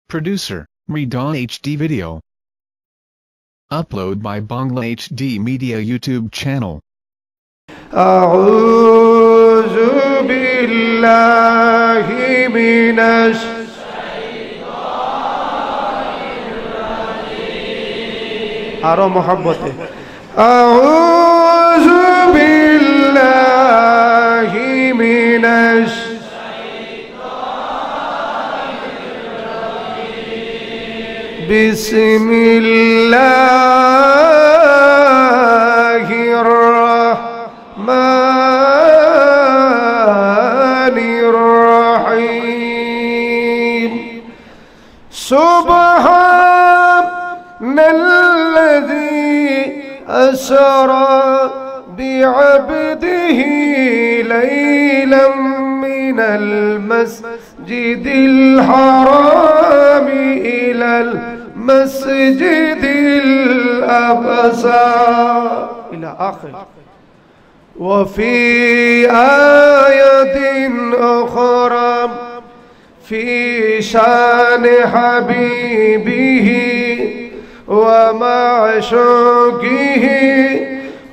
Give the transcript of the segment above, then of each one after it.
Producer, Rida HD Video. Upload by Bangla HD Media YouTube channel. أعوذ بالله من الشيطان محبته أعوذ بالله من الشيطان بسم الله الرحمن الرحيم سبحان الذي أسرى بعبده ليلا من المسجد الحرام إلى المسجد الأقصى إلى آخر. وفي آية أخرى في شان حبيبه ومعشوقه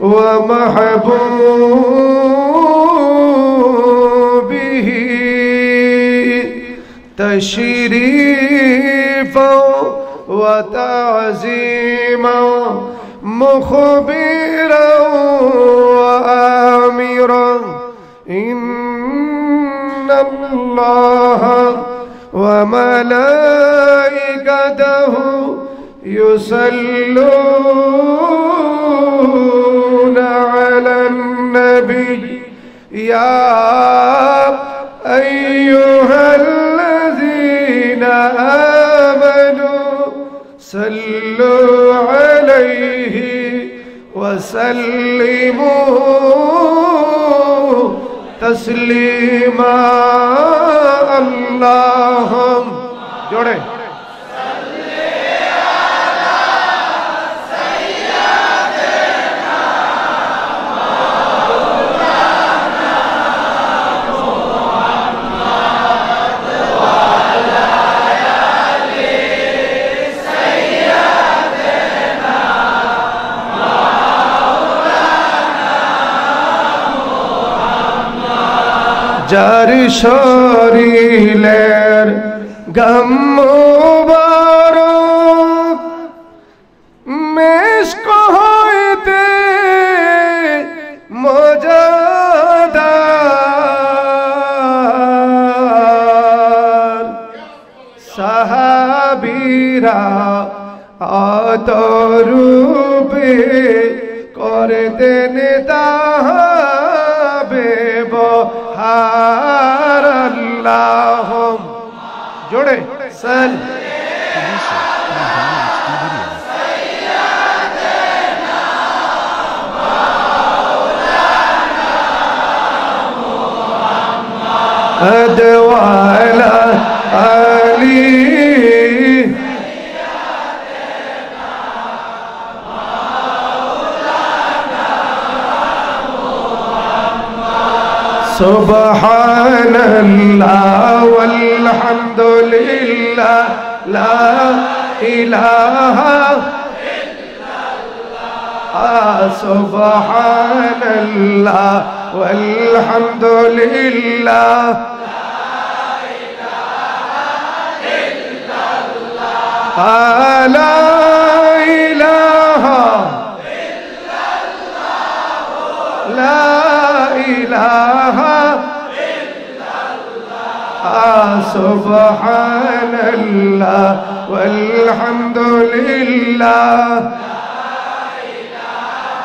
ومحبوبه تشريفا وتعظيما مخبرا وآمرا إن الله وملائكته يصلون على النبي يا أيها الذين آمنوا صلوا عليه وسلموا تسليما. اللهم جوڑے যার শরীরের গাম মুবারক মেশক হইতে মজাদার সাহাবীরা আদরূপে করতেন তাহাবে بحار اللهم جوڑے سل محمد وعلى آله سبحان الله والحمد لله لا إله إلا الله. سبحان الله والحمد لله لا إله إلا الله. لا إله إلا الله لا إله إلا الله. سبحان الله والحمد لله لا إله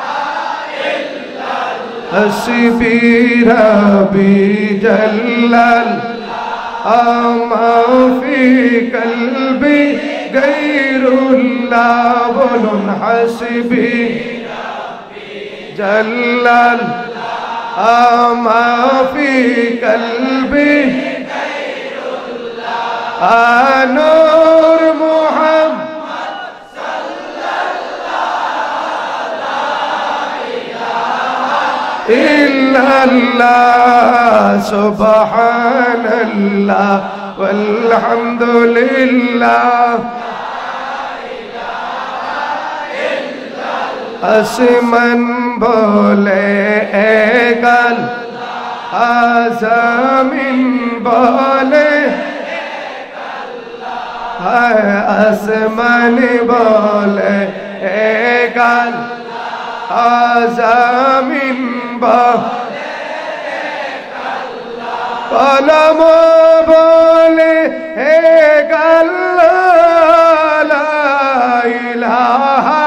إلا الله. حسبي ربي جل ما في قلبي غير الله. بولن حسبي ربي جل ما في قلبي غير الله. نور محمد صلى الله لا إله إلا الله. سبحان الله والحمد لله আসমান বলে একাল আজমিন বলে আসমান বলে একাল আজমিন বলে কলম বলে একাল লা ইলাহা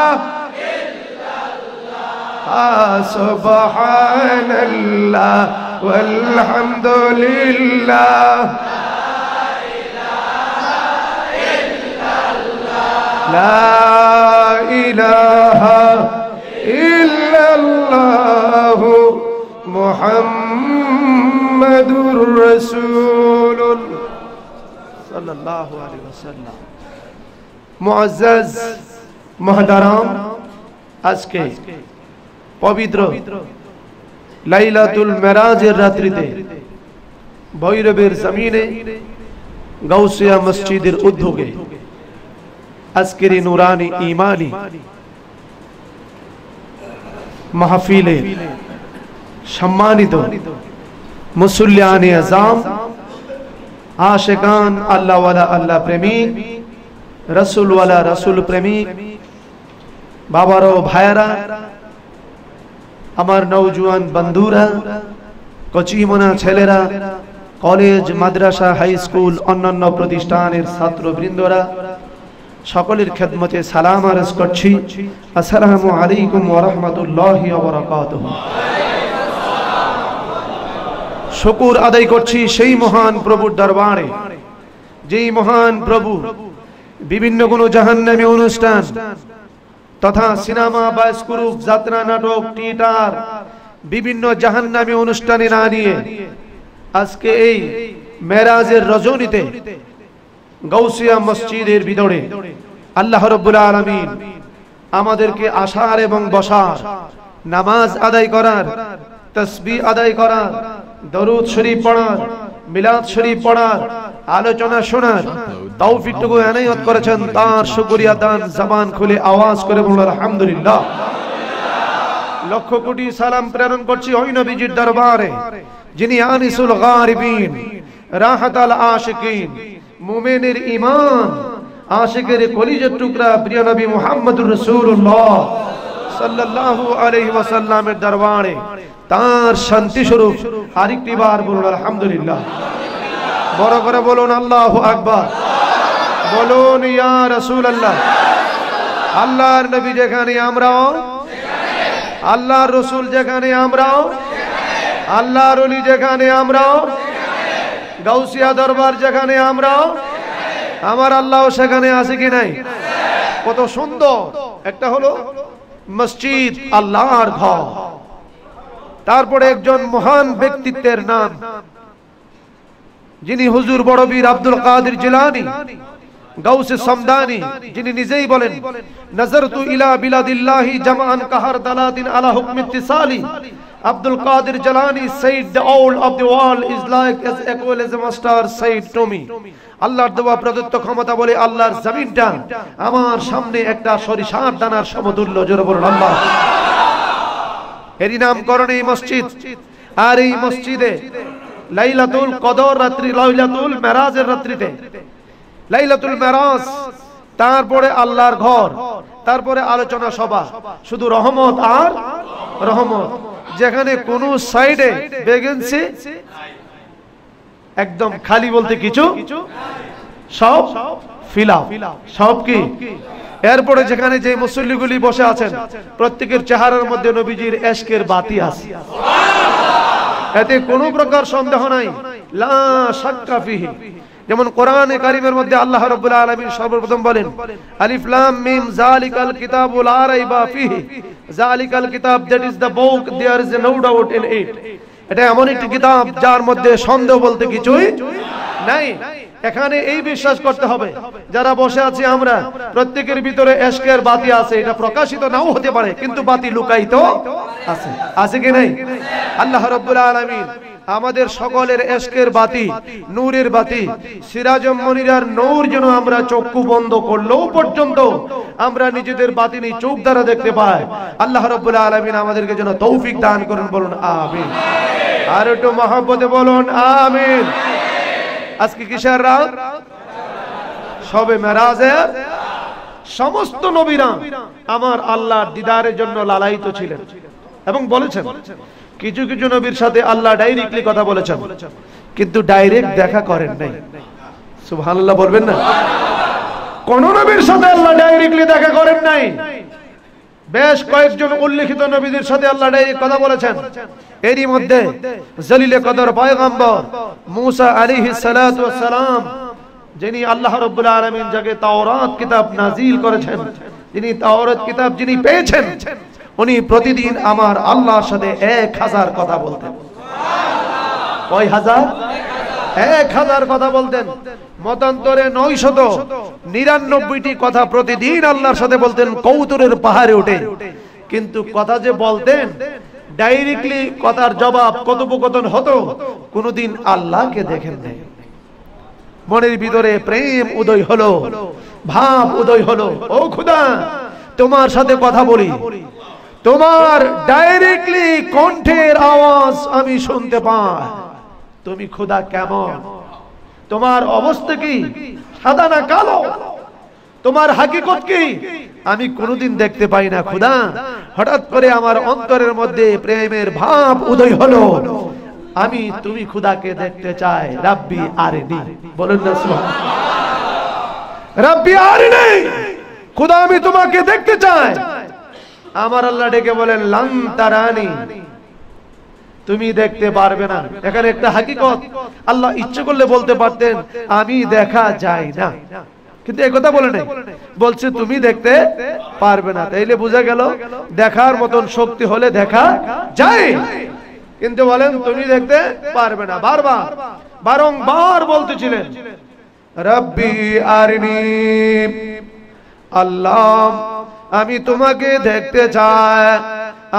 সুবহানাল্লাহ ওয়ালহামদুলিল্লাহ লা ইলাহা ইল্লাল্লাহ মুহাম্মাদুর রাসূলুল্লাহ সাল্লাল্লাহু আলাইহি ওয়াসাল্লাম। মুআজ্জাজ মুহতারাম, আজকে পবিত্র লাইলাতুল মেরাজের রাত্রিতে ভৈরবের জমিনে গাউসিয়া মসজিদের উদ্যোগে আজকের এই নুরানি ঈমানি মাহফিলে সম্মানিত মুসল্লিয়ানে আযাম, আশিকান আল্লাহ ওয়ালা আল্লাহ প্রেমিক, রাসূল ওয়ালা রাসূল প্রেমিক বাবারা ও ভাইয়েরা, আমার নওজোয়ান বন্ধুরা, কচিমনা ছেলেরা, কলেজ মাদ্রাসা হাই স্কুল অন্যান্য প্রতিষ্ঠানের ছাত্রবৃন্দরা, সকলের খেদমতে সালাম আরজ করছি। আসসালামু আলাইকুম ওয়া রাহমাতুল্লাহি ওয়া বারাকাতুহু। শুকর আদায় করছি সেই মহান প্রভুর দরবারে, যেই মহান প্রভু বিভিন্ন কোন জাহান্নামী অনুষ্ঠান তথা সিনেমা, বায়োস্কোপ, যাত্রা, নাটক, থিয়েটার, বিভিন্ন জাহান্নামী অনুষ্ঠানে না নিয়ে আজকে এই মেরাজের রজনীতে গাউসিয়া মসজিদের ভিতরে আল্লাহ রাব্বুল আলামিন আমাদেরকে আসার এবং বসার, নামাজ আদায় করার, তাসবিহ আদায় করার, দরুদ শরীফ পড়ার, মিলাদ শরীফ পড়ার, আলোচনা শোনার তৌফিকটুকু এনায়েত করেছেন। তার শুকরিয়া দান জবান খুলে আওয়াজ করে বলুন আলহামদুলিল্লাহ। লক্ষ কোটি সালাম প্রেরণ করছি ওই নবীজির দরবারে যিনি আনিসুল গারিবিন, রাহাতাল আশিকিন, মুমিনের ঈমান, আশিকের কলিজার টুকরা প্রিয় নবী মুহাম্মদুর রাসূলুল্লাহ সাল্লাল্লাহু আলাইহি ওয়াসাল্লামের দরবারে তার শান্তি স্বরূপ আরেকটি বার বলুন আলহামদুলিল্লাহ। বড় করে বলুন আল্লাহু আকবার, বলুন ইয়া রাসূলুল্লাহ। আল্লাহর নবী যেখানে আমরাও, আল্লাহর রাসূল যেখানে আমরাও, আল্লাহর ওলি যেখানে আমরাও, গাউসিয়া দরবার যেখানে আমরাও, আমার আল্লাহ সেখানে আছে কি নাই? কত সুন্দর একটা হলো মসজিদ, আল্লাহর ঘর। তারপরে একজন মহান ব্যক্তিত্বের নাম যিনি হুজুর বড় বীর আব্দুল কাদের জিলানী গাউসে সামদানি, যিনি নিজেই বলেন নজরতু ইলা বিলাদিল্লাহি জামান কাহার দালাদিন আলা হুকম ইত্তিসালি। Abdul Qadir Jalani said the all of the world is like as equal as a master said to me. আল্লাহর দেওয়া প্রদত্ত ক্ষমতা বলে আল্লাহর জমিনটা আমার সামনে একটা সরিষার দানার সমতুল্য। জোরে বলুন আল্লাহ। এরই নামকরণ এই মসজিদ। আর এই মসজিদে লাইলাতুল কদর রাত্রি, লাইলাতুল মেরাজের রাত্রিতে, লাইলাতুল মেরাজ, তারপরে আল্লাহর ঘর, তারপরে আলোচনা সভা, শুধু রহমত আর রহমত। যেখানে কোন সাইডে ভ্যাকেন্সি একদম খালি বলতে কিছু, সব ফিল আপ, সব কি। এরপরে যেখানে যে মুসল্লিগুলি বসে আছেন প্রত্যেকের চেহারার মধ্যে নবীজির ইশকের বাতি আছে, এতে কোনো প্রকার সন্দেহ নাই, লা শাক্কা ফিহি। যেমন কোরআনে কারীমের মধ্যে আল্লাহ রাব্বুল আলামিন সর্বপ্রথম বলেন আলিফ লাম মিম যালিকাল কিতাবু লা রাইবা ফিহি, যালিকাল কিতাব, that is the book, there is no doubt in it. এটা এমন একটি কিতাব যার মধ্যে সন্দেহ বলতে কিছুই নাই। এখানে এই বিশ্বাস করতে হবে যারা বসে আছি আমরা প্রত্যেকের ভিতরে ইশকের বাতি আছে। এটা প্রকাশিত নাও হতে পারে কিন্তু বাতি লুকায়িত আছে, আছে কি নাই? আল্লাহ রাব্বুল আলামিন আমাদের সকলের এশকের বাতি, নূরের বাতি, সিরাজুম মুনিরার নূর যেন আমরা চক্ষু বন্ধ করলেও পর্যন্ত আমরা নিজেদের বাতিনি চোখ দ্বারা দেখতে পাই। আল্লাহ রাব্বুল আলামিন আমাদেরকে যেন তৌফিক দান করুন, বলুন আমিন। আর একটু মহব্বতে বলুন আমিন। আজকে কিসের রাত? শবে মেরাজের। সমস্ত নবীরা আমার আল্লাহর দিদারের জন্য লালায়িত ছিলেন এবং বলেছেন, কিছু কিছু নবীর সাথে আল্লাহ ডাইরেক্টলি কথা বলেছেন, কিন্তু ডাইরেক্ট দেখা করেন নাই। সুবহানাল্লাহ বলবেন না? কোন নবীর সাথে আল্লাহ ডাইরেক্টলি দেখা করেন নাই। বেশ কয়েকজন উল্লেখিত নবীদের সাথে আল্লাহ ডাইরেক্ট কথা বলেছেন। এরই মধ্যে জলিলে কদর পয়গম্বর মুসা আলাইহিস সালাতু ওয়াস সালাম, যিনি আল্লাহ রাব্বুল আলামিন যাকে তাওরাত কিতাব নাজিল করেছেন, যিনি তাওরাত কিতাব যিনি পেয়েছেন, উনি প্রতিদিন আমার আল্লাহর সাথে 1000 কথা বলতেন। কয় হাজার? 1000 কথা বলতেন। মতান্তরে 999টি কথা প্রতিদিন আল্লাহর সাথে বলতেন কৌতুরের পাহাড়ে উঠে। কিন্তু কথা যে বলতেন, ডাইরেক্টলি কথার জবাব কথোপকথন হতো, কোনদিন আল্লাহকে দেখেন নাই। মনের ভিতরে প্রেম উদয় হলো, ভাব উদয় হলো, ও খোদা তোমার সাথে কথা বলি, তোমার ডাইরেক্টলি কণ্ঠের আওয়াজ আমি শুনতে পাই। তুমি খোদা কেমন? তোমার অবস্থা কি? সাদা না কালো? তোমার হাকিকত কি? আমি কোনোদিন দেখতে পাই না খোদা। হঠাৎ করে আমার অন্তরের মধ্যে প্রেমের ভাব উদয় হলো, আমি তুমি খোদাকে দেখতে চাই। রাব্বি আরিনি, বলেন না সুবহানাল্লাহ। রাব্বি আরিনি, খোদা আমি তোমাকে দেখতে চাই। আমার আল্লাহ ডেকে বলেন লান তারানি, তুমি দেখতে পারবে না। এখানে একটা হাকিকত, আল্লাহ ইচ্ছে করলে বলতে পারতেন আমি দেখা যায় না, কিন্তু এই কথা বলে নাই, বলছে তুমি দেখতে পারবে না। তাইলে বোঝা গেল দেখার মতন শক্তি হলে দেখা যায়, কিন্তু বলেন তুমি দেখতে পারবে না। বারবার বারংবার বলতেছিলেন রব্বি আরিনি, আল্লাহ আমি তোমাকে দেখতে চাই।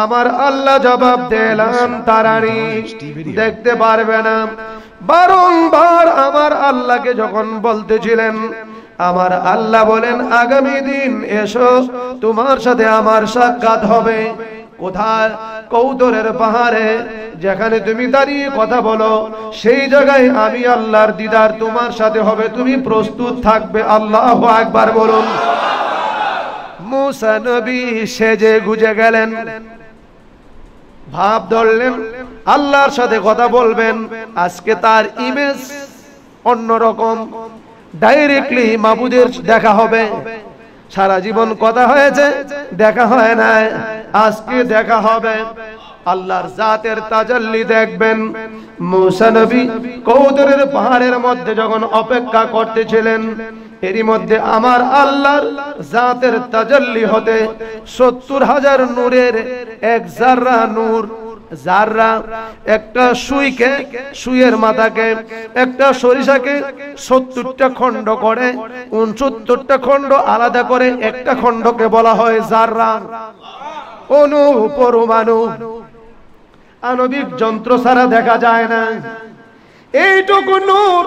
আমার আল্লাহ জবাব দিলেন তারানি, দেখতে পারবে না। বারংবার আমার আল্লাহকে যখন বলতেছিলেন, আমার আল্লাহ বলেন আগামী দিন এসো, তোমার সাথে আমার সাক্ষাৎ হবে। কোথায়? কৌতরের পাহাড়ে, যেখানে তুমি দাঁড়িয়ে কথা বলো, সেই জায়গায় আমি আল্লাহর দিদার তোমার সাথে হবে। তুমি প্রস্তুত থাকবে। আল্লাহু আকবার বলুন। মুসা নবী সেজে গুজে গেলেন, ভাব ধরলেন আল্লাহর সাথে কথা বলবেন। আজকে তার ইমেজ অন্যরকম, ডাইরেক্টলি মাবুদের দেখা হবে। সারা জীবন কথা হয়েছে, দেখা হয় না, আজকে দেখা হবে। আল্লাহর জাতের তাজাল্লি দেখবেন। মুসা নবী কৌতরের পাহাড়ের মধ্যে যখন অপেক্ষা করতেছিলেন, এরই মধ্যে আমার আল্লাহর জাতের তাজাল্লি হতে 70,000 নূরের এক জাররা নূর, জাররা একটা সুইকে, সুইয়ের মাথাকে, একটা সরিষাকে 70টা খণ্ড করে 69টা খণ্ড আলাদা করে একটা খণ্ডকে বলা হয় জাররা। অনু পরমাণু আণবিক যন্ত্র ছাড়া দেখা যায় না। এইটুকু নূর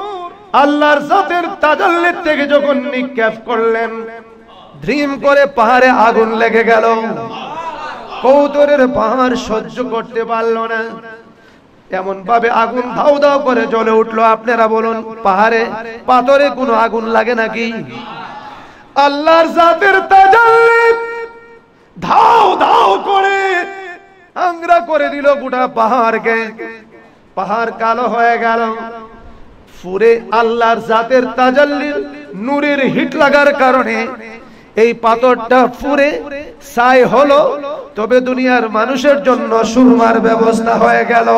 আল্লাহর জাতের তাজাল্লি থেকে যখন নিক্ষেপ করলেন, ধ্রিম করে পাহাড়ে আগুন লেগে গেল। কৌতরের পাহাড় সহ্য করতে পারল না, এমন ভাবে আগুন ধাউ ধাউ করে জ্বলে উঠলো। আপনারা বলুন, পাহাড়ে পাথরে কোনো আগুন লাগে নাকি? আল্লাহর জাতের তাজাল্লি ধাউ ধাউ করে আংরা করে দিল গোটা পাহাড়কে। পাহাড় কালো হয়ে গেল। ফুরে আল্লাহর জাতের তাজাল্লির নূরের হিট লাগার কারণে এই পাথরটা ফুরে ছাই হলো। তবে দুনিয়ার মানুষের জন্য সুরমার ব্যবস্থা হয়ে গেল।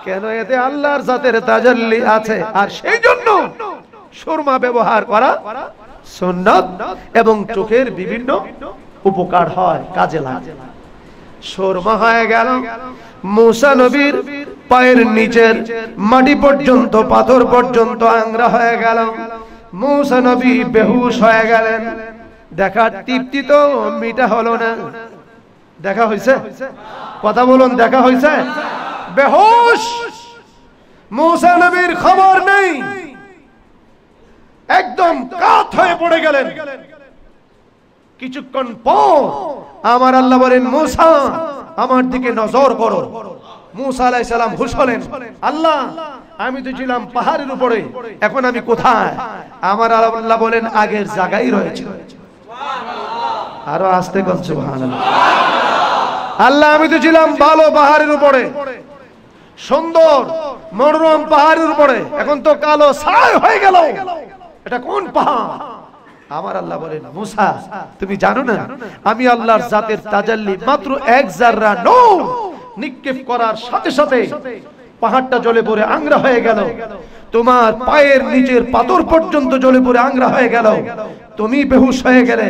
কেন? এতে আল্লাহর জাতের তাজাল্লি আছে, আর সেই জন্য সুরমা ব্যবহার করা সুন্নাত এবং চোখের বিভিন্ন উপকার হয়, কাজে লাগে। সুরমা হয়ে গেল। মুসা নবীর পায়ের নিচের মাটি পর্যন্ত, পাথর পর্যন্ত আংরা হয়ে গেল। মুসা নবী বেহুশ হয়ে গেলেন। দেখার তৃপ্তি তো মিটা হলো না। দেখা হয়েছে? কথা বলুন, দেখা হয়েছে? বেহুশ। মুসা নবীর খবর নেই, একদম কাত হয়ে পড়ে গেলেন। কিছুক্ষণ পর আমার আল্লাহ বলেন, মুসা আমার দিকে নজর করো। মুসা আলাইহিস সালাম হুঁশ হলেন, আল্লাহ আমি তো ছিলাম পাহাড়ের উপরে, এখন আমি কোথায়? আমার আল্লাহ বলেন, আগের জায়গায় রয়েছে। আরো আস্তে বল সুবহানাল্লাহ। আল্লাহ আমি তো ছিলাম ভালো পাহাড়ের উপরে, সুন্দর মনোরম পাহাড়ের উপরে, এখন তো কালো ছাই হয়ে গেল, এটা কোন পাহাড়? আমার আল্লাহ বলেন, মুসা তুমি জানো না আমি আল্লাহর জাতের তাজাল্লি মাত্র এক জাররা নূর নিক্ষেপ করার সাথে সাথে পাহাড়টা জ্বলে পড়ে আংরা হয়ে গেল, তোমার পায়ের নিচের পাথর পর্যন্ত জ্বলে পড়ে আংরা হয়ে গেল, তুমি বেহুশ হয়ে গেলে,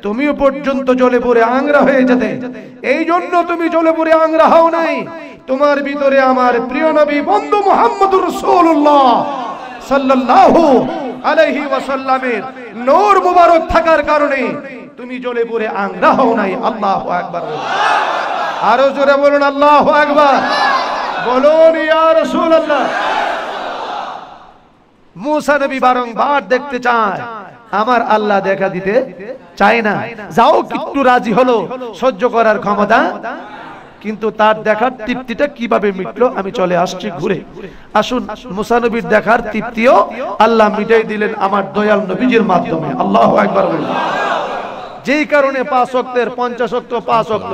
তুমিও পর্যন্ত জ্বলে পড়ে আংরা হয়ে যেতে। এই জন্য তুমি জ্বলে পড়ে আংরা হও নাই, তোমার ভিতরে আমার প্রিয় নবী বন্ধু মুহাম্মদুর রাসূলুল্লাহ সাল্লাল্লাহু আলাইহি ওয়াসাল্লামের নূর মুবারক থাকার কারণে তুমি জ্বলে পড়ে আংরা হও নাই। আল্লাহু আকবার। আরো জোরে বলুন আল্লাহু আকবার। বলুন ইয়া রাসূলুল্লাহ। মুসা নবী বারংবার দেখতে চায়, আমার আল্লাহ দেখা দিতে চায় না। যাও একটু রাজি হলো, সহ্য করার ক্ষমতা, কিন্তু তার দেখার তৃপ্তিটা কিভাবে মিটলো আমি চলে আসছি ঘুরে। আসুন মুসা নবীর দেখার তৃপ্তিও আল্লাহ মিটাই দিলেন আমার দয়াল নবীজির মাধ্যমে। আল্লাহু আকবার। যেই কারণে 5 ওয়াক্তের 50 ওয়াক্ত 5 ওয়াক্ত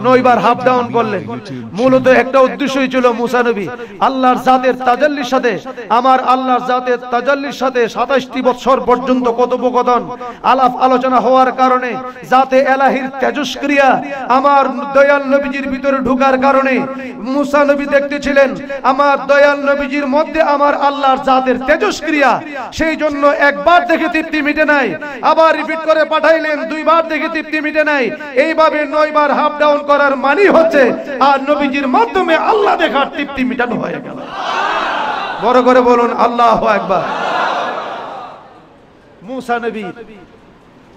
9 বার হাফ ডাউন করলেন। মূলত একটা উদ্দেশ্যই ছিল মুসা নবী আল্লাহর জাতের তাজাল্লির সাথে, আমার আল্লাহর জাতের তাজাল্লির সাথে 27টি বছর পর্যন্ত কথোপকথন আলাপ আলোচনা হওয়ার কারণে জাতে এলাহির তেজস্ক্রিয়া আমার দয়াল নবীজির ভিতরে ঢোকার কারণে মুসা নবী দেখতেছিলেন আমার দয়াল নবীজির মধ্যে আমার আল্লাহর জাতের তেজস্ক্রিয়া। সেই জন্য একবার দেখে তৃপ্তি মিটে নাই, আবার রিপিট করে পাঠাইলেন, 2 বার দেখে তৃপ্তি মিটে নাই, এইভাবে 9 বার হাফ ডাউন করার মানে হচ্ছে আর নবীজির মাধ্যমে আল্লাহ দেখার তৃপ্তি মিটানো হয়ে গেল। বড় করে বলুন আল্লাহু আকবার। মুসা নবী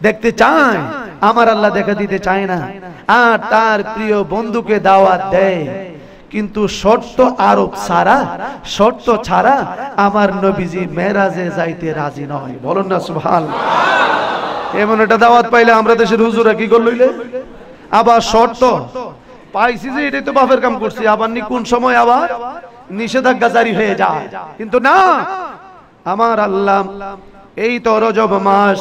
দেখতে চায়, আমার আল্লাহ দেখা দিতে চায় না, আর তার প্রিয় বন্ধুকে দাওয়াত দেয়, কিন্তু শর্ত আরোপ ছাড়া, শর্ত ছাড়া আমার নবীজি মেরাজে যাইতে রাজি নয়। বলুন না সুবহানাল্লাহ। এমন একটা দাওয়াত পাইলে আমরা দেশের হুজুরা কি করলইলে, আবার শর্ত পাইছি যে এটাই তো বাপের কাম করছি, আবার কোন সময় আবার নিষেধাজ্ঞা জারি হয়ে যায়। কিন্তু না, আমার আল্লাহ এই তো রজব মাস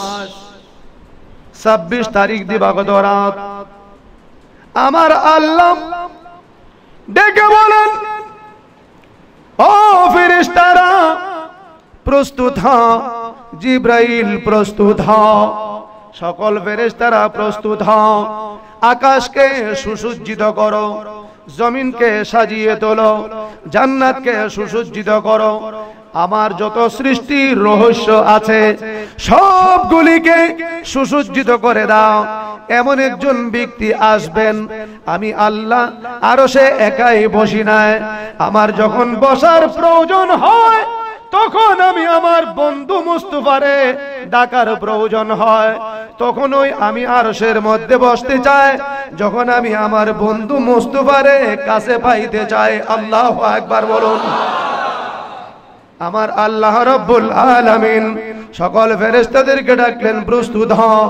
26 তারিখ দিবাগত রাত আমার আল্লাহ ডেকে বলেন, ও ফেরেশতারা প্রস্তুত হও, জিব্রাইল প্রস্তুত হও, সকল ফেরেশতারা প্রস্তুত হও, আকাশকে সুসজ্জিত করো, জমিনকে সাজিয়ে তোলো, জান্নাতকে সুসজ্জিত করো, আমার যত সৃষ্টির রহস্য আছে সবগুলিকে সুসজ্জিত করে দাও। এমন একজন ব্যক্তি আসবেন, আমি আল্লাহ আরশে একাই বসি নাই, আমার যখন বসার প্রয়োজন হয় তখন আমি আমার বন্ধু মুস্তাফারে ডাকার প্রয়োজন হয়, তখন ওই আমি আরশের মধ্যে বসতে চাই, যখন আমি আমার বন্ধু মুস্তাফারে কাছে পাইতে চাই। আল্লাহু আকবার বলুন। আমার আল্লাহ রাব্বুল আলামিন সকল ফেরেশতাদেরকে ডাকলেন, প্রস্তুত হও।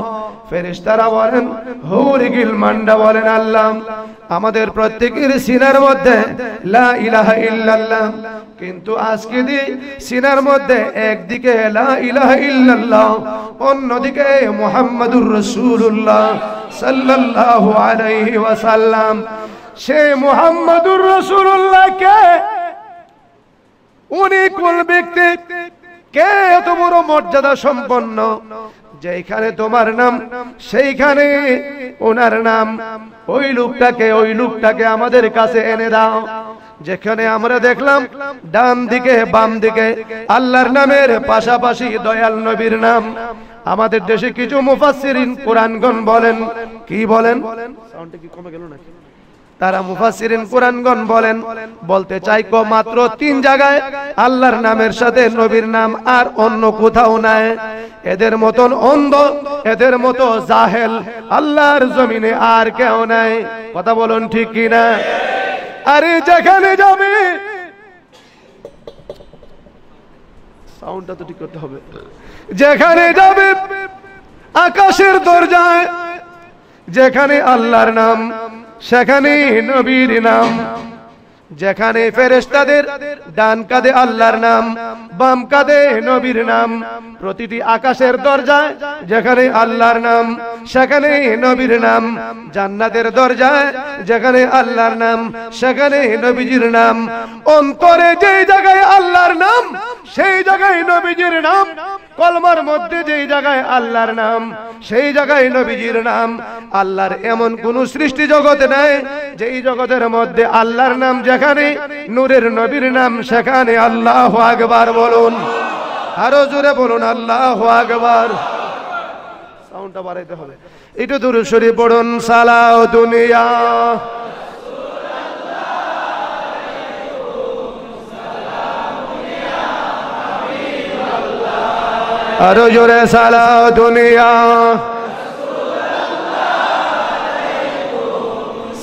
ফেরেশতারা বলেন, হুর গিলমানরা বলেন, আল্লাহ আমাদের প্রত্যেকের সিনার মধ্যে লা ইলাহা ইল্লাল্লাহ, কিন্তু আজকে দি সিনার মধ্যে একদিকে লা ইলাহা ইল্লাল্লাহ, অন্যদিকে মুহাম্মাদুর রাসূলুল্লাহ সাল্লাল্লাহু আলাইহি ওয়াসাল্লাম। সে মুহাম্মাদুর রাসূলুল্লাহ কে? উনি কোন ব্যক্তি? কে এত বড় মর্যাদা সম্পন্ন? যেখানে তোমার নাম সেইখানে ওনার নাম। ওই লোকটাকে আমাদের কাছে এনে দাও। যেখানে আমরা দেখলাম ডান দিকে বাম দিকে আল্লাহর নামের পাশাপাশি দয়াল নবীর নাম। আমাদের দেশে কিছু মুফাসসিরিন কোরআনগণ বলেন, কি বলেন? সাউন্ডটা কি কমে গেল নাকি? তারা মুফাসসিরিন কোরআনগণ বলেন, বলতে চাই মাত্র 3 জায়গায় আল্লাহর নামের সাথে নবীর নাম আর অন্য কোথাও নাই। এদের মতন অন্ধ, এদের মতো জাহেল আল্লাহর জমিনে আর কেউ নাই। কথা বলুন ঠিক কি না? আরে যেখানে যাবে, সাউন্ডটা তো ঠিক করতে হবে, যেখানে যাবে আকাশের দরজায় যেখানে আল্লাহর নাম সেখানে নবীর নাম, যেখানে ফেরেশতাদের ডান কাঁধে আল্লাহর নাম বাম কাঁধে নবীর নাম, প্রতিটি আকাশের দরজায় যেখানে আল্লাহর নাম সেখানে নবীর নাম, জান্নাতের দরজায় যেখানে আল্লাহর নাম সেখানে নবীজির নাম, অন্তরে যেই জায়গায় আল্লাহর নাম সেই জায়গায় নবীজির নাম, কলমার মধ্যে যেই জায়গায় আল্লাহর নাম সেই জায়গায় নবীজির নাম। আল্লাহর এমন কোন সৃষ্টি জগতে নাই যেই জগতের মধ্যে আল্লাহর নাম যেখানে নূরের নবীর নাম সেখানে। আল্লাহু আকবার বলুন, আরো জোরে বলুন আল্লাহু আকবার। সাউন্ডটা বাড়াইতে হবে, একটু দুরূদ শরীফ পড়ুন। সালাউ দুনিয়া আরো জোরে সালাউ দুনিয়া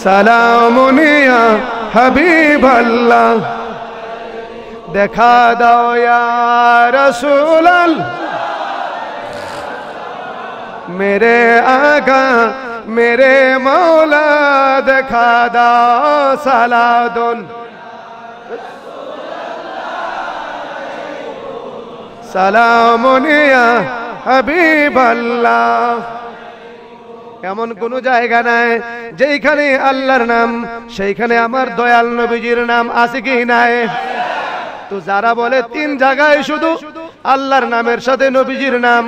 সালামুনিয়া হাবিবাল্লাহ, দেখা দাও ইয়া রাসূলাল্লাহ मेरे आका मेरे मौला, देखा दाओ सालादुन সালামুন ইয়া হাবিবাল্লাহ। এমন কোন জায়গা নাই যেখানে আল্লাহর নাম সেইখানে আমার দয়াল নবীজির নাম আছে কি নাই? তো যারা বলে তিন জায়গায় শুধু আল্লাহর নামের সাথে নবীজির নাম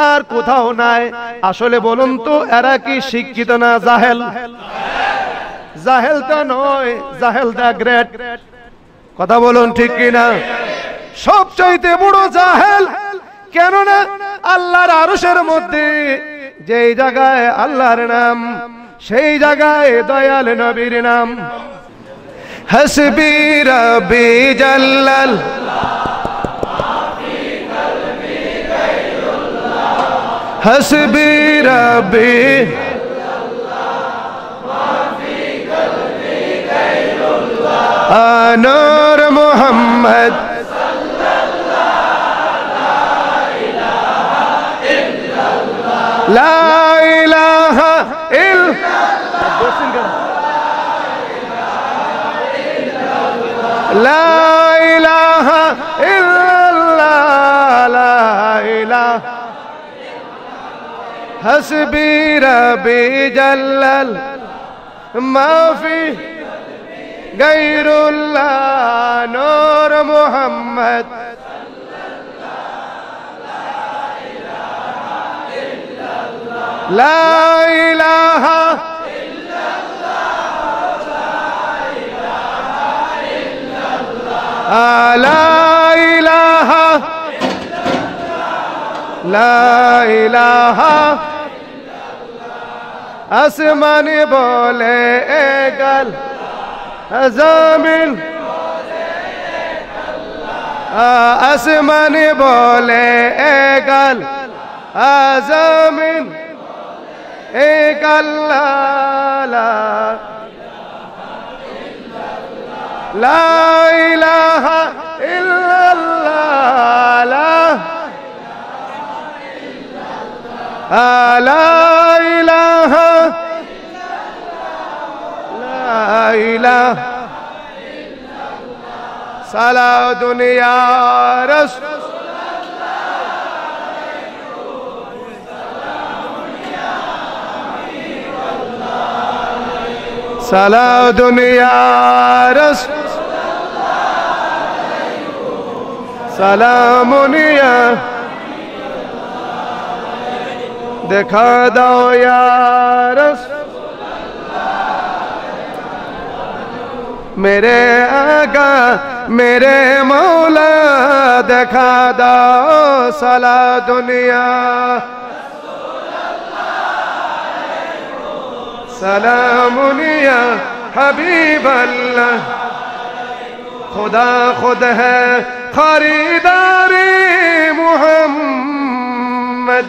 আর কোথাও নাই, আসলে বলুন তো এরা কি শিক্ষিত না জাহেল? জাহেল তো নয়, জাহেল দা গ্রেট। কথা বলুন ঠিক কি না? সবচাইতে বড় জাহেল, কেননা আল্লাহর আরশের মধ্যে যেই জায়গায় আল্লাহর নাম সেই জায়গায় দয়াল নবীর নাম। হাসবি রাব্বি জাল্লাল হাসবি রাব্বি নূর মুহাম্মদ লা ইলাহা ইল্লাল্লাহ লা ইলাহা ইল্লাল্লাহ লা ইলাহা হাসবি রাব্বি জাল্লাল মাফি গায়রুল্লাহ নূর মুহাম্মদ লা ইলাহা লা ইলাহা লা ইলাহা আসমানে বলে একাল জমিন আসমানে বলে একাল জমিন এক আল্লাহ লা ইলাহা ইল্লাল্লাহ লা ইলাহা লা ইলাহা সালাউ দুনিয়া রাসূল সালাউ দুনিয়া রাসূল সালামুন ইয়া দেখা দাও ইয়া রাসূল मेरे आका मेरे मौला, দেখা দাও সালা দুনিয়া سلام یا حبیب اللہ خدا خود ہے خریدار محمد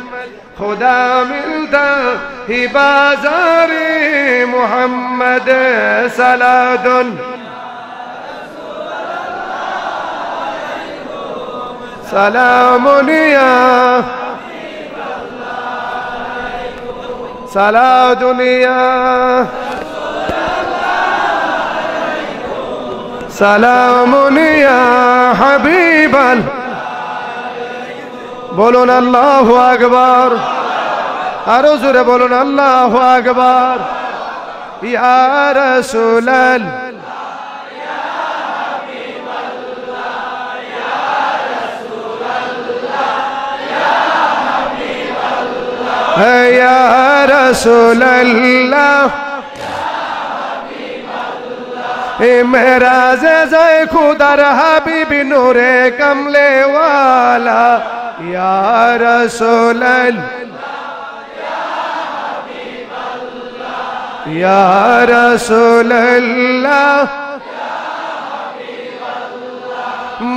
خدا ملتا ہی بازار محمد سلاد সালামুন ইয়া সালাতুন ইয়া সালামুন ইয়া হাবিবাল বলুন আল্লাহু আকবার আরো জোরে বলুন আল্লাহু আকবার ইয়া রাসূলাল ইয়া রাসূলাল্লাহ মেরাজে যায় খুদার হাবিব নূরে কমলে ওয়ালা ইয়া রাসূলাল্লাহ ইয়া রাসূলাল্লাহ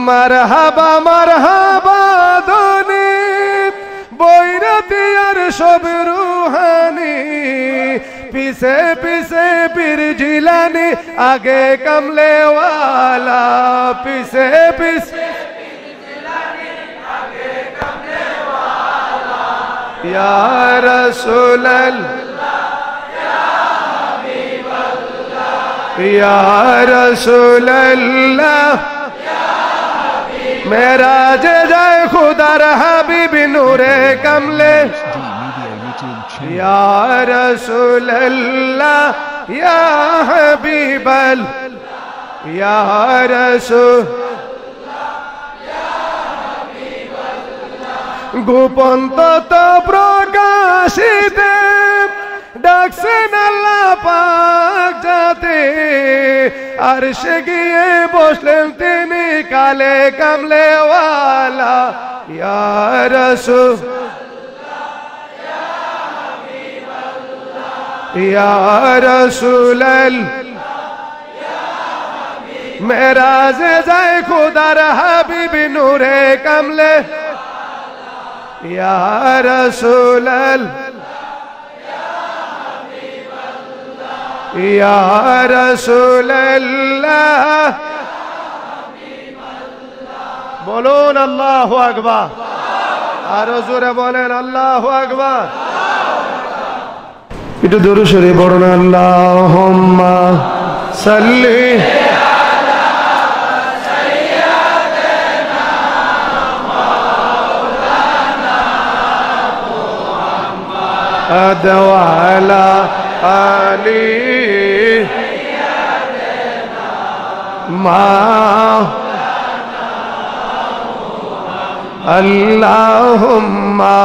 মারহাবা মারহাবা দনি বৈরাতি আর সব রুহানি পিছে পিছে পীর জিলানি আগে কমলে ওয়ালা পিছে পিছে ইয়া রাসূলাল্লাহ ইয়া রাসূলাল্লাহ মেরাজে যায় খুদার হাবিব নূরে কমলে ইয়া রাসূলাল্লাহ ইয়া হাবিবাল ইয়া রাসূল গোপন তত প্রকাশিতে ডাকছেন আল্লাহ পাক যাতে আরশে গিয়ে বসলেন তিনি কালে কমলে ওয়ালা ইয়া রাসূল ইয়া রাসূলাল মেরাজে যায় খুদার হাবিব নূরে কমলে ইয়া রাসূলাল ইয়া রাসূলাল্লাহ বলুন আল্লাহু আকবার আরো জোরে বলেন আল্লাহু আকবার একটু দরুদ শরীফ পড়ুন আল্লাহুম্মা সাল্লি আলা সাইয়্যিদিনা মাওলানা মুহাম্মদ ওয়া আলা আলি সাইয়্যিদিনা মাওলানা মুহাম্মদ আল্লাহুম্মা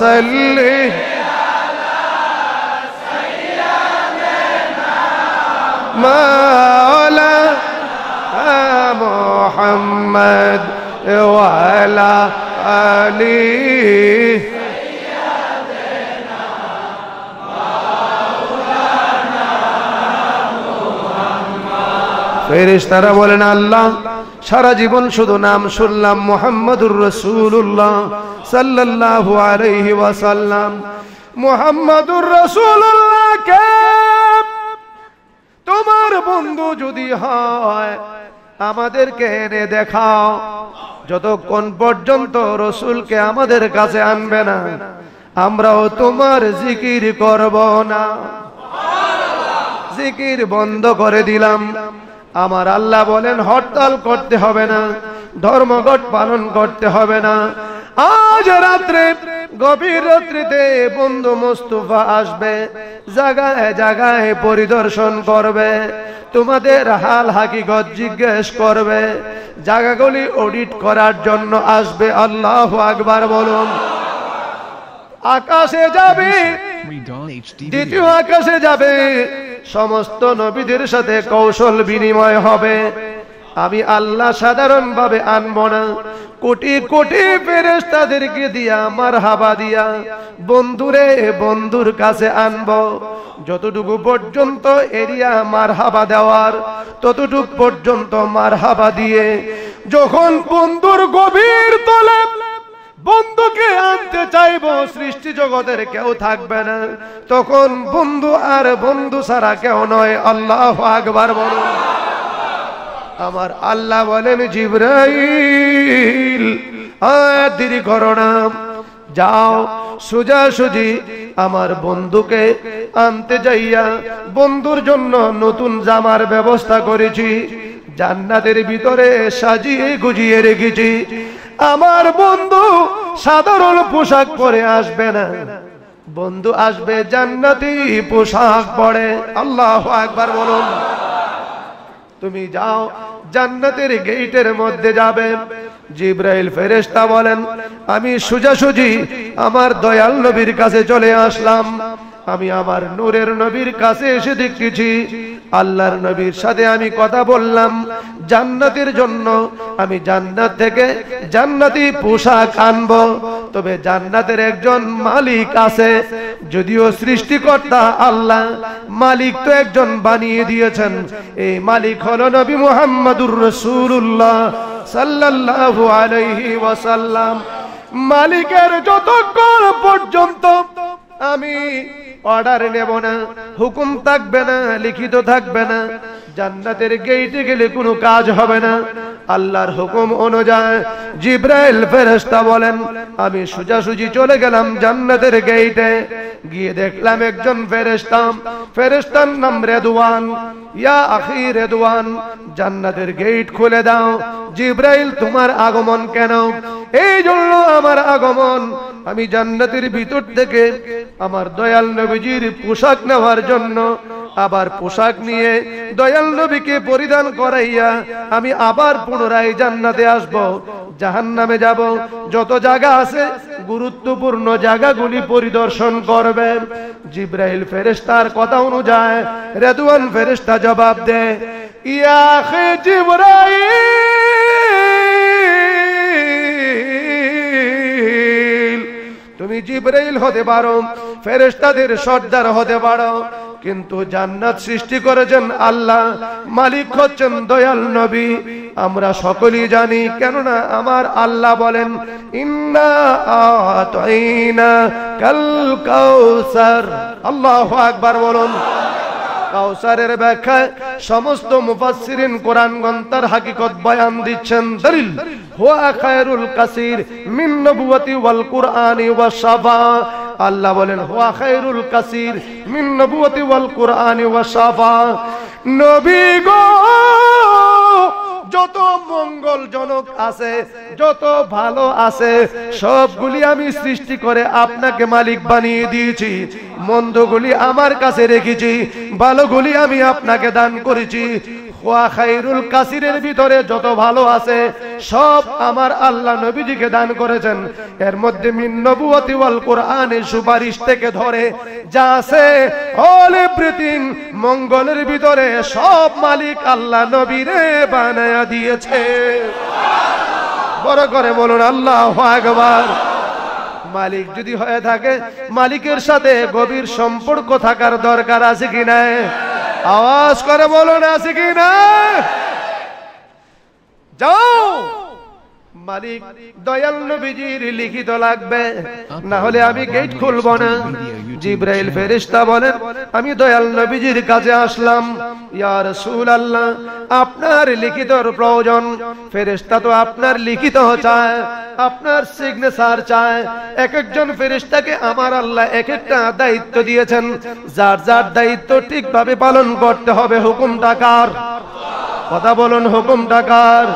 সাল্লি مولانا محمد وعلى آله سيدنا مولانا محمد ফেরেশতারা বলেন আল্লাহ সারা জীবন শুধু নাম শুনলাম মুহাম্মাদুর রাসূলুল্লাহ সাল্লাল্লাহু আলাইহি ওয়াসাল্লাম মুহাম্মাদুর রাসূলুল্লাহ কে তোমার বন্ধু যদি হয় আমাদেরকে এনে দেখাও যতক্ষণ পর্যন্ত রাসূলকে আমাদের কাছে আনবে না আমরাও তোমার জিকির করব না জিকির বন্ধ করে দিলাম আমার আল্লাহ বলেন হরতাল করতে হবে না ধর্মঘট পালন করতে হবে না আজ রাতে গভীর রাত্রিতে বন্ধু মুস্তাফা আসবে জায়গায় জায়গায় পরিদর্শন করবে তোমাদের হাল হাকিকত জিজ্ঞেস করবে জায়গাগুলি অডিট করার জন্য আসবে আল্লাহু আকবার বলুন আকাশে যাবে দ্বিতীয় আকাশে যাবে সমস্ত নবীদের সাথে কৌশল বিনিময় হবে আমি আল্লাহ সাধারণভাবে আনব না কোটি কোটি ফেরেশতাদেরকে দিয়া মারহাবা দিয়া বন্ধুরে বন্ধুর কাছে আনব যতটুকু পর্যন্ত এরিয়া মারহাবা দেওয়ার ততটুকু পর্যন্ত মারহাবা দিয়ে যখন বন্ধুর গভীর তলে বন্ধুকে আনতে চাইবো সৃষ্টি জগতের কেউ থাকবে না তখন বন্ধু আর বন্ধু ছাড়া কেউ নয় আল্লাহু আকবার বলুন আমার আল্লাহ বলেন জিবরাইল দেরি করো না, যাও সোজাসুজি আমার বন্ধুকে আনতে যাইয়া বন্ধুর জন্য নতুন জামার ব্যবস্থা করেছি, জান্নাতের ভিতরে সাজিয়ে গুজিয়ে রেখেছি। আমার বন্ধু সাধারণ পোশাক পরে আসবে না, বন্ধু আসবে জান্নাতি পোশাক পরে। আল্লাহু আকবার বলুন। তুমি যাও জান্নাতের গেটের মধ্যে যাবে, জিবরাইল ফেরেশতা বলেন আমি সোজাসুজি আমার দয়াল নবীর কাছে চলে আসলাম। আমি আমার নূরের নবীর কাছে এসে দেখতেছি আল্লাহর নবীর সাথে আমি কথা বললাম জান্নাতের জন্য, আমি জান্নাত থেকে জান্নাতি পোশাক আনবো। তবে জান্নাতের একজন মালিক আছে, যদিও সৃষ্টিকর্তা আল্লাহ, মালিক তো একজন বানিয়ে দিয়েছেন। এই মালিক হলো নবী মুহাম্মদুর রাসূলুল্লাহ সাল্লাল্লাহু আলাইহি ওয়াসাল্লাম। মালিকের যতক্ষণ পর্যন্ত আমি অর্ডার নেব না, হুকুম থাকবে না, লিখিত থাকবে না, জান্নাতের গেটে গেলে কোনো কাজ হবে না। আল্লাহর হুকুম অনুযায়ী জিবরাইল ফেরেশতা বলেন আমি সোজাসুজি চলে গেলাম জান্নাতের গেটে, গিয়ে দেখলাম একজন ফেরেশতা, ফেরেশতার নাম রেদওয়ান। ইয়া আখি রেদওয়ান, জান্নাতের গেট খুলে দাও। জিবরাইল তোমার আগমন কেন? এই জন্য আমার আগমন, আমি জান্নাতের ভিতর থেকে আমার দয়াল নবীজির পোশাক নেওয়ার জন্য, আবার পোশাক নিয়ে দয়াল নবীকে পরিধান করাইয়া আমি আবার পুনরায় জান্নাতে আসব, জাহান্নামে যাব। যত জায়গা আছে গুরুত্বপূর্ণ জায়গাগুলি পরিদর্শন করবেন। জিবরাইল ফেরেশতার কথা অনুযায়ী রেদওয়ান ফেরেশতা জবাব দেয় ইয়া আখি জিবরাইল, তুমি জিবরাইল হতে পারো, ফেরেশতাদের সর্দার হতে পারো, কিন্তু জান্নাত সৃষ্টি করেছেন আল্লাহ, মালিক হচ্ছেন দয়াল নবী। আমরা সকলেই জানি, কেননা আমার আল্লাহ বলেন ইন্না আতাইনা কাল কাউসার। আল্লাহু আকবার বলুন। কাউসারের ব্যাখ্যায় সমস্ত মুফাসসিরিন কোরআনগণ তার হাকিকত বয়ান দিচ্ছেন। দলিল হুয়া খায়রুল কাসির মিন নবুওয়াতি ওয়াল কুরআনি ওয়াস শাফা। আল্লাহ বলেন হুয়া খায়রুল কাসির মিন নবুওয়াতি ওয়াল কুরআনি ওয়াস শাফা। নবী গো যত মঙ্গলজনক আছে, যত ভালো আছে, সবগুলি আমি সৃষ্টি করে আপনাকে মালিক বানিয়ে দিয়েছি। মন্দগুলি আমার কাছে রেখেছি, ভালোগুলি আমি আপনাকে দান করেছি। ওয়া খায়রুল কাসিরের ভিতরে যত ভালো আছে সব আমার আল্লাহ নবীজিকে দান করেছেন। এর মধ্যে মিন নবুওয়াতি ওয়াল কুরআনের সুপারিশ থেকে ধরে যা আছে অল এভরিথিং মঙ্গলের ভিতরে সব মালিক আল্লাহ নবীরে বানায়া দিয়েছে। বড় করে বলুন আল্লাহু আকবার। মালিক যদি হয়ে থাকে, মালিকের সাথে গভীর সম্পর্ক থাকার দরকার আছে কি না? আওয়াজ করে বলুন আছে কি না? যাও, মালিক দয়াল নবীজির লিখিত লাগবে, না হলে আমি গেট খুলব না। জিবরাইল ফেরেশতা বলেন আমি দয়াল নবীজির কাছে আসলাম। ইয়া রাসূলুল্লাহ, আপনার লিখিতর প্রয়োজন। ফেরেশতা তো আপনার লিখিত চায়, আপনার সিগনেচার চায়। এক একজন ফেরেশতাকে আমার আল্লাহ এক একটা দায়িত্ব দিয়েছেন, যার যার দায়িত্ব ঠিকভাবে পালন করতে হবে। হুকুমটা কার? কথা বলুন, হুকুমটা কার?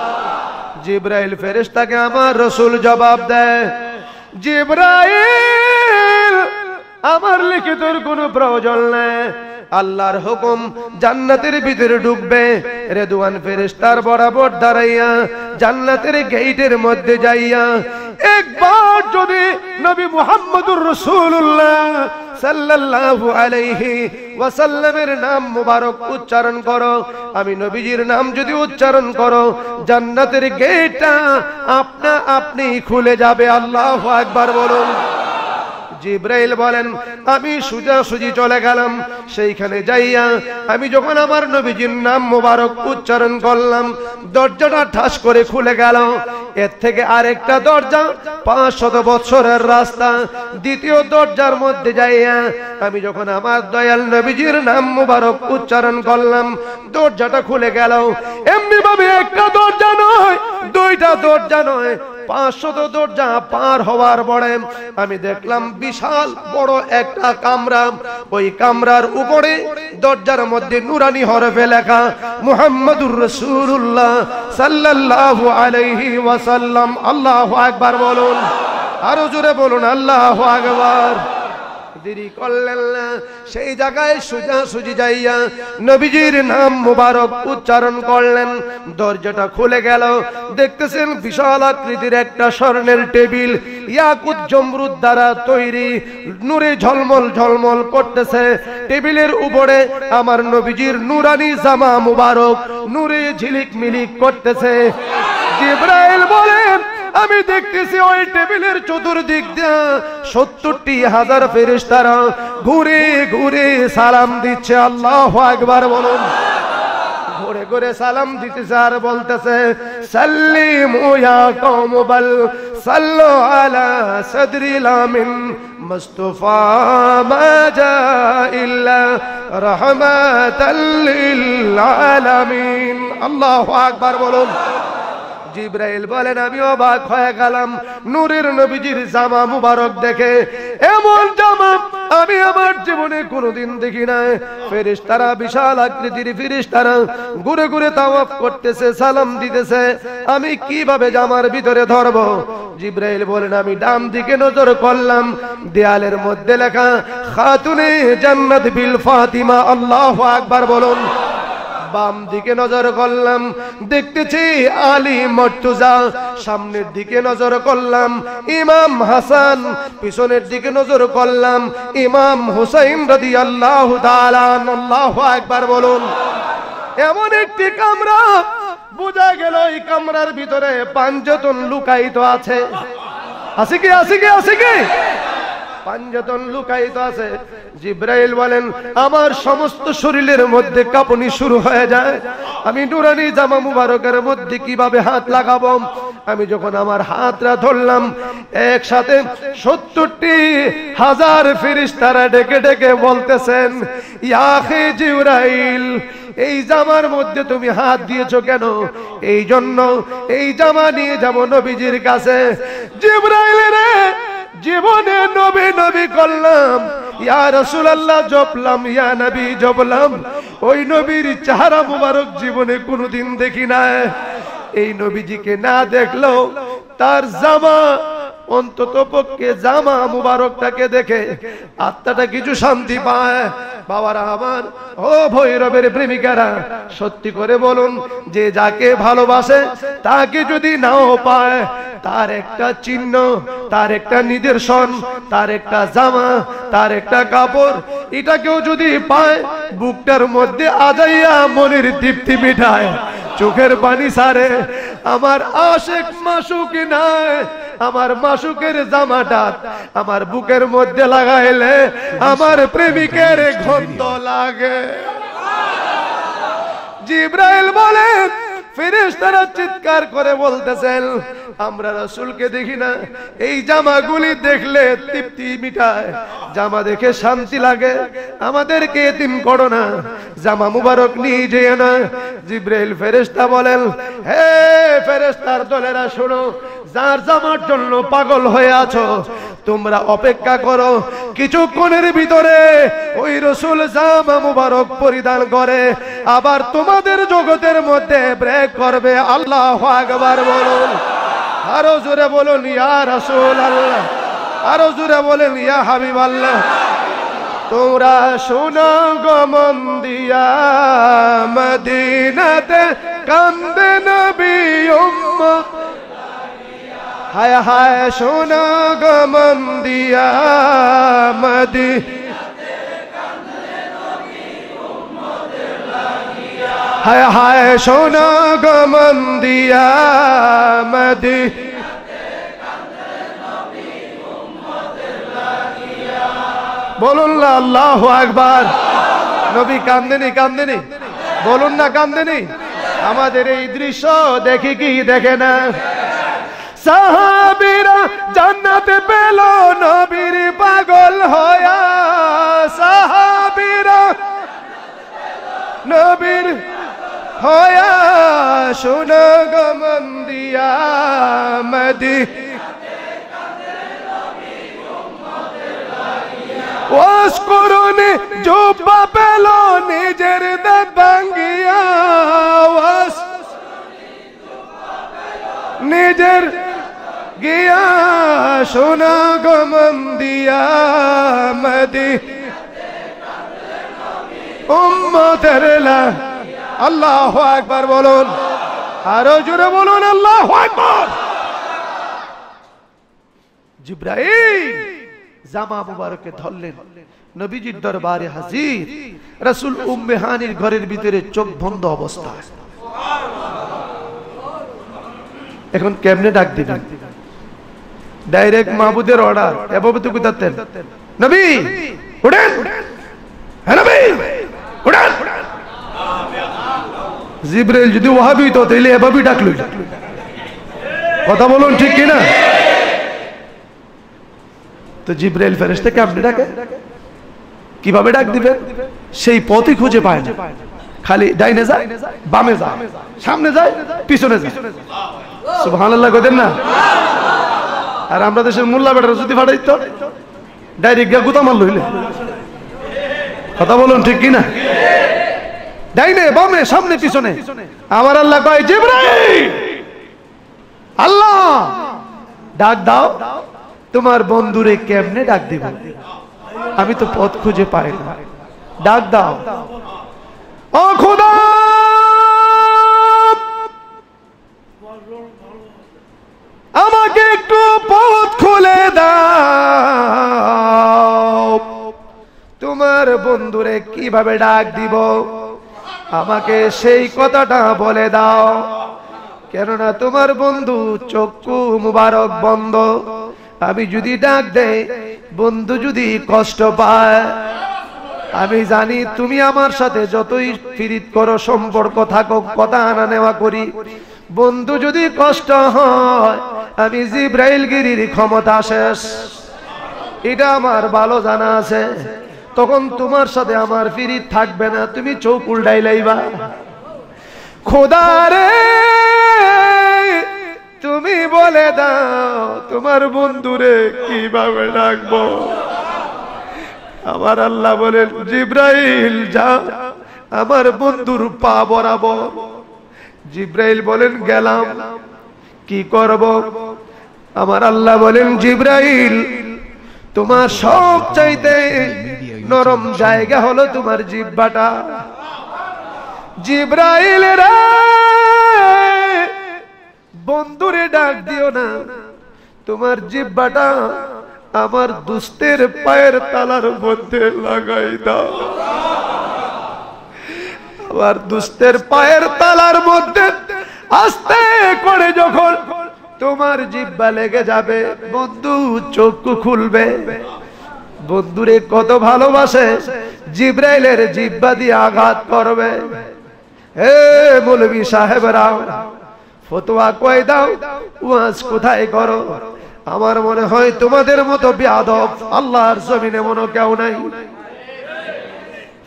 জিবরাইল ফেরেশতাকে আমার রাসূল জবাব দেয় জিবরাইল আমার লিখিতর কোনো প্রয়োজন নেই। আল্লাহর হুকুম জান্নাতের ভিতরে ঢুকবে। রেদওয়ান ফেরেশতার বরাবর দাঁড়াইয়া জান্নাতের গেটের মধ্যে যাইয়া একবার যদি নবী মুহাম্মদুর রাসূলুল্লাহ সাল্লাল্লাহু আলাইহি ওয়াসাল্লামের নাম মুবারক উচ্চারণ করো, আমি নবীজির নাম যদি উচ্চারণ করো, জান্নাতের গেটটা আপনা আপনি খুলে যাবে। আল্লাহু আকবার বলুন। জিবরাইল বলেন আমি সোজাসুজি চলে গেলাম, সেইখানে যাইয়া আমি যখন আমার নবীজির নাম মোবারক উচ্চারণ করলাম, দরজাটা ঠাস করে খুলে গেল। এর থেকে আরেকটা দরজা 500 বছরের রাস্তা, দ্বিতীয় দরজার মধ্যে যাইয়া আমি যখন আমার দয়াল নবীজির নাম মোবারক উচ্চারণ করলাম, দরজাটা খুলে গেল। এমনি ভাবে একটা দরজা নয়, দুইটা দরজা নয়, 500 দরজা পার হওয়ার পরে আমি দেখলাম বিশাল বড় একটা কামরা। ওই কামরার উপরে দরজার মধ্যে নুরানি হরফে লেখা মুহাম্মাদুর রাসূলুল্লাহ সাল্লাল্লাহু আলাইহি ওয়াসাল্লাম। আল্লাহু আকবার বলুন, আরো জোরে বলুন আল্লাহু আকবার। দেরি করলেন না, সেই জায়গায় সোজাসুজি যাইয়া নবীজির নাম মুবারক উচ্চারণ করলেন। দরজাটা খুলে গেল। দেখতেছেন বিশাল আকৃতির একটা স্বর্ণের টেবিল, ইয়াকুত জমরুদ দ্বারা তৈরি, নূরে ঝলমল ঝলমল করতেছে। টেবিলের উপরে আমার নবীজির নুরানি জামা মুবারক নূরে ঝিলিক মিলিক করতেছে। জিবরাইল বলেন আমি দেখতেছি ওই টেবিলের চতুর্দিক দিয়ে 70,000 ফেরেশতারা ঘুরে ঘুরে সালাম দিচ্ছে। আল্লাহু আকবার বলুন। ঘুরে ঘুরে সালাম দিতেছে আর বলতেছে সাল্লিমু ইয়া কওম বাল সাল্লু আলা সাদরিল আমিন মুস্তাফা মা জা ইল্লা রাহমাতাল লিল আলামিন। আল্লাহু আকবার বলুন। জিবরাইল বলেন আমি অবাক হয়ে গেলাম নূরের নবীজির জামা মুবারক দেখে। এমন জামা আমি আমার জীবনে কোনোদিন দেখি নাই। ফেরেশতারা বিশাল আকৃতির ফেরেশতারা ঘুরে ঘুরে তাওয়াফ করতেছে, সালাম দিতেছে। আমি কিভাবে জামার ভিতরে ধরব? জিবরাইল বলেন আমি ডান দিকে নজর করলাম, দেয়ালের মধ্যে লেখা খাতুনে জান্নাত বিল ফাতিমা। আল্লাহু আকবার বলুন। বাম দিকে নজর করলাম, দেখতেছি আলী মর্তুজা। সামনের দিকে নজর করলাম ইমাম হাসান, পিছনের দিকে নজর করলাম ইমাম হুসাইন রাদিয়াল্লাহু তাআলা। আল্লাহু আকবার বলুন। এমন একটি কামরা, বোঝা গেল এই কামরার ভিতরে পাঞ্জাতন লুকায়িত আছে। আছে কি? আছে কি? আছে কি? পাঞ্জাতন লুকায়িত আছে। জিবরাইল বলেন আমার সমস্ত শরীরের মধ্যে কাঁপুনি শুরু হয়ে যায়। আমি নুরানি জামা মুবারকের মধ্যে কিভাবে হাত লাগাবো? আমি যখন আমার হাতটা ধরলাম, একসাথে 70,000 ফেরেশতারা ডেকে ডেকে বলতেছেন ইয়া আখি জিবরাইল, এই জামার মধ্যে তুমি হাত দিয়েছো কেন? এই জন্য এই জামা নিয়ে যাব নবীজির কাছে। জিবরাইল রে, জীবনে নবী নবী করলাম, ইয়া রাসূলুল্লাহ জপলাম, ইয়া নবী জপলাম, ওই নবীর চেহারা মুবারক জীবনে কোনোদিন দেখি নাই। এই নবীজিকে না দেখলেও তার জামা, অন্তত পক্ষে জামা মুবারকটাকে দেখে আত্মাটা কিছু শান্তি পায়। বাবারা আমার, ও ভৈরবের প্রেমিকারা, সত্যি করে বলুন, যে যাকে ভালোবাসে তাকে যদি নাও পায়, তার একটা চিহ্ন, তার একটা নিদর্শন, তার একটা জামা, তার একটা কাপড়, এটাকেও যদি পায়, বুকটার মধ্যে আজাইয়া মনের তৃপ্তি মিটায়, চোখের পানি সারে। আমার আশিক মাসুক নাই, আমার মাসুকের জামাটা আমার বুকের মধ্যে লাগাইলে আমার প্রেমিকের গন্ধ লাগে। জিবরাইল বলেন ফেরেশতারা চিৎকার করে বলতেছেন আমরা রাসূলকে দেখি না, এই জামাগুলি দেখলে তৃপ্তি মিটায়, জামা দেখে শান্তি লাগে, আমাদেরকে এতিম করো না, জামা মুবারক নিয়ে যেও না। জিবরাইল ফেরেশতা বলেন হে ফেরেশতার দলেরা শোনো, যার জামার জন্য পাগল হয়ে আছো তোমরা অপেক্ষা করো, কিছুক্ষণের ভিতরে ওই রাসূল জামা মুবারক পরিধান করে আবার তোমাদের জগতের মধ্যে ব্রেক করবে। আল্লাহু আকবার বলুন, আরো জোরে বলুন ইয়া রাসূলুল্লাহ, আরো জোরে বলেন ইয়া হাবিবাল্লাহ। তোমরা শোনো গো মন দিয়া, মদিনাতে কান্দে নবী উম্মত, হায় হায় শোনো গো মন দিয়া, মদিনাতে কান্দে নবী উম্মতের লাগিয়া, হায় হায় শোনো গো মন দিয়া, মদিনাতে কান্দে নবী উম্মতের লাগিয়া। বলুন না আল্লাহু আকবার। নবী কান্দেনি কান্দেনি, বলুন না কান্দেনি। আমাদের এই দৃশ্য দেখি কি দেখে না? সাহাবীরা জান্নাতে পেল নবীর পাগল হয়া, সাহাবীরা নবীর হয়া, শোনো গো মন দিয়া মদিনা ওয়াস করুনি জুব্বা পেল নিজের দাঁত ভাঙ্গিয়া, ওয়াস নিজের গিয়া, শোনা গো মন দিয়া মদিনা উম্মতের লা। আল্লাহু আকবার বলুন, আরো জোরে বলুন আল্লাহু আকবার। জিবরাইল জামা মুবারকে ধরলেন, নবীজির দরবারে হাজির। রাসূল উম্মে হানির ঘরের ভিতরে চোখ বন্ধ অবস্থা। এখন কেমনে ডাক দিবেন? ডাইরেক্ট মাহবুদের অর্ডার, এভাবে তো কইতাতেন, নবী উঠেন, হে নবী উঠেন। জিবরাইল যদি ওয়াহাবি হতো তাইলে এভাবেই ডাকলো। কথা বলুন ঠিক কিনা? তো জিবরাইল ফেরেশতা কেমনে ডাকে, কিভাবে ডাক দিবেন? সেই পথই খুঁজে পায় না। খালি ডাইনে যায়, বামে যায়, সামনে যায়, পিছনে যায়। সুবহানাল্লাহ কইতেন না? আর আমরা দেশের মোল্লা বেটারা যদি ফাটাইতো ডাইরেক্ট গিয়া গুতা মারল হইলে। কথা বলুন ঠিক কিনা? ডাইনে বামে সামনে পিছনে। আমার আল্লাহ কয়, জিবরাইল আল্লাহ ডাক দাও, তোমার বন্ধুরে কেমনে ডাক দিব? আমি তো পথ খুঁজে পাই না, ডাক দাও। ও খোদা, আমাকে একটু পথ খুলে দাও, তোমার বন্ধুরে কিভাবে ডাক দিব আমাকে সেই কথাটা বলে দাও। কেননা তোমার বন্ধু চক্ষু মুবারক বন্ধ, আমি যদি ডাক দেই বন্ধু যদি কষ্ট পায়, আমি জানি তুমি আমার সাথে যতই ফিরিত করো, সম্পর্ক থাকুক, কথা আনা নেওয়া করি, বন্ধু যদি কষ্ট হয় আমি জিবরাইল গিরির ক্ষমতা শেষ, এটা আমার ভালো জানা আছে। তখন তোমার সাথে আমার ফিরিত থাকবে না, তুমি চোখ উল্টাই লাইবা। খোদা রে তুমি বলে দাও তোমার বন্ধুরে কিভাবে ডাকবো? আমার আল্লাহ বলেন, জিবরাইল যা আমার বন্ধুর পা বরাবর। জিবরাইল বলেন, গেলাম, কি করব? আমার আল্লাহ বলেন, জিবরাইল তোমার সব চাইতে নরম জায়গা হলো তোমার জিহ্বাটা। জিবরাইল রে বন্ধুরে ডাক দিও না, তোমার জিহ্বাটা আমার দুস্তের পায়ের তালার মধ্যে লাগাই দাও। আমার দুস্তের পায়ের তালার মধ্যে আস্তে করে যখন তোমার জিহ্বা লেগে যাবে, বন্ধু চক্ষু খুলবে। বন্ধুরে কত ভালোবাসে, জিবরাইলের জিহ্বা দিয়ে আঘাত করবে। হে মৌলভী সাহেবরা, ফতোয়া কই দাও, ওয়াজ কোথায় করো? আমার মনে হয় তোমাদের মতো বেয়াদব আল্লাহর জমিনে মনে কেউ নাই।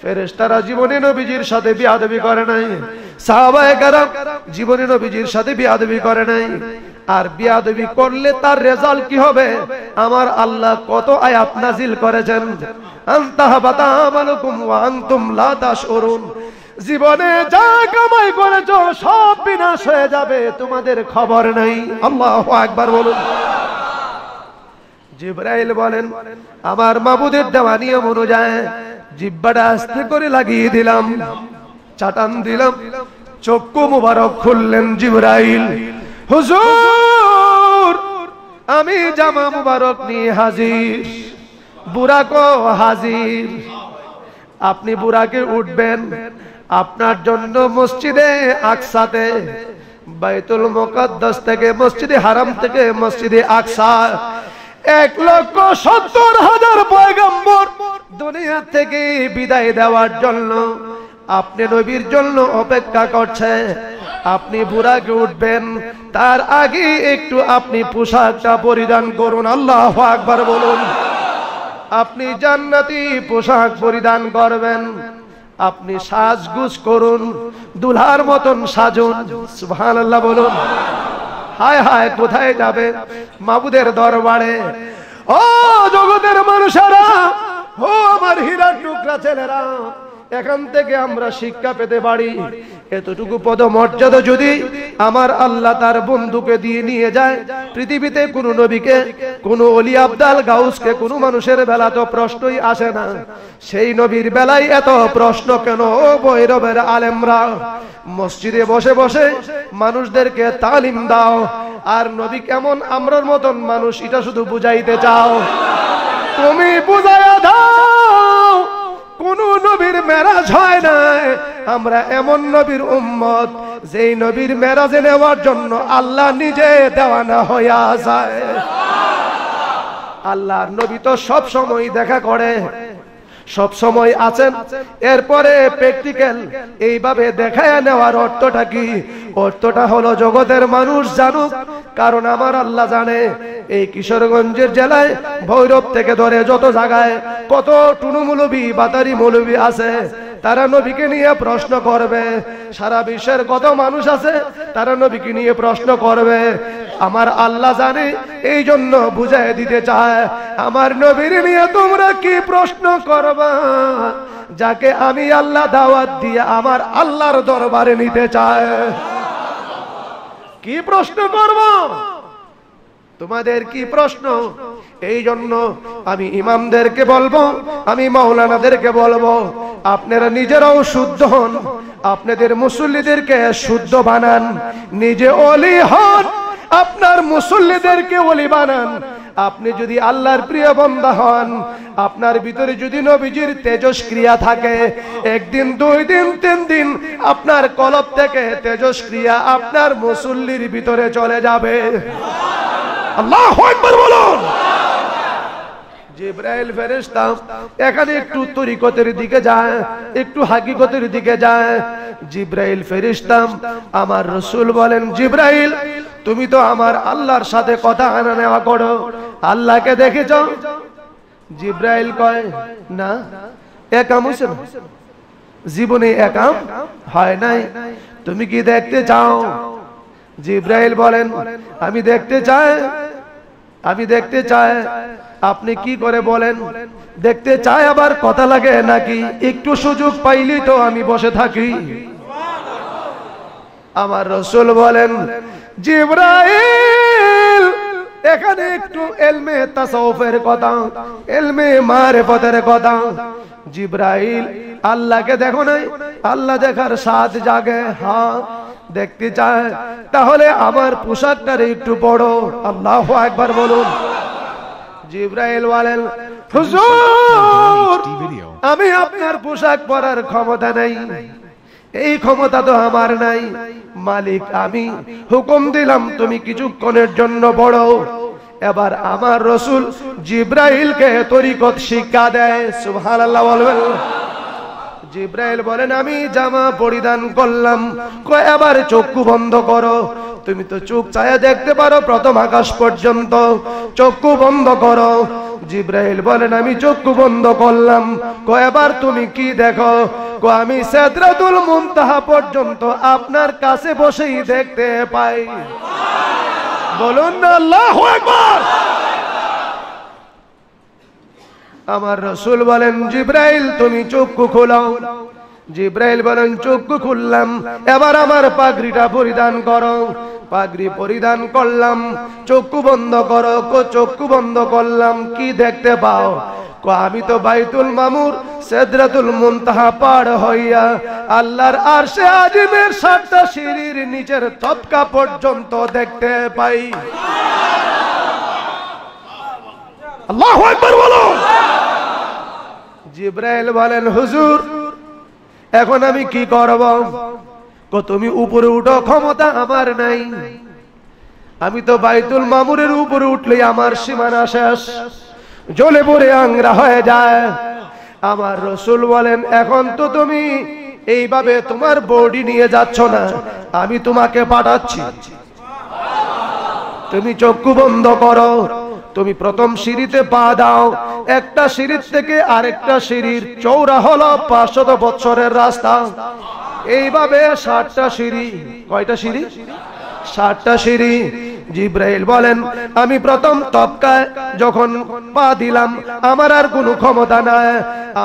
ফেরেশতারা জীবনে নবীজির সাথে বেয়াদবি করে নাই, সাহাবায়ে কেরাম জীবনে নবীজির সাথে বেয়াদবি করে নাই। আর বেয়াদবি করলে তার রেজাল্ট কি হবে? আমার আল্লাহ কত আয়াত নাজিল করেছেন, আনতাহাবাতা আমালুকুম ওয়া আনতুম লা তাশউরুন। জীবনে যা কামাই করেছো সব বিনাশ হয়ে যাবে, তোমাদের খবর নাই। আল্লাহু আকবার বলুন। জিবরাইল বলেন, আমার মাবুদের দেওয়া নিয়ম অনুযায়ী জিহ্বাটা আস্তে করে লাগিয়ে দিলাম, চাটান দিলাম, চক্ষু মুবারক খুললেন জিবরাইল। হুজুর আমি জামা মুবারক নিয়ে হাজির, বুরাকও হাজির। আপনি বুরাকে উঠবেন, আপনার জন্য মসজিদে আকসাতে, বাইতুল মুকাদ্দাস থেকে, মসজিদে হারাম থেকে মসজিদে আকসা 1,70,000 পয়গম্বর দুনিয়া থেকে বিদায় দেওয়ার জন্য আপনি নবীর জন্য অপেক্ষা করছে। আপনি বুরাকে উঠবেন, তার আগে একটু আপনি পোশাকটা পরিধান করুন। আল্লাহু আকবার বলুন। আপনি জান্নাতি পোশাক পরিধান করবেন, আপনি সাজগুজ করুন, দুলহার মতন সাজুন। সুবহানাল্লাহ বলুন। হায় হায়, কোথায় যাবে? মাবুদের দরবারে। ও জগতের মানুষেরা, ও আমার হীরার টুকরা ছেলেরা, এখান থেকে আমরা শিক্ষা পেতে পারি, এতটুকু পদমর্যাদা যদি আমার আল্লাহ তার বন্ধুকে দিয়ে নিয়ে যায়, পৃথিবীতে কোন নবীকে, কোন ওলি আব্দাল গাউসকে কোন মানুষের বেলা তো প্রশ্নই আসে না, সেই নবীর বেলায় এত প্রশ্ন কেন? ও ভৈরবের আলেমরা, মসজিদে বসে বসে মানুষদেরকে তালিম দাও, আর নবী কেমন আমরার মতন মানুষ এটা শুধু বুঝাইতে চাও। তুমি বুঝাইয়া দাও কোন নবীর মেরাজ হয় না। আমরা এমন নবীর উম্মত, যেই নবীর মেরাজে নেওয়ার জন্য আল্লাহ নিজে দেওয়ানা হইয়া যায়। আল্লাহর নবী তো সব সময় দেখা করে, সব সময় আছেন। এরপরে প্র্যাকটিক্যাল এইভাবে দেখায় নেওয়ার অর্থটা কি? অর্থটা হলো জগতের মানুষ জানুক, কারণ আমার আল্লাহ জানে এই কিশোরগঞ্জের জেলায় ভৈরব থেকে ধরে যত জায়গায় কত টুনু মৌলবী, বাতারি মৌলবী আছে, তারা নবীকে নিয়ে প্রশ্ন করবে। সারা বিশ্বের কত মানুষ আছে, তারা নবীকে নিয়ে প্রশ্ন করবে। আমার আল্লাহ জানে, এই জন্য বুঝাই দিতে চায়, আমার নবীর নিয়ে তোমরা কি প্রশ্ন করবা, যাকে আমি আল্লাহ দাওয়াত দিয়ে আমার আল্লাহর দরবারে নিতে চায়। কি প্রশ্ন করব? তোমাদের কি প্রশ্ন? এই জন্য আমি ইমামদেরকে বলবো, আমি মাওলানাদেরকে বলবো, আপনারা নিজেরাও শুদ্ধ হন, আপনাদের মুসল্লিদেরকে শুদ্ধ বানান, নিজে ওলি হন, আপনার মুসল্লিদেরকে ওলি বানান। আপনি যদি আল্লাহর প্রিয় বান্দা হন, আপনার ভিতরে যদি নবীজির তেজস্ক্রিয়া থাকে, একদিন, 2 দিন, 3 দিন আপনার কলব থেকে তেজস্ক্রিয়া আপনার মুসল্লির ভিতরে চলে যাবে। আল্লাহু আকবার বলুন। জিবরাইল ফেরেশতা এখানে একটু তরিকতের দিকে যায়, একটু হাকিকতের দিকে যায়। জিবরাইল ফেরেশতা আমার রাসূল বলেন, জিবরাইল তুমি তো আমার আল্লাহর সাথে কথা আনা নেওয়া করো, আল্লাহকে দেখেছো? জিবরাইল কয় না, একাম হইছে না, জীবনে একাম হয় নাই। তুমি কি দেখতে চাও? জিবরাইল বলেন আমি দেখতে চাই, আমি দেখতে চাই। আপনি কি করে বলেন দেখতে চাই, আবার কথা লাগে নাকি? একটু সুযোগ পাইলি তো আমি বসে থাকি। আমার রাসূল বলেন, জিবরাইল এখানে একটু ইলমে তাসাউফের কথা, ইলমে মারিফতের কথা। জিবরাইল আল্লাহকে দেখো নাই? আল্লাহ দেখার স্বাদ জাগে। হ্যাঁ দেখতে চায়, তাহলে আমার পোশাকটার একটু বড়। আল্লাহু আকবার বলুন। জিবরাইল বলেন, হুজুর আমি আপনার পোশাক পরার ক্ষমতা নাই, এই ক্ষমতা তো আমার নাই। মালিক আমি, হুকুম দিলাম তুমি কিছুক্ষণের জন্য বড়। এবার আমার রাসূল জিবরাইলকে তরিকত শিক্ষা দেয়। সুবহানাল্লাহ বলবেন। জিবরাইল বলেন আমি জামা পরিধান করলাম, কয় এবার চক্ষু বন্ধ করো। তুমি তো চোখ চায়া দেখতে পারো প্রথম আকাশ পর্যন্ত, চক্ষু বন্ধ করো। জিবরাইল বলেন আমি চক্ষু বন্ধ করলাম। কয় এবার তুমি কি দেখো? কয় আমি সিদরাতুল মুনতাহা পর্যন্ত আপনার কাছে বসেই দেখতে পাই। বলুন না আল্লাহু আকবার। আমার রাসূল বলেন জিবরাইল তুমি চক্ষু খোলো। জিবরাইল বলেন চক্ষু খুললাম, এবার আমার পাগড়িটা পরিধান করো। পাগড়ি পরিধান করলাম, চক্ষু বন্ধ করো। চক্ষু বন্ধ করলাম, কি দেখতে পাও? আমি তো বাইতুল মামুর সিদরাতুল মুনতাহা পার হইয়া আল্লাহর আরশে আজিমের 7টা সিঁড়ির নিচের তবকা পর্যন্ত দেখতে পাই। আল্লাহু আকবার বলুন। জিবরাইল বলেন হুজুর এখন আমি কি করব? তুমি উপরে উঠো, ক্ষমতা আমার নাই। আমি তো বাইতুল মামুরের উপরে উঠলেই আমার সীমানা শেষ, জ্বলে পড়ে আংরা হয়ে যায়। আমার রাসূল বলেন, এখন তো তুমি এইভাবে তোমার বডি নিয়ে যাচ্ছ না, আমি তোমাকে পাঠাচ্ছি। তুমি চক্ষু বন্ধ করো, তুমি প্রথম সিঁড়িতে পা দাও। একটা সিঁড়ি থেকে আরেকটা সিঁড়ির চওড়া হলো 500 বছরের রাস্তা। এইভাবে 60টা সিঁড়ি। কয়টা সিঁড়ি? 60টা সিঁড়ি। জিব্রাইল বলেন, আমি প্রথম তবকায় যখন পা দিলাম, আমার আর কোনো ক্ষমতা নাই।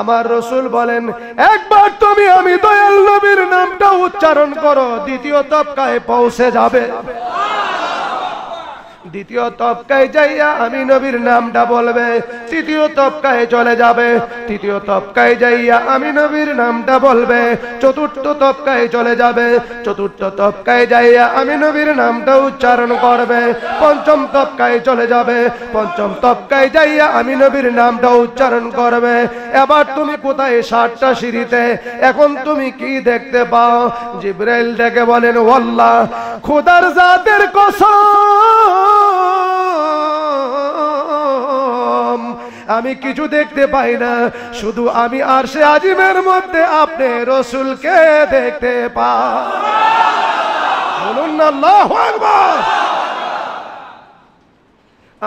আমার রাসূল বলেন, একবার তুমি আমি দয়াল নবীর নামটা উচ্চারণ করো, দ্বিতীয় তবকায় পৌঁছে যাবে। দ্বিতীয় তবকায় যাইয়া আমি নবীর নামটা বলবে, তৃতীয় তবকায় চলে যাবে। তৃতীয় তবকায় যাইয়া আমি নবীর নামটা বলবে, চতুর্থ তবকায় চলে যাবে। চতুর্থ তবকায় যাইয়া আমি নবীর নামটা উচ্চারণ করবে। পঞ্চম তবকায় চলে যাবে। পঞ্চম তবকায় যাইয়া আমি নবীর নামটা উচ্চারণ করবে। এবার তুমি কোথায়? 60টা সিঁড়িতে। এখন তুমি কি দেখতে পাও? জিবরাইল ডেকে বলেন, ওয়াল্লাহ, খোদার জাতের কসম, আমি কিছু দেখতে পাই না, শুধু আমি আরশে আজিমের মধ্যে আপনি রাসূলকে দেখতে পাই। বলুন না আল্লাহু আকবার।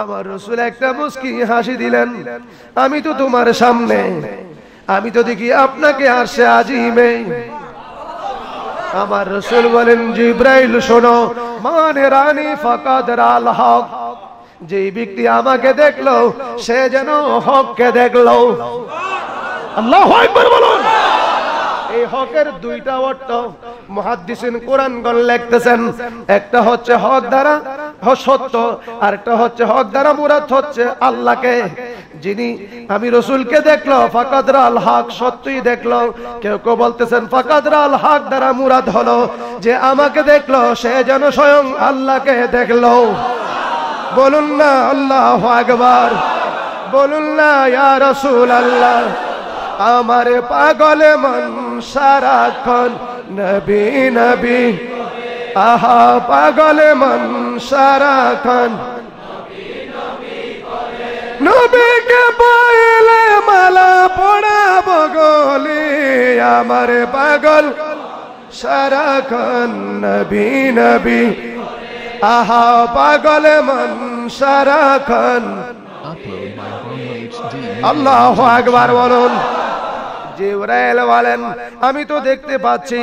আমার রাসূল একটা মুস্কি হাসি দিলেন, আমি তো তোমার সামনে, আমি তো দেখি আপনাকে আরশে আজিমে। আমার রাসূল বলেন, জিবরাইল শোনো, মানে রানী ফাকাদ রাল হক, যে ব্যক্তি আমাকে দেখলো সে যেন হককে দেখলো। আল্লাহু আকবার বলুন। এই হকের দুইটা অর্থ মুহাদ্দিসিন কোরআনগণ লিখতেছেন, একটা হচ্ছে হক দ্বারা সত্য, আর একটা হচ্ছে হক দ্বারা মুরাদ হচ্ছে আল্লাহকে। যিনি আমি রাসূলকে দেখলো ফাকাদ রাল হক, সত্যই দেখলো। কেউ কেউ বলতেছেন ফাকাদ রাল হক দ্বারা মুরাদ হলো যে আমাকে দেখলো সে যেন স্বয়ং আল্লাহকে দেখলো। বলুন না আল্লাহু আকবার। বলুন না ইয়া রাসূলুল্লাহ। আমার পাগলে মন সারাক্ষণ নবী নবী, আহা পাগলে মন সারাক্ষণ নবীকে পাইলে মালা পড়াবো গলে। আমার পাগল সারাক্ষণ নবী নবী, আহা পাগলে মন সারাক্ষণ। আল্লাহু আকবার বলুন। জিবরাইল বলেন, আমি তো দেখতে পাচ্ছি।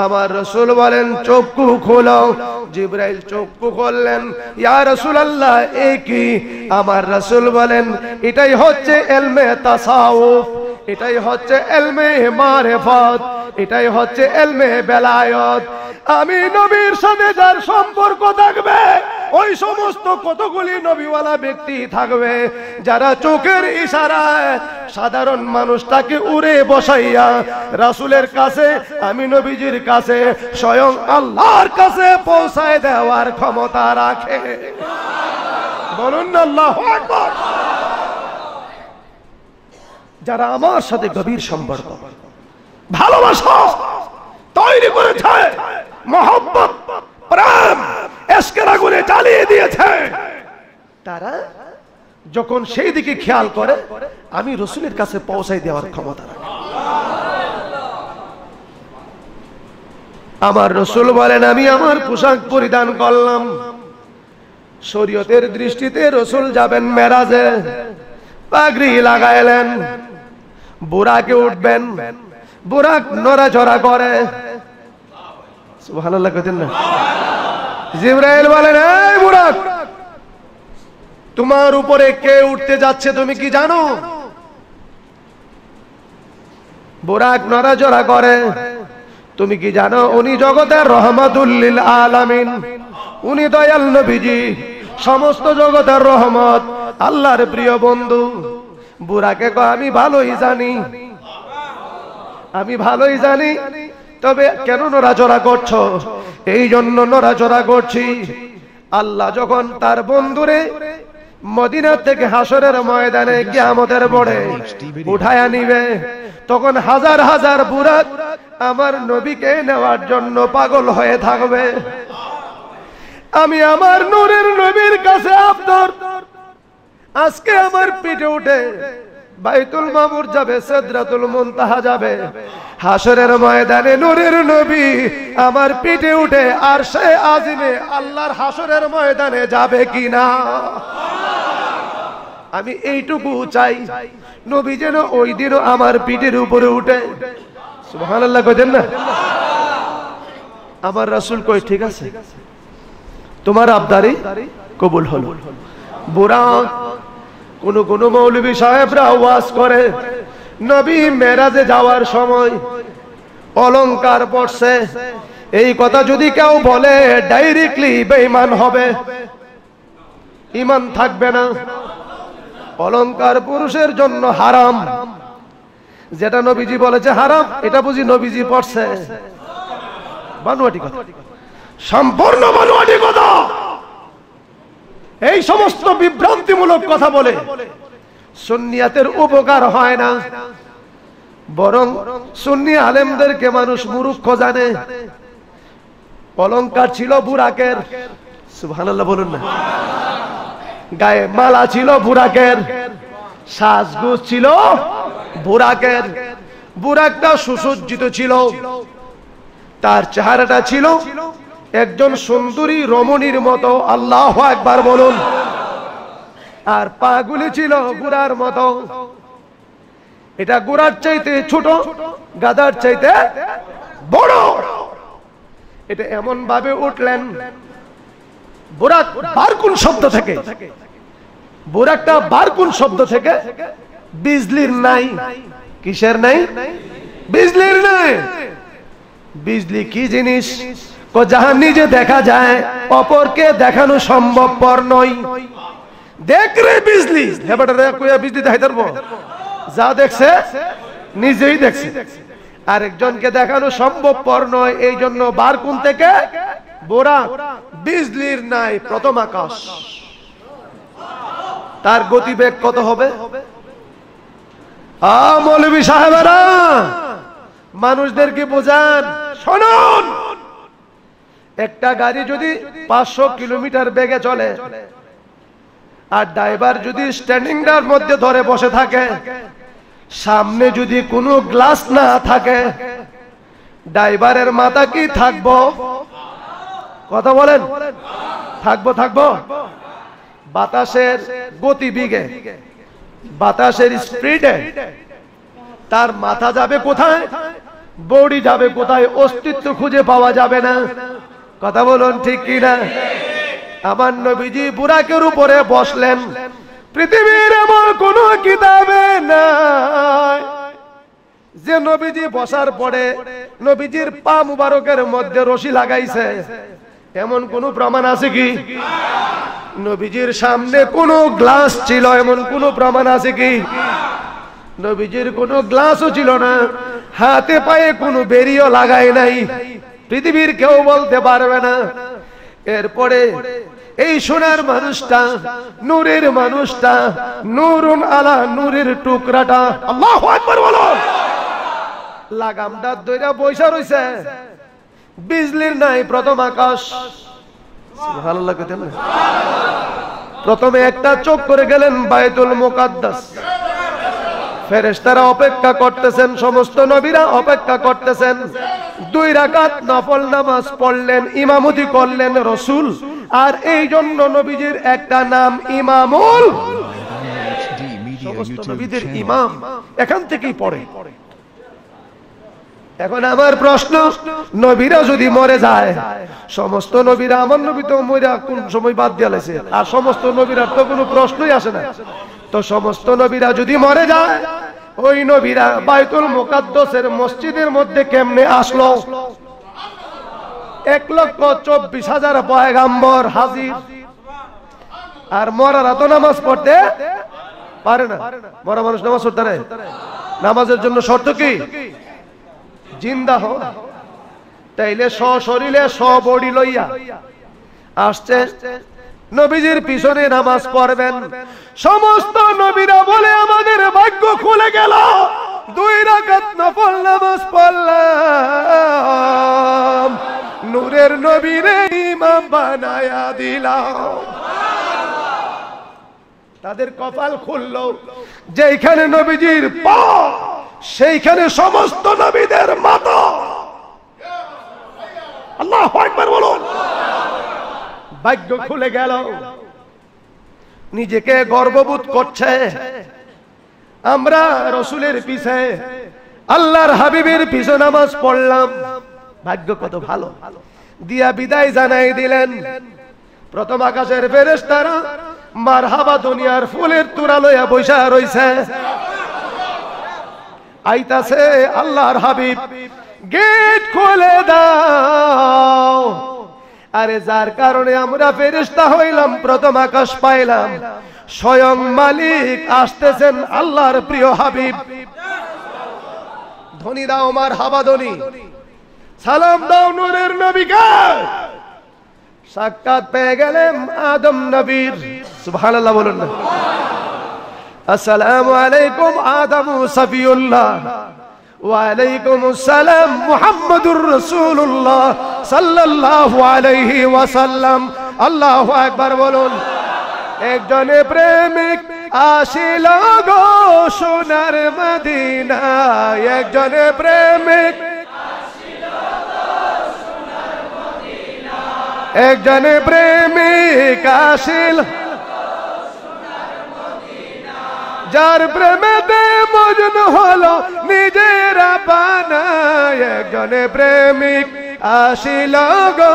আমার রাসূল বলেন, চক্ষু খোলো। জিবরাইল চক্ষু খুললেন। ইয়া রাসূলুল্লাহ, এ কি? আমার রাসূল বলেন, এটাই হচ্ছে ইলমে তাসাউফ, এটাই হচ্ছে ইলমে মারিফাত, এটাই হচ্ছে ইলমে বেলায়েত। আমি নবীর সাথে যার সম্পর্ক থাকবে, ওই সমস্ত কতগুলি নবীওয়ালা ব্যক্তি থাকবে যারা চোখের ইশারায় সাধারণ মানুষটাকে উড়ে বসাইয়া রাসূলের কাছে, আমি নবীজির কাছে, স্বয়ং আল্লাহর কাছে পৌঁছায় দেওয়ার ক্ষমতা রাখে। বলুন না আল্লাহু আকবার। যারা আমার সাথে গভীর সম্পর্ক, ভালোবাসা তৈরি করেছে, মহব্বত, প্রেম, ইশকের আগুনে জ্বালিয়ে দিয়েছে, তারা যখন সেই দিকে খেয়াল করে, আমি রাসূলের কাছে পৌঁছাই দেওয়ার ক্ষমতা রাখে। আমার রাসূল বলেন, আমি আমার পোশাক পরিধান করলাম। শরীয়তের দৃষ্টিতে রাসূল যাবেন মেরাজে, পাগড়ি লাগাইলেন, বুরাকে উঠবেন, বুরাক নড়াচড়া করে। সুবহানাল্লাহ কইতেন না? জিবরাইল বলেন, এই বুরাক, তোমার উপরে কে উঠতে যাচ্ছে তুমি কি জানো? বুরাক নড়াচড়া করে। তুমি কি জানো উনি জগতের রহমাতুল লিল আলামিন, উনি দয়াল নবীজি, সমস্ত জগতের রহমত, আল্লাহর প্রিয় বন্ধু। বুরাকে কয়, আমি ভালোই জানি, আমি ভালোই জানি, তবে কেন নড়াচড়া করছো? এই জন্য নড়াচড়া করছি, আল্লাহ যখন তার বন্ধুরে মদিনা থেকে হাসরের ময়দানে কিয়ামতের পরে উঠায়া নিবে, তখন হাজার হাজার বুরাক আমার নবীকে নেওয়ার জন্য পাগল হয়ে থাকবে। আমি আমার নূরের নবীর কাছে আবদার, আজকে আমার পিঠে উঠে বাইতুল মামুর যাবে, সিদরাতুল মুনতাহা যাবে, হাসরের ময়দানে নূরের নবী আমার পিঠে উঠে আরশে আজিমে আল্লাহর হাসরের ময়দানে যাবে কিনা। আমি এইটুকু চাই, নবী যেন ওই দিনও আমার পিঠের উপরে উঠে। সুবহানাল্লাহ কইতেন না? আমার রাসূল কই ঠিক আছে, তোমার আবদারি কবুল হলো। বুরাক কোন মৌলভী সাহেবরা ওয়াজ করে নবী মেরাজে যাওয়ার সময় অলংকার পরছে, এই কথা যদি কেউ বলে ডাইরেক্টলি বেঈমান হবে, ঈমান থাকবে না। অলংকার পুরুষের জন্য হারাম, যেটা নবীজি বলেছে হারাম এটা বুঝি নবীজি পড়ছে? বানোয়াটি কথা, সম্পূর্ণ বানোয়াটি কথা। এই সমস্ত বিভ্রান্তিমূলক কথা বলে সুন্নিয়াতের উপকার হয় না, বরং সুন্নি আলেমদেরকে মানুষ মূর্খ জানে। অলংকার ছিল বুরাকের, সুবহানাল্লাহ বলুন না। গায়ে মালা ছিল বুরাকের, সাজগোজ ছিল বুরাকের। বুরাকটা সুসজ্জিত ছিল, তার চেহারাটা ছিল একজন সুন্দরী রমণীর মতো, আল্লাহু আকবার বলুন। আর পাগুলি ছিল গুড়ার মতো। এটা গুড়ার চাইতে ছোট, গাদার চাইতে বড়। এটা এমন ভাবে উঠলেন, বুরাক বারকুন শব্দ থেকে, বুরাকটা বারকুন শব্দ থেকে বিজলির নাই। কিসের নাই? বিজলির নাই। বিজলি কি জিনিস? যাহা নিজে দেখা যায় অপরকে দেখানো সম্ভবপর নয়। দেখ রে বিজলি, বিজলি দেখাই পারবো? যা দেখছে নিজেই দেখছে, আরেকজনকে দেখানো সম্ভবপর নয়। এই জন্য বারকুন থেকে বুরাক, বিজলির নাই প্রথম আকাশ। তার গতিবেগ কত হবে? মৌলভী সাহেবেরা মানুষদেরকে বোঝান, শুনুন, একটা গাড়ি যদি 500 কিলোমিটার বেগে চলে আর ড্রাইভার যদি স্ট্যান্ডিং এর মধ্যে ধরে বসে থাকে, সামনে যদি কোনো গ্লাস না থাকে, ড্রাইভারের মাথা কি থাকবো? কথা বলেন, থাকবো? থাকবো। বাতাসের গতিবেগে, বাতাসের স্পিডে তার মাথা যাবে কোথায়, বডি যাবে কোথায়, অস্তিত্ব খুঁজে পাওয়া যাবে না। কথা বলুন ঠিক কিনা? আমার নবীজি বুরাকের উপরে বসলেন, পৃথিবীর এমন কোন কিতাবে নাই যে নবীজি বসার পরে নবীজির পা মুবারকের মধ্যে রশি লাগাইছে, এমন কোন প্রমাণ আছে কি? নবীজির সামনে কোন গ্লাস ছিল, এমন কোন প্রমাণ আছে কি? নবীজির কোন গ্লাসও ছিল না, হাতে পায়ে কোনো বেরিও লাগায় নাই, পৃথিবীর কেউ বলতে পারবে না। এরপরে এই সোনার মানুষটা, নূরের মানুষটা, নূরুন আলা নূরের টুকরাটা, আল্লাহু আকবার বলুন, লাগামটা ধইরা বইসা রইছে, বিজলির নাই প্রথম আকাশ। সুবহানাল্লাহ কইতেন না? প্রথমে একটা চোখ করে গেলেন বাইতুল মুকাদ্দাস। ফেরেশতারা অপেক্ষা করতেছেন, সমস্ত নবীরা অপেক্ষা করতেছেন। 2 রাকাত নফল নামাজ পড়লেন, ইমামতি করলেন রাসূল। আর এই জন্য নবীজির একটা নাম ইমামুল, সমস্ত নবীদের ইমাম এখান থেকেই পড়ে। এখন আমার প্রশ্ন, নবীরা যদি মরে যায়, সমস্ত নবীরা, আমার নবী তো মরে কোন সময় বাদ দিয়ে লাইছে, আর সমস্ত নবীরা তো কোনো প্রশ্নই আসে না, তো সমস্ত নবীরা যদি মরে যায়, ওই নবীরা বাইতুল মুকাদ্দাসের মসজিদের মধ্যে কেমনে আসলো? 1,24,000 পয়গাম্বর হাজির, আর মরারা তো নামাজ পড়তে পারে না। মরা মানুষ নামাজ পড়তে পারে? নামাজের জন্য শর্ত কি? জিন্দা হও। তাইলে সশরীরে সবডি লইয়া আসছে, নবীজির পিছনে নামাজ পড়বেন। সমস্ত নবীরা বলে আমাদের ভাগ্য খুলে গেল, 2 রাকাত নফল নামাজ পড়লাম, নূরের নবীরে ইমাম বানায়া দিলাম। তাদের কপাল খুলল, যেখানে নবীজির পা সেইখানে সমস্ত নবীদের মাথা। আল্লাহু আকবার বলুন। ভাগ্য খুলে গেল। নিজেকে গর্ববোধ করছে, আমরা রসুলের পিছে আল্লাহর হাবিবের পিছে নামাজ পড়লাম, ভাগ্য কত ভালো। দিয়া বিদায় জানাই দিলেন। প্রথম আকাশের ফেরেশতারা মারহাবা দুনিয়ার ফুলের তোড়া লইয়া বৈশা রইছে। আইতাছে আল্লাহর হাবিব, গেট খুলে দাও। আরে যার কারণে আমরা ফেরেশতা হইলাম, প্রথম আকাশ পাইলাম, স্বয়ং মালিক আসতেছেন, আল্লাহর প্রিয় হাবিব। ধ্বনি দাও মারহাবা ধ্বনি, সালাম দাও নূরের নবীকে। সাক্ষাৎ পেয়ে গেলেন আদম নবীর। সুবহানাল্লাহ বলুন না। আসসালামু আলাইকুম আদম সফিউল্লাহ, ওয়া আলাইকুমুস সালাম মুহাম্মাদুর রাসূলুল্লাহ সাল্লাল্লাহু আলাইহি ওয়াসাল্লাম। আল্লাহু আকবার বলুন। একজনে প্রেমিক আসিল গো সোনার মদিনায়, একজনে প্রেমিক একজনে প্রেমিক আসিল, যার প্রেমেতে মজনু হলো নিজেরা বানায়। একজনে প্রেমিক আসিল গো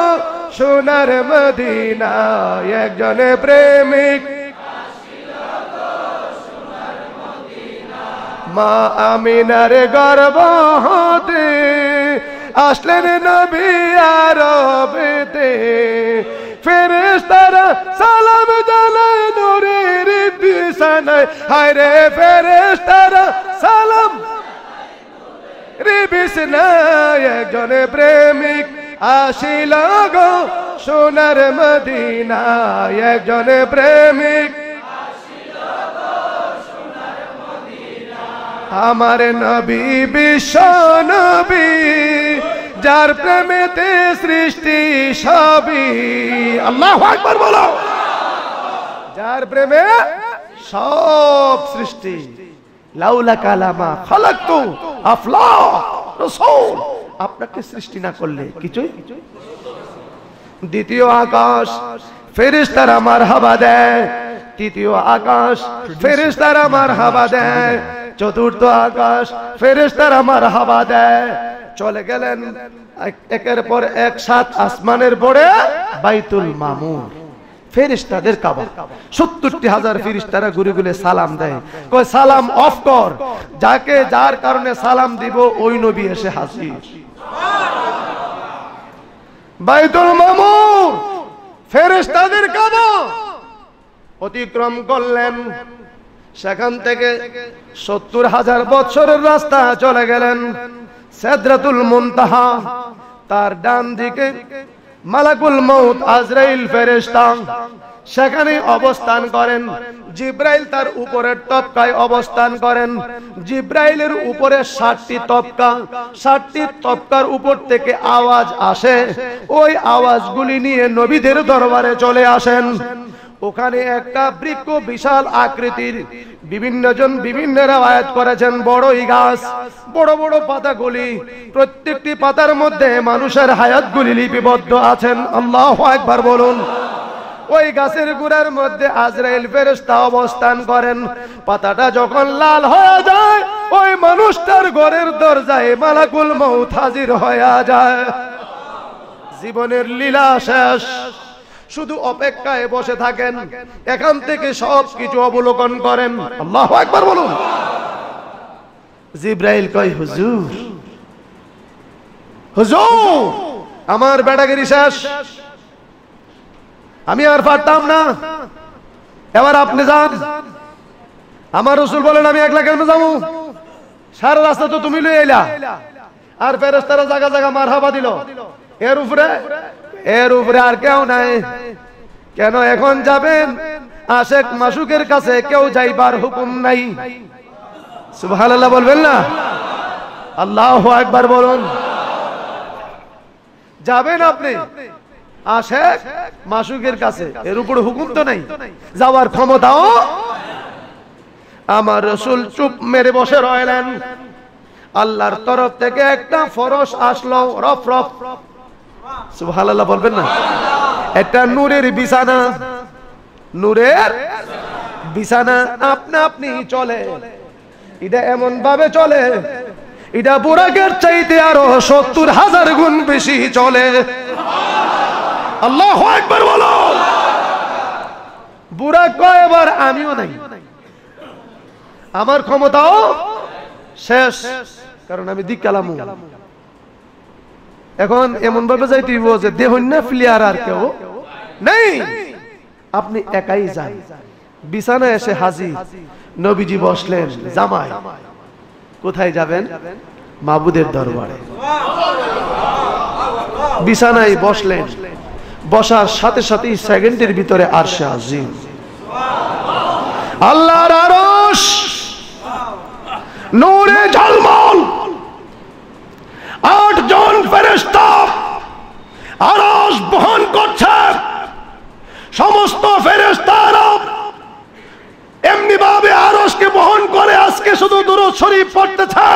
সোনার মদিনায়, একজনে প্রেমিক মা আমিনার গর্ভ হতে আসলেন নবী আরবেতে। ফেরেশতারা সালাম জানায় নূরের বিছানায়, হায় রে ফেরেশতারা সালাম রে বিছানায়। একজনে প্রেমিক আসিল গো সোনার মদিনায়, একজনে প্রেমিক আমার নবী বিশ্ব নবী, যার প্রেমেতে সৃষ্টি সবই। আল্লাহু আকবার বলো। যার প্রেমে সব সৃষ্টি। লাউলা কালামা খালাকতু আফলাক রাসূল, আপনাকে সৃষ্টি না করলে কিছুই। দ্বিতীয় আকাশ ফেরেশতারা মারহাবা দেয়, তৃতীয় আকাশ ফেরেশতারা মারহাবা দেয়, চতুর্থ আকাশ ফেরেশতারা মারহাবা দেয়। চলে গেলেন একের পর এক 7 আসমানের পরে বাইতুল মামুর, ফেরেশতাদের কাবা। ৭০,০০০ ফেরেশতারা ঘুরে ঘুরে সালাম দেয়। কয় সালাম অফ কর, যাকে যার কারণে সালাম দিব ওই নবী এসে হাজির। বাইতুল মামুর ফেরেশতাদের কাবা অতিক্রম করলেন। সেখান থেকে ৭০,০০০ বছরের রাস্তা চলে গেলেন সিদরাতুল মুনতাহা। তার ডান দিকে মালাকুল মউত আজরাইল ফেরেশতা সেখানে অবস্থান করেন। জিব্রাইল তার উপরের তবকায় অবস্থান করেন। জিব্রাইলের উপরে ৭টি তবকা, ৭টি তবকার উপর থেকে আওয়াজ আসে। ওই আওয়াজগুলি নিয়ে নবীদের দরবারে চলে আসেন। ওখানে একটা বৃক্ষ বিশাল আকৃতির, বিভিন্ন জন বিভিন্ন রওয়ায়াত করেছেন বড়ই গাছ, বড় বড় পাতাগুলি, প্রত্যেকটি পাতার মধ্যে মানুষের হায়াতগুলি লিপিবদ্ধ আছেন। আল্লাহু আকবার বলুন। ওই গাছের গোড়ার মধ্যে আজরাইল ফেরেশতা অবস্থান করেন। পাতাটা যখন লাল হয়ে যায়, ওই মানুষটার ঘরের দরজায় মালাকুল মউত হাজির হয়ে যায়। জীবনের লীলা শেষ, শুধু অপেক্ষায় বসে থাকেন, এখান থেকে সব কিছু অবলোকন করেন। আল্লাহু আকবার বলুন। জিব্রাইল কয় হুজুর, হুজুর আমার বেটাগিরি শেষ, আমি আর পারতাম না, এবার আপনি যান। আমার রাসূল বলেন আমি একলা কেন যাবো, সারা রাস্তা তো তুমি লই আইলা। আর ফেরেশতারা জায়গা জায়গা মারহাবা দিল। এর উপরে আর কেউ নাই। কেন এখন যাবেন? আশেক মাসুকের কাছে কেউ যাইবার হুকুম নাই। সুবহানাল্লাহ বলবেন না? আল্লাহু আকবার বলুন। যাবেন আপনি, আসে মাসুকের কাছে, এর উপরে হুকুম তো নাই, যাওয়ার ক্ষমতাও। আমার রাসূল চুপ মেরে বসে রইলেন। আল্লাহর তরফ থেকে একটা ফরশ আসলো, রফ রফ, সুবহানাল্লাহ বলবেন না? একটা নূরের বিছানা, নূরের বিছানা আপনা আপনি চলে। এটা এমন ভাবে চলে, এটা বুরাকের চাইতে আরো 70,000 গুণ বেশি চলে। আল্লাহু আকবার বলো। বুরাক কয় এবার আমিও নাই, আমার ক্ষমতাও শেষ, কারণ আমি দিক্কালামু। এখন এমন ভাবে যাইতে হইব যে দেহ না প্লেয়ার আর কেউ নেই, আপনি একাই যান। বিছানায় এসে হাজির, নবীজি বসলেন। জামাই কোথায় যাবেন? মাবুদের দরবারে। বিছানায় বসলেন, বসার সাথে সাথেই সেকেন্ডের ভিতরে আরশে আজিম, আল্লাহর আরশ নূরে ঝলমল, 8 জন ফেরেশতা আরশ বহন করছে। সমস্ত ফেরেশতারা এমনি ভাবে আরশকে বহন করে আজকে শুধু দুরূদ শরীফ পড়তেছে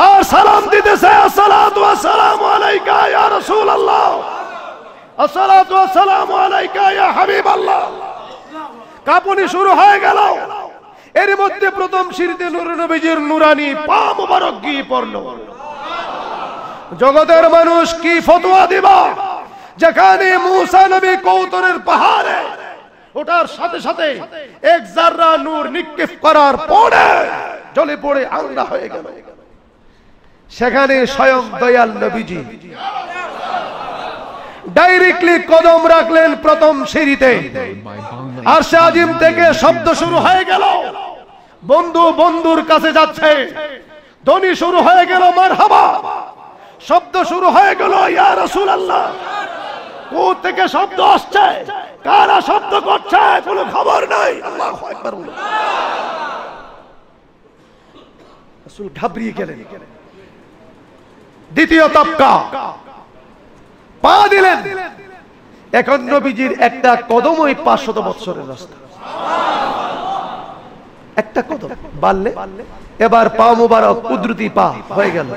আর সালাম দিতেছে, আসসালাতু ওয়াসসালামু আলাইকা ইয়া রাসূলুল্লাহ, আসসালাতু ওয়াসসালামু আলাইকা ইয়া হাবিবাল্লাহ। কাঁপুনি শুরু হয়ে গেল। এর মধ্যে প্রথম সিঁড়িতে নূর নবীজির নূরানি পা মোবারক গিয়ে পড়ল। জগতের মানুষ কি ফতোয়া দিবা, যেখানে মুসা নবী কৌতরের পাহাড়ে ওটার সাথে সাথে এক জাররা নূর নিক্ষেপ করার পরে জ্বলে পড়ে আংরা হয়ে গেল। সেখানে স্বয়ং দয়াল নবীজি ডাইরেক্টলি কদম রাখলেন প্রথম সিঁড়িতে। আরশে আজিম থেকে শব্দ শুরু হয়ে গেল, বন্ধু বন্ধুর কাছে যাচ্ছে, ধ্বনি শুরু হয়ে গেল মারহাবা, শব্দ শুরু হয়ে গেল ইয়া রাসূলুল্লাহ। কোথা থেকে শব্দ আসছে, কারা শব্দ করছে কোনো খবর নাই। আল্লাহু আকবার। রাসূল ঘাবড়িয়ে গেলেন। দ্বিতীয় তবকা পা দিলেন। এখন নবীজির একটা কদমই 500 বছরের রাস্তা, একটা কদম বাড়লে এবার পা মুবারক কুদরতি পা হয়ে গেল।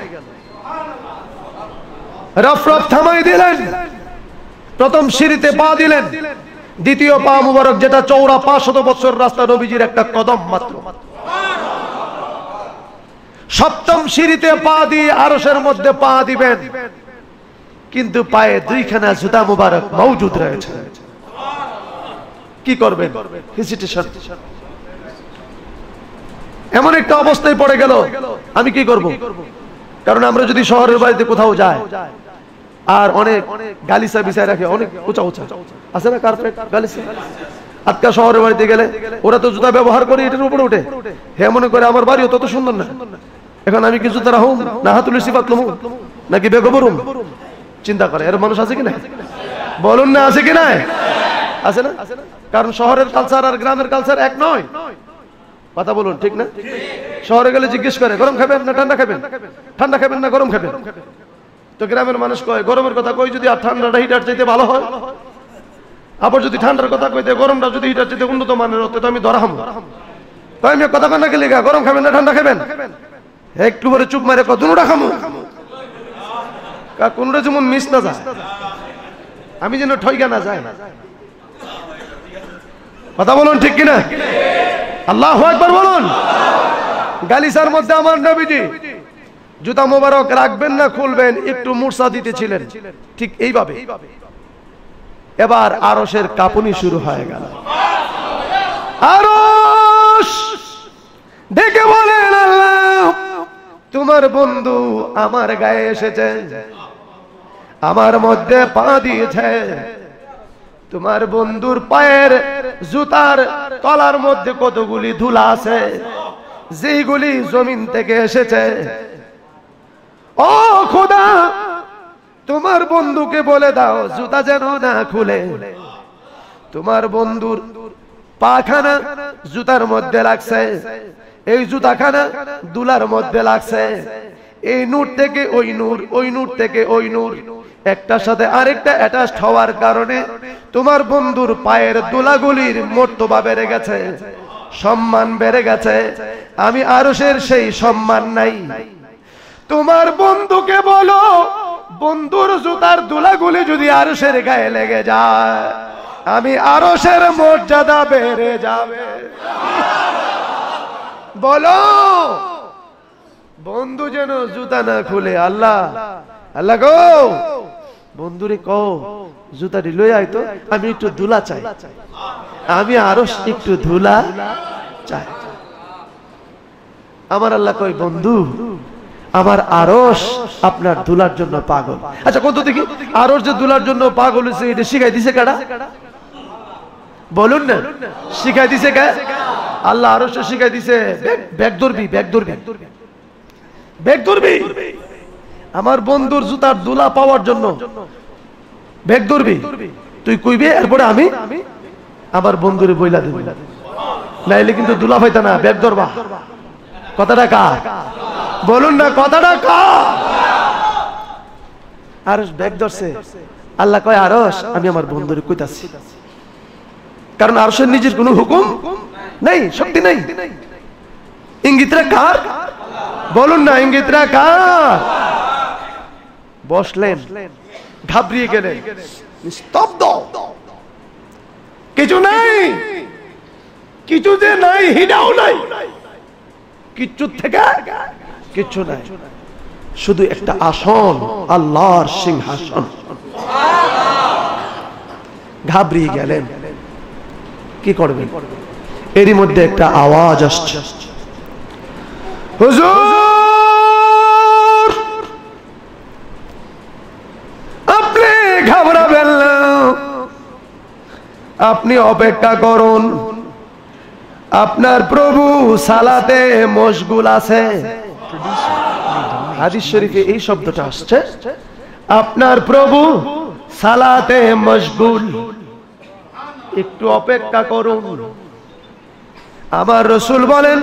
রফ রফ থামাই দিলেন, প্রথম সিঁড়িতে পা দিলেন। দ্বিতীয় পা মুবারক যেটা চওড়া 500 বছর রাস্তা, নবীজির একটা কদম মাত্র। সপ্তম সিঁড়িতে পা দিয়ে আরশের মধ্যে পা দিবেন, কিন্তু পায়ে 2খানা জুতা মুবারক মওজুদ রয়েছে। কি করবেন? হেজিটেশন। এমন একটা অবস্থায় পড়ে গেল, আমি কি করব? কারণ আমরা যদি শহরের বাড়িতে কোথাও যাই আর অনেক গালিচা বিছায় রাখে, অনেক উঁচা উঁচা আছে না কার্পেট গালিচা, আজকাল শহরের বাড়িতে গেলে ওরা তো জুতা ব্যবহার করে এটার উপরে উঠে। হ্যাঁ মনে করে আমার বাড়িও তত সুন্দর না, এখন আমি কি জুতা রাখুম না হাতুলি সিফাত লমু নাকি বেগবরুম? চিন্তা করে এর মানুষ আছে কিনা? বলুন না, আছে কিনা? আছে না? কারণ শহরের কালচার আর গ্রামের কালচার এক নয়। কথা বলুন, ঠিক না? শহরে গেলে জিজ্ঞেস করে গরম খাবেন না ঠান্ডা খাবেন, ঠান্ডা খাবেন না গরম খাবেন। তো গ্রামের মানুষ কয় গরমের কথা কই যদি আর ঠান্ডাটা হিটার চাইতে ভালো হয়, আবার যদি ঠান্ডার কথা কইতে গরমটা যদি হিটার চাইতে উন্নত মানের হতো তো আমি ধরাম। তাই আমি কথা কান্না গেলে গরম খাবেন না ঠান্ডা খাবেন, একটু পরে চুপ মারে দুটোটা খামু, কোনটা যেমন মিস না যায়, আমি যেন ঠইকা না যায়। কথা বলুন, ঠিক কিনা? আল্লাহু আকবার বলুন। গালিচার মধ্যে আমার নবীজি জুতা মোবারক রাখবেন না খুলবেন একটু মূর্ছা দিতেছিলেন, ঠিক এইভাবে। এবার আরশের কাঁপুনি শুরু হয়ে গেল। আরশ ডেকে বলেন আল্লাহ তোমার বন্ধু আমার গায়ে এসেছে, আমার মধ্যে পা দিয়েছে। তোমার বন্ধুর পায়ের জুতার তলার মধ্যে কতগুলি ধুলা আছে যেগুলি জমিন থেকে এসেছে। ও খোদা, তোমার বন্ধুকে বলে দাও জুতা যেন না খুলে। তোমার বন্ধুর পাখানা জুতার মধ্যে লাগছে, এই জুতাখানা দুলার মধ্যে লাগছে। এই নূর থেকে ওই নূর, ওই নূর থেকে ওই নূর, একটার সাথে আরেকটা অ্যাটাচড হওয়ার কারণে তোমার বন্ধুর পায়ের দোলাগুলির মর্তবা বেড়ে গেছে, সম্মান বেড়ে গেছে। আমি আরশের সেই সম্মান নাই। তোমার বন্ধুকে বলো, বন্ধুর জুতার দোলাগুলি যদি আরশের গায়ে লেগে যায়, আমি আরশের মর্যাদা বেড়ে যাবে। বলো বন্ধু যেন জুতা না খুলে। আল্লাহ আল্লাহ গো, বন্ধুরে কও জুতাটি লই আই তো, আমি একটু ধুলা চাই, আমি আরো একটু ধুলা চাই। আমার আল্লাহ কই, বন্ধু আমার আরশ আপনার ধুলার জন্য পাগল। আচ্ছা কত দেখি, আরশ যে ধুলার জন্য পাগল হয়েছে এটা শিখাই দিছে কারা? বলুন না, শিখাই দিছে কে? আল্লাহ আরশ শিখাই দিছে। ব্যাগ ধরবি, ব্যাগ ধরবি, ব্যাগ ধরবি। আমার বন্ধুর জুতার ধুলা পাওয়ার জন্য ব্যাগ ধরবি। তুই কইবি, এরপরে আমি আমার বন্ধুরে বইলা দেব, নাইলে কিন্তু ধুলা পাইতা না। ব্যাগ ধরবা। কথাটা কার? বলুন না, কথাটা কার? আরশ ব্যাগ ধরছে। আল্লাহ কয়, আরশ আমি আমার বন্ধুরে কইতাছি, কারণ আরশের নিজের কোনো হুকুম নাই, শক্তি নাই। ইঙ্গিতরা কার? বলুন না, ইঙ্গিতরা কার? বসলেন, ঘাবড়িয়ে গেলেন, স্তব্ধ। কিছু নাই, কিছু যে নাই হিডাও নাই, কিচ্ছু থেকে কিচ্ছু নাই, শুধু একটা আসন, আল্লাহর সিংহাসন। ঘাবড়িয়ে গেলেন, কি করবেন? এরই মধ্যে একটা আওয়াজ আসছে, হুজুর আপনি ঘাবড়াবেন না, আপনি অপেক্ষা করুন, আপনার প্রভু সালাতে মশগুল আছে। হাদিস শরীফে এই শব্দটা আসছে, আপনার প্রভু সালাতে মশগুল, একটু অপেক্ষা করুন। আমার রাসূল বলেন,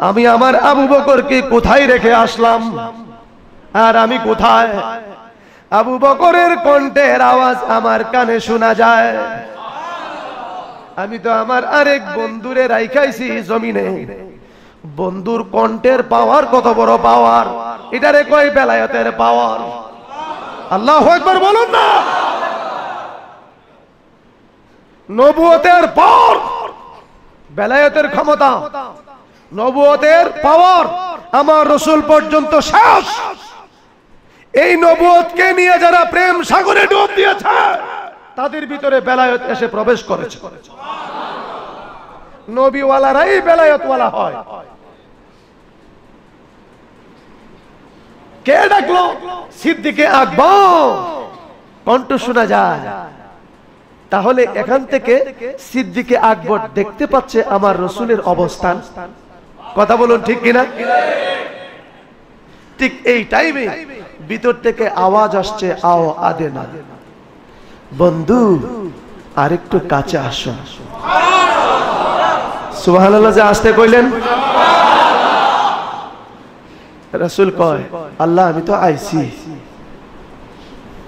আমি আমার আবু বকরকে কোথায় রেখে আসলাম, আর আমি কোথায়? আবু বকরের কণ্ঠের আওয়াজ আমার কানে শোনা যায়। আমি তো আমার আরেক বন্ধুরে রাইখাইছি জমিনে। বন্ধুর কণ্ঠের পাওয়ার কত বড় পাওয়ার, এটারে কয় বেলায়েতের পাওয়ার। আল্লাহু আকবার বলুন না। নবুয়তের পর বেলায়েতের ক্ষমতা, নবুয়তের পাওয়ার আমার রাসূল পর্যন্ত শেষ। এই নবুয়তকে নিয়ে যারা প্রেম সাগরে ডুব দিয়েছে, তাদের ভিতরে বেলায়েত এসে প্রবেশ করেছে। নবীওয়ালারাই বেলায়েতওয়ালা হয়। কে ডাকলো? সিদ্দিকে আকবর, কণ্ঠ শোনা যায়। তাহলে এখান থেকে সিদ্দিকে আকবর দেখতে পাচ্ছে আমার রাসূলের অবস্থান। কথা বলুন ঠিক কিনা? ঠিক এই টাইমে ভিতর থেকে আওয়াজ আসছে, আও আদেনা, বন্ধু আরেকটু কাছে আসো। সুবহানাল্লাহ, যে আসতে কইলেন। রাসূল কয়, আল্লাহ আমি তো আইছি।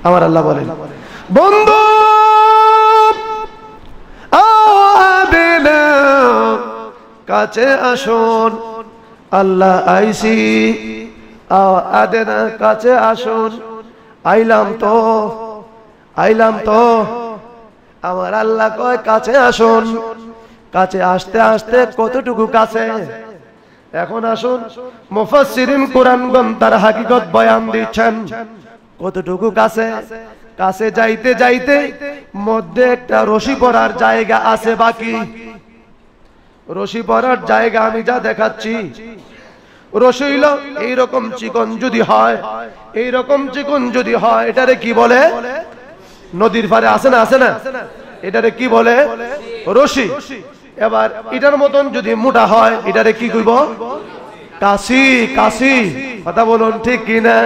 আমার আল্লাহ বলেন, বন্ধু আদেনা কাছে আসুন। আল্লাহ আইছি, আদেনা কাছে আসুন। আইলাম তো, আইলাম তো। আমার আল্লাহ কয় কাছে আসুন। কাছে আসতে আসতে কতটুকু কাছে? এখন আসুন, মুফাসসিরিন কুরআনগণ তার হাকিকত বয়ান দিচ্ছেন। কতটুকু কাছে? কাছে যাইতে যাইতে মধ্যে একটা রশি পরার জায়গা আছে বাকি। রশি পরার জায়গা আমি যা দেখাচ্ছি, রশি হইল এইরকম চিকন যদি হয়, এইরকম চিকন যদি হয়, এটারে কি বলে? নদীর পারে আছে না, আছে না, এটারে কি বলে? রশি। এবার এটার মতন যদি মোটা হয়, এটারে কি কইব? কাশি। কাশি। কথা বলুন ঠিক কিনা?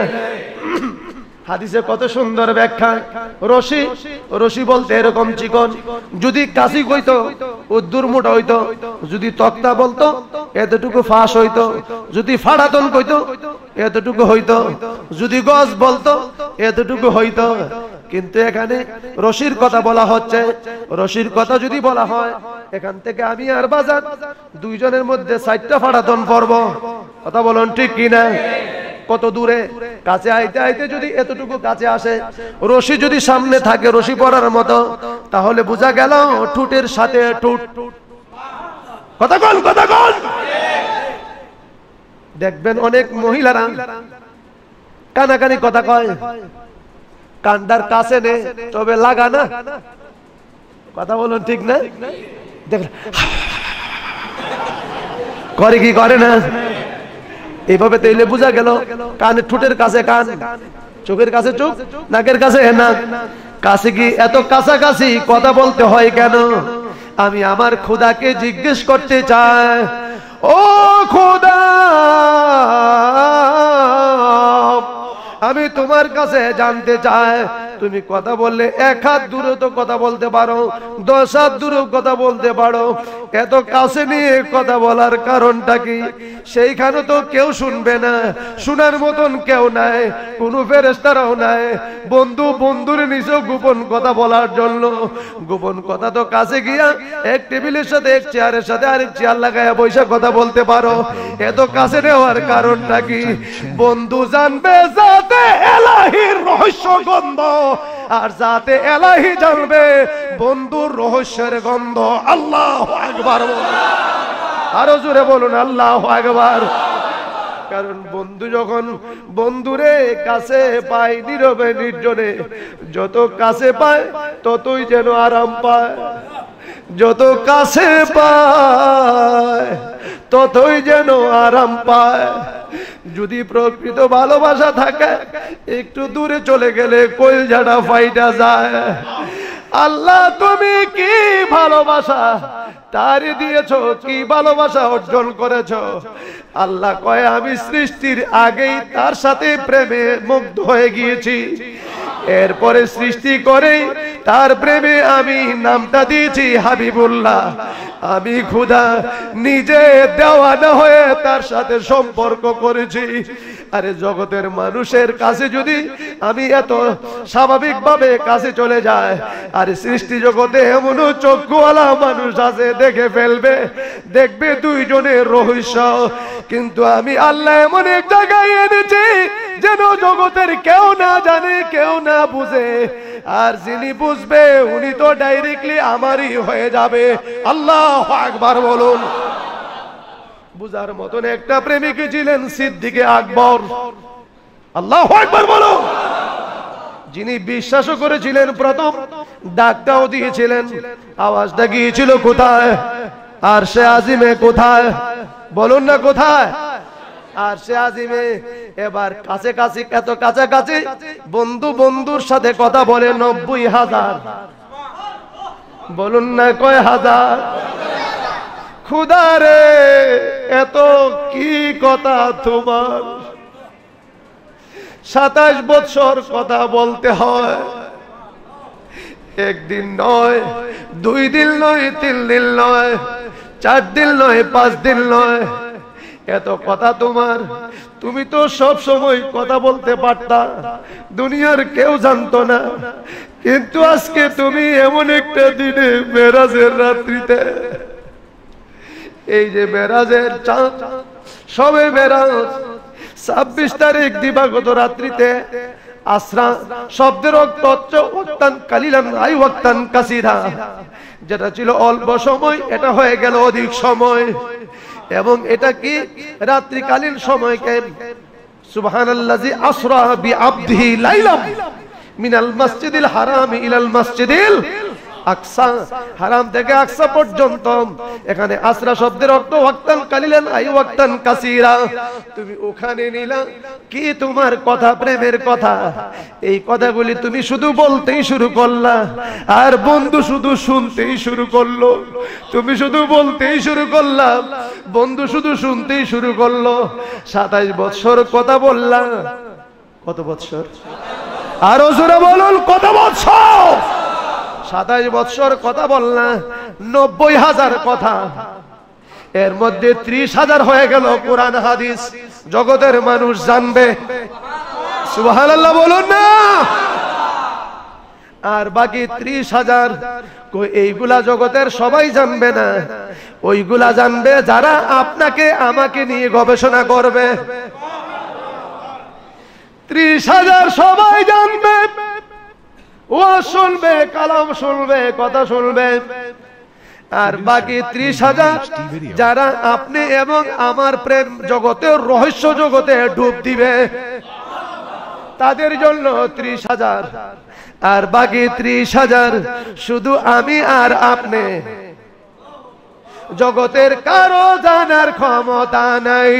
হাদিসে কত সুন্দর ব্যাখ্যা। রশি, রশি বলতে এরকম চিকন। যদি কাশি কইতো উদ্দুর মোটা হইতো, যদি তক্তা বলতো এতটুকু ফাঁস হইতো, যদি ফাড়াতন কইতো এতটুকু হইতো, যদি গজ বলতো এতটুকু হইতো। কিন্তু এখানে রশির কথা বলা হচ্ছে। রশির কথা যদি বলা হয়, এখান থেকে আমি আর বাজার দুইজনের মধ্যে 4টা ফাড়াতন পড়ব। কথা বলুন ঠিক কিনা? কত দূরে? কাছে আইতে আইতে যদি এতটুকু কাছে আসে, রশি যদি সামনে থাকে রশি পড়ার মতো, তাহলে বোঝা গেল ঠুটের সাথে ঠুট। কথা বল, কথা বল। দেখবেন অনেক মহিলারা কানাকানি কথা কয়, কান্ডার কাছে নে তবে লাগা না। কথা বলুন ঠিক না? দেখ করে কি করে না? এইভাবে তাইলে বোঝা গেল কানে ঠোঁটের কাছে কান, চোখের কাছে চোখ, নাকের কাছে নাক। কাছে কি এত কাছাকাছি কথা বলতে হয় কেন? আমি আমার খোদাকে জিজ্ঞেস করতে চাই, ও খোদা, আমি তোমার কাছে জানতে চাই, তুমি কথা বললে 1 হাত দূরে তো কথা বলতে পারো, 10 হাত দূরেও কথা বলতে পারো, এত কাছে নিয়ে কথা বলার কারণটা কি? সেইখানে তো কেউ শুনবে না, শোনার মতন কেউ নাই, কোনো ফেরেশতারাও নাই। বন্ধু বন্ধুর নিচেও গোপন কথা বলার জন্য, গোপন কথা তো কাছে গিয়া এক টেবিলের সাথে এক চেয়ারের সাথে আরেক চেয়ার লাগায়া বৈশা কথা বলতে পারো। এত কাছে নেওয়ার কারণটা কি? বন্ধু জানবে যাতে এলাহির রহস্য গন্ধ, আর যাতে এলাহি জানবে বন্ধুর রহস্যের গন্ধ। আল্লাহু আকবার। আরো জোরে বলুন আল্লাহু আকবার। কারণ বন্ধু যখন বন্ধুরে কাছে পায় নীরবে নির্জনে, যত কাছে পায় ততই যেন আরাম পায়, যত কাছে পায় ততই যেন আরাম পায়। যদি প্রকৃত ভালোবাসা থাকে, একটু দূরে চলে গেলে কলজাটা ফাইটা যায়। আল্লাহ তুমি কি ভালোবাসা তারে দিয়েছো, কি ভালোবাসা অর্জন করেছো। আল্লাহ কয় আমি সৃষ্টির আগেই তার সাথে প্রেমে মুগ্ধ হয়ে গিয়েছি, এরপরে সৃষ্টি করে তার প্রেমে আমি নামটা দিয়েছি হাবিবুল্লাহ। আমি খোদা নিজে দেওয়ানা হয়ে তার সাথে সম্পর্ক করেছি। আরে জগতের মানুষের কাছে যদি আমি এত স্বাভাবিকভাবে কাছে চলে যায়, আরে সৃষ্টি জগতে এমনও চক্ষুওয়ালা মানুষ আছে দেখে ফেলবে, দেখবে দুইজনের রহস্য। কিন্তু আমি আল্লাহ এমন এক জায়গায় এনেছি যেন জগতের কেউ না জানে, কেউ না বুঝে, আর যিনি বুঝবে উনি তো ডাইরেক্টলি আমারই হয়ে যাবে। আল্লাহু আকবার বলুন। বুঝার মতন একটা প্রেমিক ছিলেন সিদ্দিকে আকবর। আল্লাহু আকবার বলুন। যিনি বিশ্বাসও করেছিলেন, প্রথম ডাকটাও দিয়েছিলেন। আওয়াজটা গিয়েছিল কোথায়? আরশে আজিমে। কোথায় বলুন না, কোথায়? আরশে আজিমে। এবার কাছে কাছে, এত কাছাকাছি বন্ধু বন্ধুর সাথে কথা বলে 90,000। বলুন না কয় হাজার? খুদা রে এত কি কথা তোমার? 27 বছর কথা বলতে হয়, একদিন নয়, 2 দিন নয়, 3 দিন নয়, 4 দিন নয়, 5 দিন নয়, এত কথা তোমার। তুমি তো সব সময় কথা বলতে পারতা, দুনিয়ার কেউ জানতো না। কিন্তু আজকে তুমি এমন একটা দিনে, মেরাজের রাত্রিতে, এই যে মেরাজের চাঁদ, সবে মেরাজ 26 তারিখ দিবাগত রাত্রিতে আসরা শব্দের অর্থ হচ্ছে ওয়াক্তান কালিলান আই ওয়াক্তান কাসীরা, যেটা ছিল অল্প সময় এটা হয়ে গেল অধিক সময়। এবং এটা কি রাত্রিকালীন সময়কে সুবহানাল্লাযী আসরা বিআবদিহি লাইলাম মিনাল মাসজিদিল হারাম ইলাল মাসজিদিল আকসা, হারাম থেকে আকসা পর্যন্ত। এখানে আসরা শব্দের অর্থ ওয়াক্তান কালিলান আই ওয়াক্তান কাসীরা। তুমি ওখানে নিলা কি তোমার কথা, প্রেমের কথা। এই কথাগুলি তুমি শুধু বলতেই শুরু করলা, আর বন্ধু শুধু শুনতেই শুরু করলো। তুমি শুধু বলতেই শুরু করলা, বন্ধু শুধু শুনতেই শুরু করলো। 27 বছর কথা বললা। কত বছর? আরো জোরে বলুন, কত বছর? 27 বছর কথা বললা, 90,000 কথা। এর মধ্যে 30,000 হয়ে গেল কোরআন হাদিস, জগতের মানুষ জানবে, সুবহানাল্লাহ বলুন না। আর বাকি 30,000 এইগুলা জগতের সবাই জানবে না, ওইগুলা জানবে যারা আপনাকে আমাকে নিয়ে গবেষণা করবে। 30,000 সবাই জানবে, ওয়াজ শুনবে, কালাম শুনবে, কথা শুনবে। আর বাকি 30,000 যারা আপনি এবং আমার প্রেম জগতের রহস্য জগতে ডুব দিবে, তাদের জন্য 30,000। আর বাকি 30,000 শুধু আমি আর আপনি, জগতের কারো জানার ক্ষমতা নাই,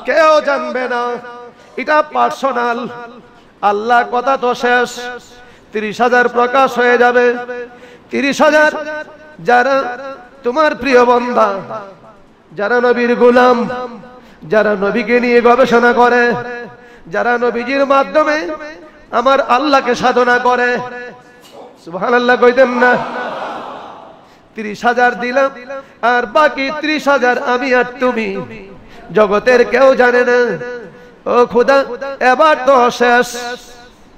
কেউ জানবে না, এটা পার্সোনাল। আল্লাহ কথা তো শেষ, 30,000 প্রকাশ হয়ে যাবে। 30,000 যারা তোমার প্রিয় বান্দা, যারা নবীর গোলাম, যারা নবীকে নিয়ে গবেষণা করে, যারা নবীজির মাধ্যমে আমার আল্লাহকে সাধনা করে, সুবহানাল্লাহ কইতেন না? 30,000 দিলাম, আর বাকি 30,000 আমি আর তুমি, জগতের কেউ জানে না। ও খোদা, এবার তো শেষ।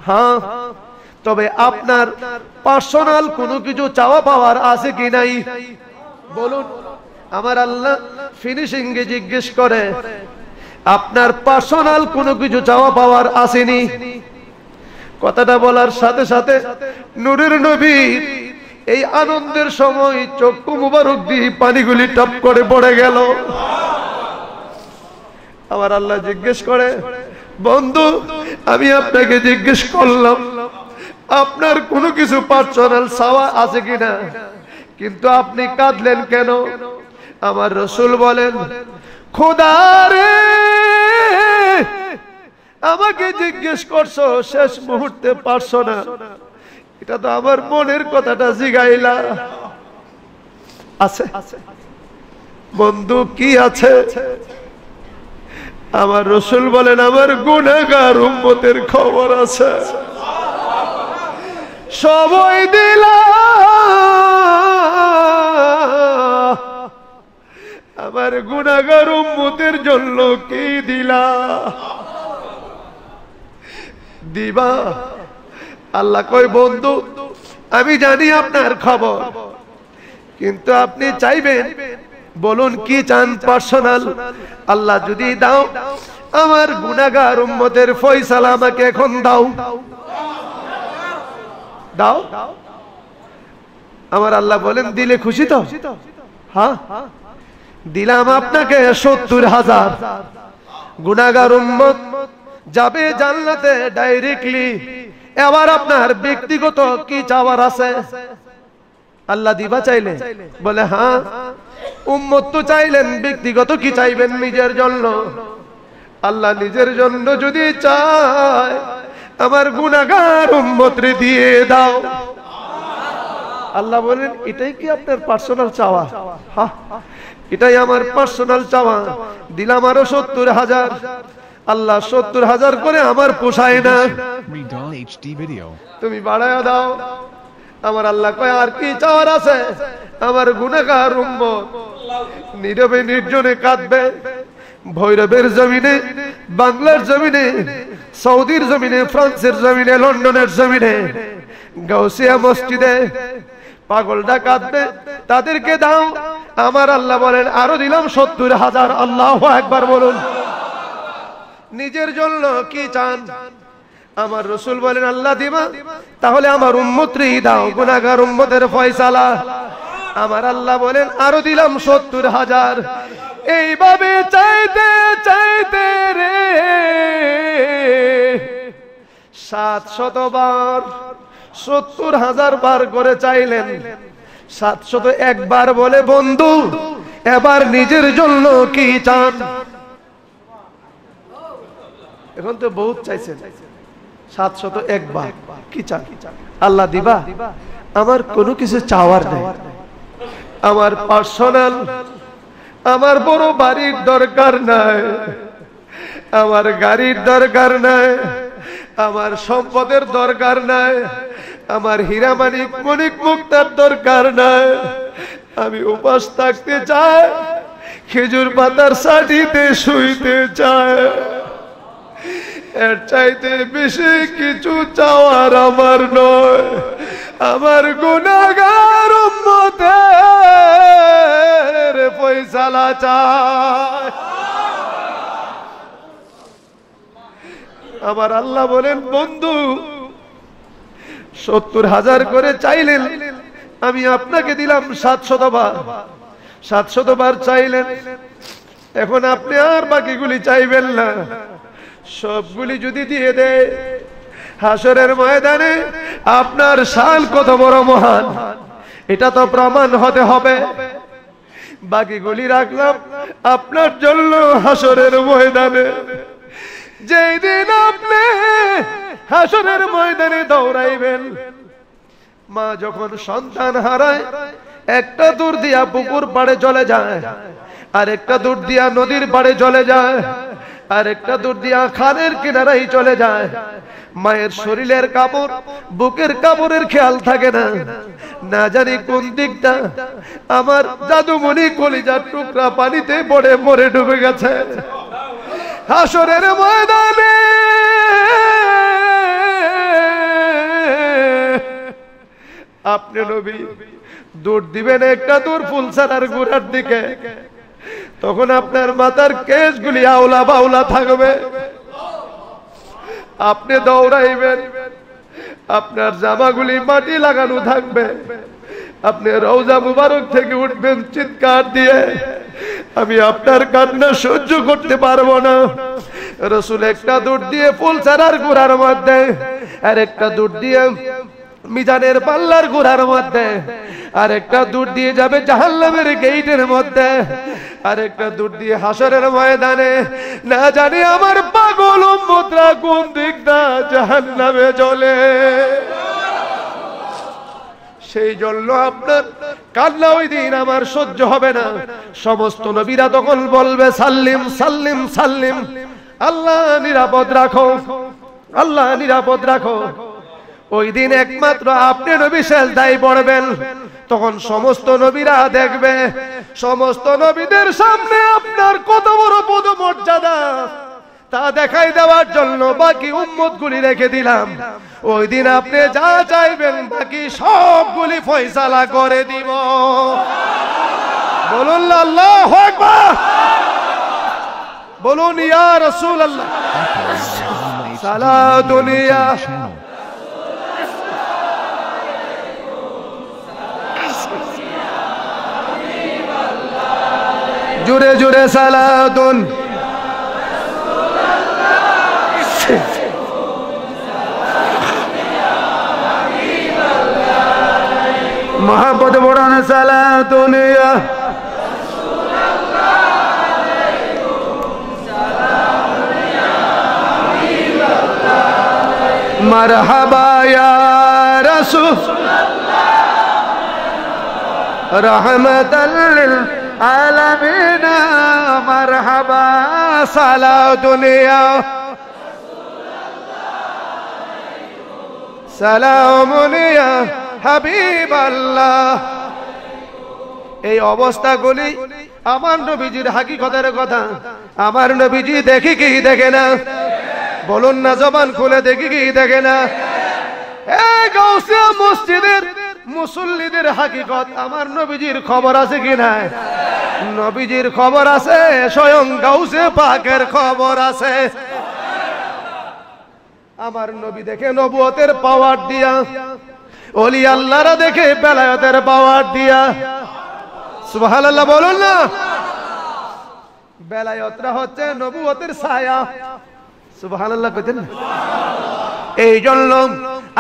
হ্যাঁ, তবে আপনার পার্সোনাল কোনো কিছু চাওয়া পাওয়ার আছে কি নাই বলুন? আমার আল্লাহ ফিনিশিং এ জিজ্ঞেস করে, আপনার পার্সোনাল কোনো কিছু চাওয়া পাওয়ার আসেনি? কথাটা বলার সাথে সাথে নূরের নবী এই আনন্দের সময় চক্ষু মুবারক দিয়ে পানিগুলি টপ করে পড়ে গেল। আমার আল্লাহ জিজ্ঞেস করে, বন্ধু আমি আপনাকে জিজ্ঞেস করলাম আপনার কোনো কিছু পার্সোনাল চাওয়া আছে কিনা, কিন্তু আপনি কাঁদলেন কেন? আমার রাসূল বলেন, খোদা রে, আমাকে জিজ্ঞেস করছো শেষ মুহূর্তে পার্সোনাল, এটা তো আমার মনের কথাটা জিগাইলা। আছে বন্ধু, কি আছে? আমার রাসূল বলেন, আমার গুনাহগার উম্মতের খবর আছে, সবাই দিলা, আমার গুনাহগার উম্মতের জন্য কি দিলা? দিবা? আল্লাহ কয়, বন্ধু আমি জানি আপনার খবর, কিন্তু আপনি চাইবেন, বলুন কি চান পার্সোনাল? আল্লাহ যদি দাও, আমার গুনাহগার উম্মতের ফয়সালা আমাকে এখন দাও, দাও। আমার আল্লাহ বলেন, দিলে খুশি তো? হ্যাঁ, দিলাম আপনাকে 70,000। গুনাহগার উম্মত যাবে জান্নাতে ডাইরেক্টলি। এবার আপনার ব্যক্তিগত কি চাওয়ার আছে? আল্লাহ দিবা চাইলে? বলে হ্যাঁ। উম্মত তো চাইলেন, ব্যক্তিগত কি চাইবেন? নিজের জন্য। আল্লাহ নিজের জন্য যদি চায়, আমার গুনাহগার উম্মতরে দিয়ে দাও। আল্লাহ বলেন, এটাই কি আপনার পার্সোনাল চাওয়া? হ্যাঁ, এটাই আমার পার্সোনাল চাওয়া। দিলাম আরো 70,000। আল্লাহ 70,000 করে আমার পোষায় না, তুমি বাড়ায়া দাও। আমার আল্লাহ কয়, আর কি চাওয়ার আছে? আমার গুনাহগার উম্মত নীরবে নির্জনে কাঁদবে, ভৈরবের জমিনে, বাংলার জমিনে, সৌদির জমিনে, ফ্রান্সের জমিনে, লন্ডনের জমিনে, গাউসিয়া মসজিদে পাগলটা কাঁদবে, তাদেরকে দাও। আমার আল্লাহ বলেন, আরো দিলাম 70,000। আল্লাহু আকবার বলুন। নিজের জন্য কি চান? আমার রাসূল বলেন, আল্লাহ দিবা, তাহলে আমার উম্মতরে দাও, গুনাহগার উম্মতের ফয়সালা। আমার আল্লাহ বলেন, আরো দিলাম 70,000। এইভাবে চাইতে চাইতে রে 700 বার, 70,000 বার করে চাইলেন। 701 বার বলে, বন্ধু এবার নিজের জন্য কি চান? এখন তো বহুত চাইছেন, 701 বার কি চান? আল্লাহ দিবা? আমার কোনো কিছু চাওয়ার নেই, আমার পার্সোনাল, আমার বড় বাড়ির দরকার নাই, আমার গাড়ির দরকার নাই, আমার সম্পদের দরকার নাই, আমার হীরা মানিক মণিক মুক্তার দরকার নাই, আমি উপাস থাকতে চাই, খেজুর পাতার সাটিতে শুইতে চাই, এর চাইতে বেশি কিছু চাওয়ার আমার নয়। আমার গুনাহগার উম্মতের ফয়সালা চাই। আমার আল্লাহ বলেন, বন্ধু 70,000 করে চাইলেন, আমি আপনাকে দিলাম 700 বার। 700 বার চাইলেন, এখন আপনি আর বাকিগুলি চাইবেন না, সবগুলি যদি দিয়ে দেয়, হাসরের ময়দানে আপনার শান কত বড় মহান এটা তো প্রমাণ হতে হবে। বাকিগুলি রাখলাম আপনার জন্য হাসরের ময়দানে। যেই দিন আপনি হাসরের ময়দানে দৌড়াইবেন, মা যখন সন্তান হারায়, একটা দূর দিয়া পুকুর পাড়ে চলে যায়, আর একটা দূর দিয়া নদীর পাড়ে চলে যায়, আর একটা দূর দিয়া খালের কিনারায় চলে যায়। মায়ের শরীরের কাপড়, বুকের কাপড়ের খেয়াল থাকে না, না জানি কোন দিকটা আমার জাদুমণি কলিজার টুকরা পানিতে পড়ে মরে ডুবে গেছে। হাসরের ময়দানে আপনি নবী দৌড় দিবেন একটা দূর ফুলছাড়ার গোড়ার দিকে, তখন আপনার মাথার কেশগুলি আওলা বাউলা থাকবে। আপনি দৌড়াইবেন, আপনার জামাগুলি মাটি লাগানো থাকবে, আপনি রওজা মুবারক থেকে উঠবেন চিৎকার দিয়ে, আমি আপনার কান্না সহ্য করতে পারবো না। রাসূল একটা দৌড় দিয়ে ফুলছাড়ার গোড়ার মধ্যে, আর একটা দৌড় দিয়ে মিজানের পাল্লার গোড়ার মধ্যে, আর একটা দূর দিয়ে যাবে জাহান্নামের গেটের মধ্যে, আর একটা দূর দিয়ে হাসরের ময়দানে। না জানি আমার পাগল উম্মতরা কোন দিকটা জাহান্নামে চলে। সেই জন্য আপনার কান্না ওই দিন আমার সহ্য হবে না। সমস্ত নবীরা তখন বলবে, সাল্লিম সাল্লিম সাল্লিম, আল্লাহ নিরাপদ রাখো, আল্লাহ নিরাপদ রাখো। ওই দিন একমাত্র আপনি নবী সেজদায় পড়বেন, তখন সমস্ত নবীরা দেখবে, সমস্ত নবীদের সামনে আপনার কত বড় পদমর্যাদা তা দেখাই দেওয়ার জন্য বাকি উম্মতগুলি রেখে দিলাম। ওই দিন আপনি যা চাইবেন বাকি সবগুলি ফয়সালা করে দিব। বলুন আল্লাহু আকবার, বলুন ইয়া রাসূলুল্লাহ। সালা দুনিয়া জুড়ে জুড়ে সালাতুন মোহাম্মদ বড়ান সালাতুন ইয়া মারহাবা ইয়া রাসূল রাহমাতাল লিল আলামিনা মারহাবা সালাতুন ইয়া সালামুন ইয়া হাবিবাল্লাহ। এই অবস্থাগুলি আমার নবীজির হাকিকতের কথা। আমার নবীজি দেখি কি দেখে না? বলুন না, জবান খুলে দেখি কি দেখে না? এই গাউসিয়া মসজিদের মুসল্লিদের হাকিকত আমার নবীজির খবর আছে কি না? নবীজির খবর আছে, স্বয়ং গাউসে পাকের খবর আছে। আমার নবী দেখে নবুয়তের পাওয়ার দিয়া, ওলি আল্লাহরা দেখে বেলায়েতের পাওয়ার দিয়া। সুবহানাল্লাহ বলুন না। বেলায়েতরা হচ্ছে নবুয়তের ছায়া। সুবহানাল্লাহ কইতেন না? এই জন্য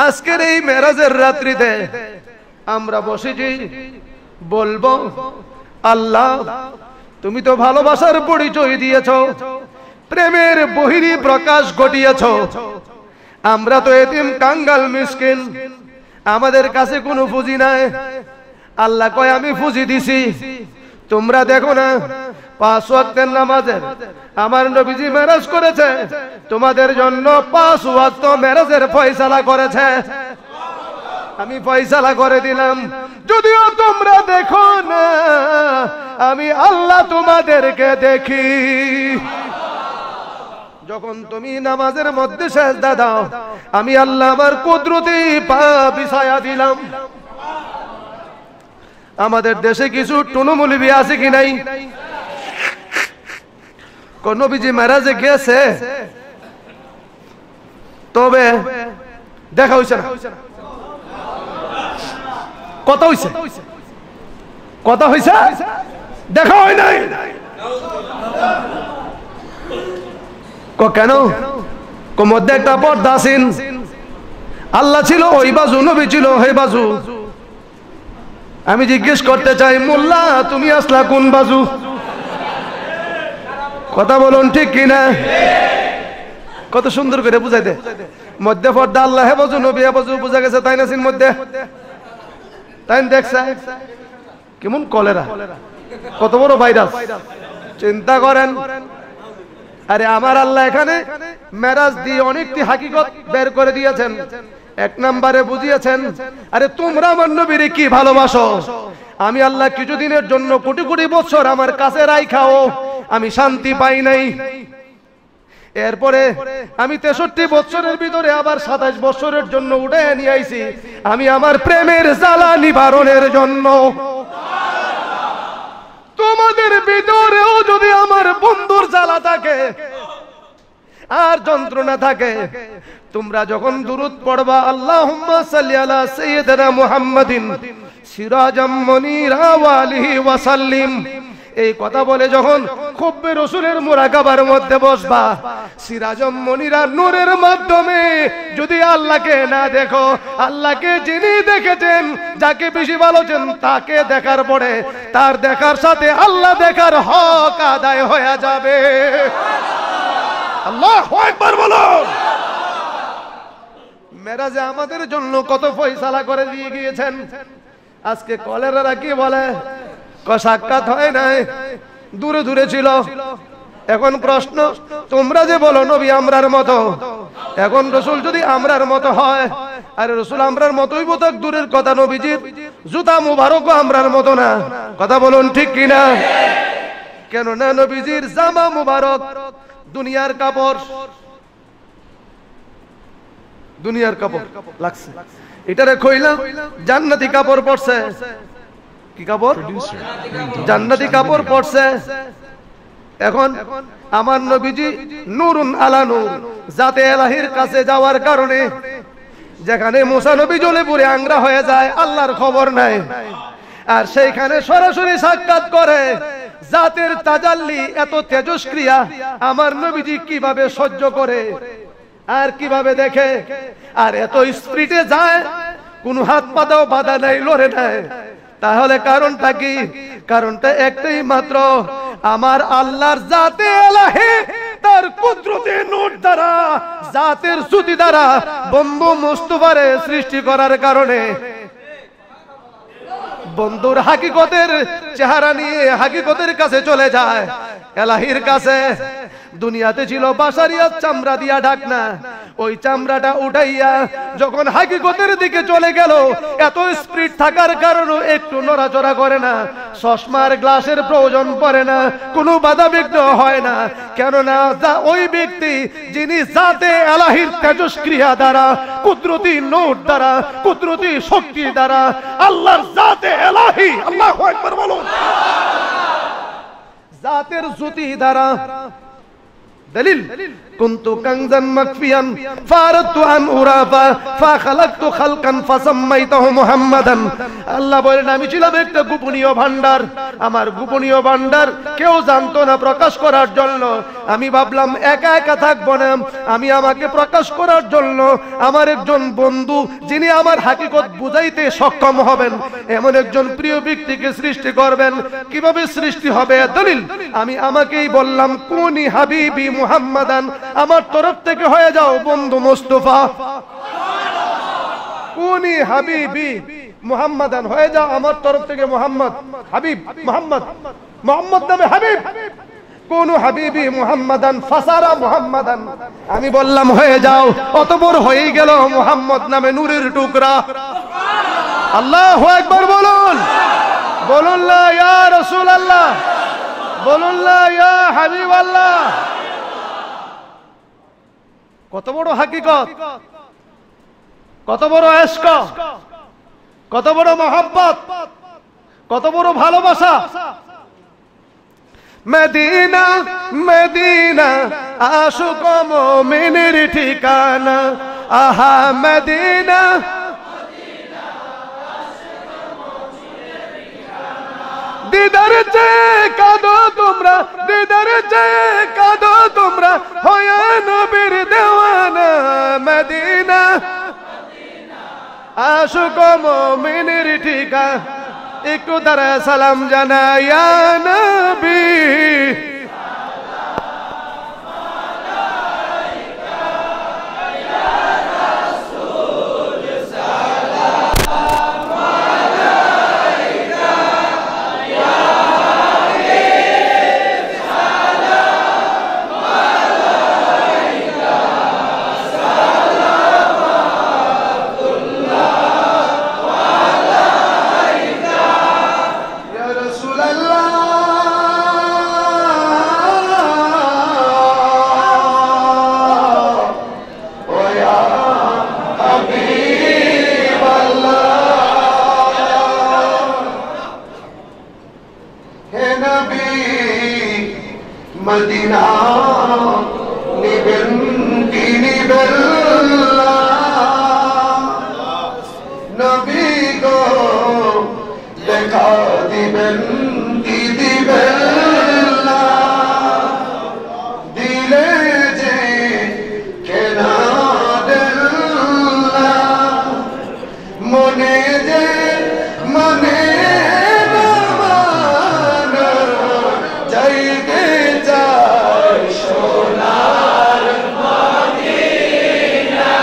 আজকের এই মেরাজের রাত্রিতে আমরা বসেছি, বলবো আল্লাহ তুমি তো ভালোবাসার পরিচয় দিয়েছ, প্রেমের বহিরি প্রকাশ ঘটিয়েছ। আমরা তো এতিম কাঙ্গাল মিসকিন, আমাদের কাছে কোনো পুঁজি নাই। আল্লাহ কয় আমি পুঁজি দিছি। তোমরা দেখো না 5 ওয়াক্তের নামাজের আমার নবীজি মেরাজ করেছে, তোমাদের জন্য 5 ওয়াক্ত মেরাজের ফয়সালা করেছে। আমি ফয়সালা করে দিলাম যদিও তোমরা দেখো না, আমি আল্লাহ তোমাদেরকে দেখি। যখন তুমি নামাজের মধ্যে সেজদা দাও, আমি আল্লাহ আমার কুদরতি পা বিছায়া দিলাম। আমাদের দেশে কিছু টুনু মৌলবি আছে কি নাই? কোন নবীজি মেরাজে গেছে, তবে দেখা হইছে না। কথা হইছে, কথা হইছে, দেখা হয় নাই। কেন? মধ্যে একটা পর্দা আছেন, আল্লাহ ছিল ওই বাজু, নবী ছিল ওই বাজু। আমি জিজ্ঞেস করতে চাই, মোল্লা তুমি আসলা কোন বাজু? কথা বলুন ঠিক কিনা? কত সুন্দর করে বুঝাই দে। মধ্যে পর্দা, আল্লাহ হে বাজু, নবী হে বাজু, বুঝা গেছে তাই না? সিন মধ্যে তাই দেখছে কেমন কলেরা, কত বড় ভাইরাস, চিন্তা করেন। আরে আমার আল্লাহ এখানে মেরাজ দিয়ে অনেকটি হাকিকত বের করে দিয়েছেন। এক নম্বরে বুঝিয়েছেন, আরে তোমরা আমার নবীরে কি ভালোবাসো। আমি আল্লাহ কিছুদিনের জন্য কোটি কোটি বছর আমার কাছে রাইখাও, আমি শান্তি পাই নাই। এরপরে আমি 63 বছরের ভিতরে আবার 27 বছরের জন্য উঠে নিয়ে আইছি, আমি আমার প্রেমের জ্বালা নিবারণের জন্য। তোমাদের ভিতরেও যদি আমার বন্ধুর জ্বালা থাকে আর যন্ত্রণা থাকে, তোমরা যখন দুরূদ পড়বা, আল্লাহুম্মা সাল্লি আলা সাইয়্যিদিনা মুহাম্মাদিন সিরাজাম মুনীরা ওয়া আলিহি ওয়া সাল্লিম, এই কথা বলে যখন খুব্বে রাসূলের মুরাকাবার মধ্যে বসবা, সিরাজাম মুনীরা নূরের মাধ্যমে যদি আল্লাহকে না দেখো, আল্লাহকে যিনি দেখেছেন, যাকে বেশি ভালোবাসেন, তাকে দেখার পরে তার দেখার সাথে আল্লাহ দেখার হক আদায় হয়ে যাবে। আল্লাহু আকবার বলুন। মেরাজে আমাদের জন্য কত ফয়সালা করে দিয়ে গিয়েছেন। আজকে কলেরারা কি বলে, সাক্ষাৎ হয় নাই, দূরে দূরে ছিল। এখন প্রশ্ন, তোমরা যে বলো নবী আমরার মতো, এখন রাসূল যদি আমরার মতো হয়, আরে রাসূল আমরার মতোই বোধক দূরের কথা, নবীজির জুতা মুবারকও আমরার মতো না। কথা বলুন ঠিক কিনা? কেন না? নবীজির জামা মুবারক দুনিয়ার কাপড়, দুনিয়ার কাপড় লাগছে, এটারে কইলাম জান্নাতি কাপড় পরছে। কি কাপড়? জান্নাতি কাপড় পরছে। এখন আমার নবীজি নূরুন আলা নূর, জাতে ইলাহির কাছে যাওয়ার কারণে যেখানে মুসা নবী জ্বলে পুড়ে আংরা হয়ে যায়, আল্লাহর খবর নাই, আর সেইখানে সরাসরি সাক্ষাৎ করে। জাতের তাজাল্লি এত তেজস্ক্রিয়া, আমার নবীজি কিভাবে সহ্য করে আর কিভাবে দেখে, আর এত স্পিডে যায়, কোন হাত পাতাও বাধা নাই, লড়ে নাই। তাহলে কারণটা কি? কারণটা একটাই মাত্র, আমার আল্লাহর জাতে ইলাহি তার কুদরতে নূর দ্বারা, জাতের জ্যোতি দ্বারা বন্ধু মুস্তাফারে সৃষ্টি করার কারণে বন্ধুর হাকিকতের চেহারা নিয়ে হাকিকতের কাছে চলে যায়, ইলাহির কাছে। দুনিয়াতে ছিল বাশারিয়াত চামড়া দিয়া ঢাকনা, ওই চামড়াটা উঠাইয়া যখন হাকিকতের দিকে চলে গেল, এত স্পিড থাকার কারণে একটু নড়াচড়া করে না, চশমার গ্লাসের প্রয়োজন পড়ে না, কোনো বাধা বিঘ্ন হয় না। কেননা ওই ব্যক্তি যিনি জাতে ইলাহির তেজস্ক্রিয়া দ্বারা, কুদরতি নূর দ্বারা, কুদরতি শক্তি দ্বারা, আল্লাহর জাতে ইলাহি, আল্লাহু আকবার বলুন, জাতের জ্যোতি দ্বারা। দলিল, কুনতু কানজান মাকফিয়ান ফারাদতু আন উরাফা ফাখালাকতু খালকান ফাসাম্মাইতাহু মুহাম্মাদান। আল্লাহ বলেন, আমি ছিলাম একটা গোপনীয় ভান্ডার, আমার গোপনীয় ভান্ডার কেউ জানতো না প্রকাশ করার জন্য। আমি ভাবলাম একা একা থাকবো না, আমি আমাকে প্রকাশ করার জন্য আমার একজন বন্ধু, যিনি আমার হাকিকত বুঝাইতে সক্ষম হবেন, এমন একজন প্রিয় ব্যক্তিকে সৃষ্টি করবেন। কিভাবে সৃষ্টি হবে? দলিল, আমি আমাকেই বললাম, কুনি হাবিবি মুহাম্মাদান, আমার তরফ থেকে হয়ে যাও বন্ধু মুস্তাফা। কুনি হাবিবি মুহাম্মাদান, হয়ে যাও আমার তরফ থেকে মুহাম্মদ, হাবিব মুহাম্মদ, মুহাম্মদ নামে হাবিব। কুনু হাবিবি মুহাম্মাদান ফাসারা মুহাম্মাদান, আমি বললাম হয়ে যাও, অতঃপর হয়ে গেল মুহাম্মদ নামে নূরের টুকরা। আল্লাহু আকবার বলুন, বলুন লা ইয়া রাসূলুল্লাহ, বলুন লা ইয়া হাবিবাল্লাহ। কত বড় হাকিকত, কত বড় ইশক, কত বড় মহব্বত, কত বড় ভালোবাসা। মদিনা মদিনা আশুক মুমিনের ঠিকানা, আহা মদিনা দিদার চেয়ে কাঁদো তোমরা, দিদার চেয়ে কাঁদো তোমরা, হয়ে নবীর দেওয়ানা। মদিনা আশুক মুমিনের ঠিকানা, একটু দ্বারা সালাম জানাই ইয়া নবী। মদিনা নিবেন কি নিবেন না, নবী গো দেখা দিবেন কি দিবেন না, দিলে যে কেনা দেন না, মনে যে মনে সোনার মদিনা।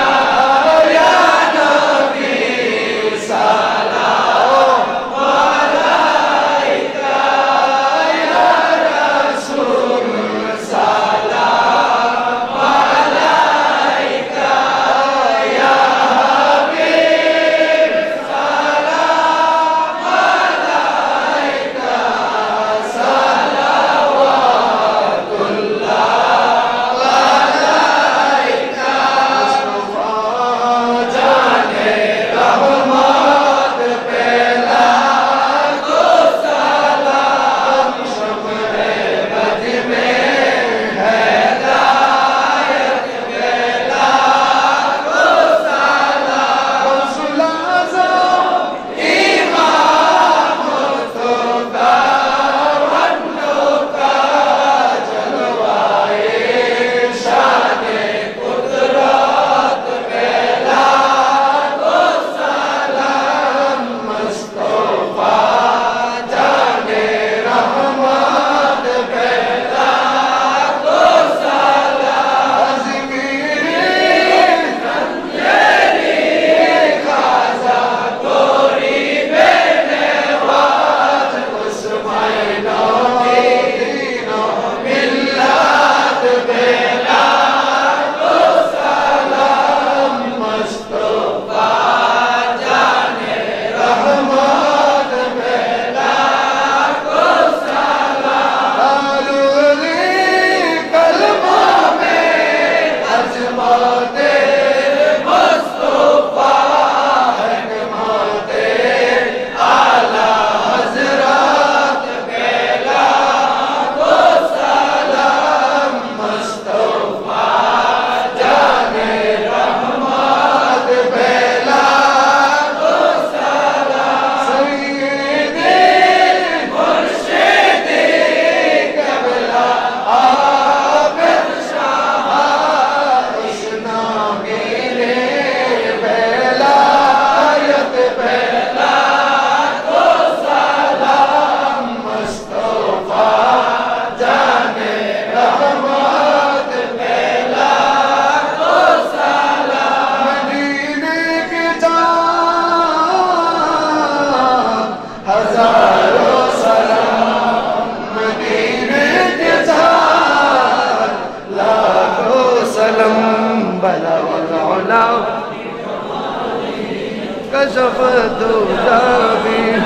كشفت دابي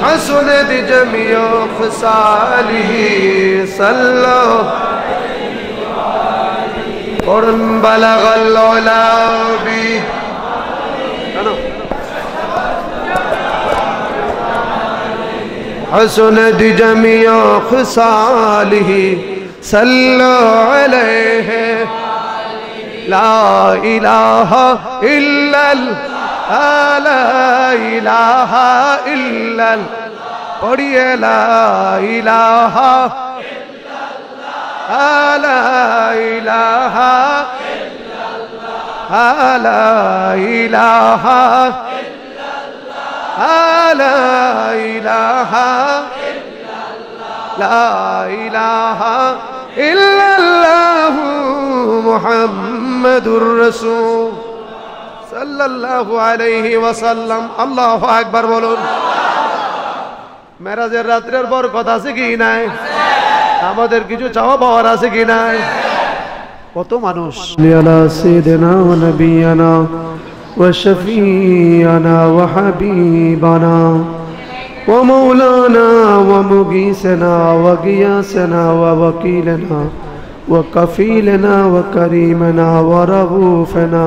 حسنت جميع خصاله صلوا قرن بلغ العلا بي حسنت جميع خصاله صلوا عليه لا إله إلا لا إله إلا پڑھیے لا إله لا إله لا إله لا إله لا إله إلا الله محمد الرسول صلى الله عليه وسلم الله أكبر বলুন মেরাজের রাতের বরকত আছে কি নাই আমাদের কিছু চাওয়া পাওয়ার আছে কি নাই কত মানুষ আলা সাইয়্যিদিনা ওয়া নাবিয়িনা ওয়া শাফিয়ানা ওয়া হাবিবানা ওয়া মাওলানা ওয়া মুগীসনা ওয়া গিয়াসনা ওয়া ওয়াকিলনা ওয়া কাফিলনা ওয়া কারীমনা ওয়া রাউফনা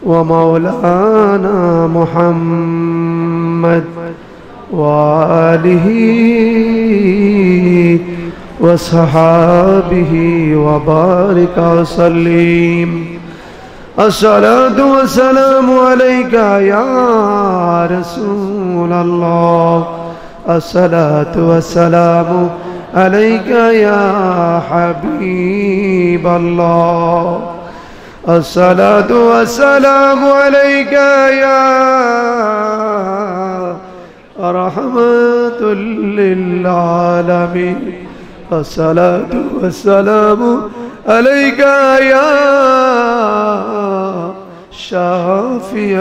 ওয়া মাওলানা মুহাম্মদ ওয়া আলিহি وصحابه وبارك وسلم الصلاة والسلام عليك يا رسول الله الصلاة والسلام عليك يا حبيب الله الصلاة والسلام عليك يا رحمة للعالمين الصلاة والسلام عليك يا شافي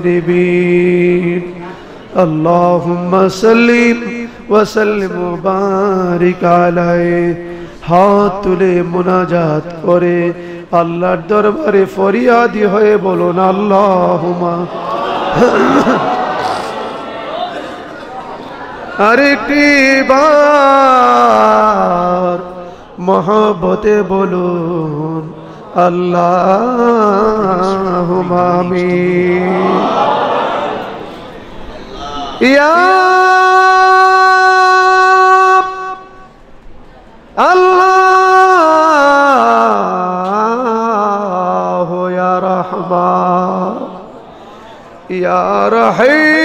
المجنبين اللهم صل وسلم وبارك عليه হাত তুলে মুনাজাত করে আল্লাহর দরবারে ফরিয়াদি হয়ে বলুন আল্লাহুম্মা আরেকটি বার মহব্বতে বলুন আল্লাহুম্মা আমিন ইয়া আল্লাহ ইয়া রহমান ইয়া রহিম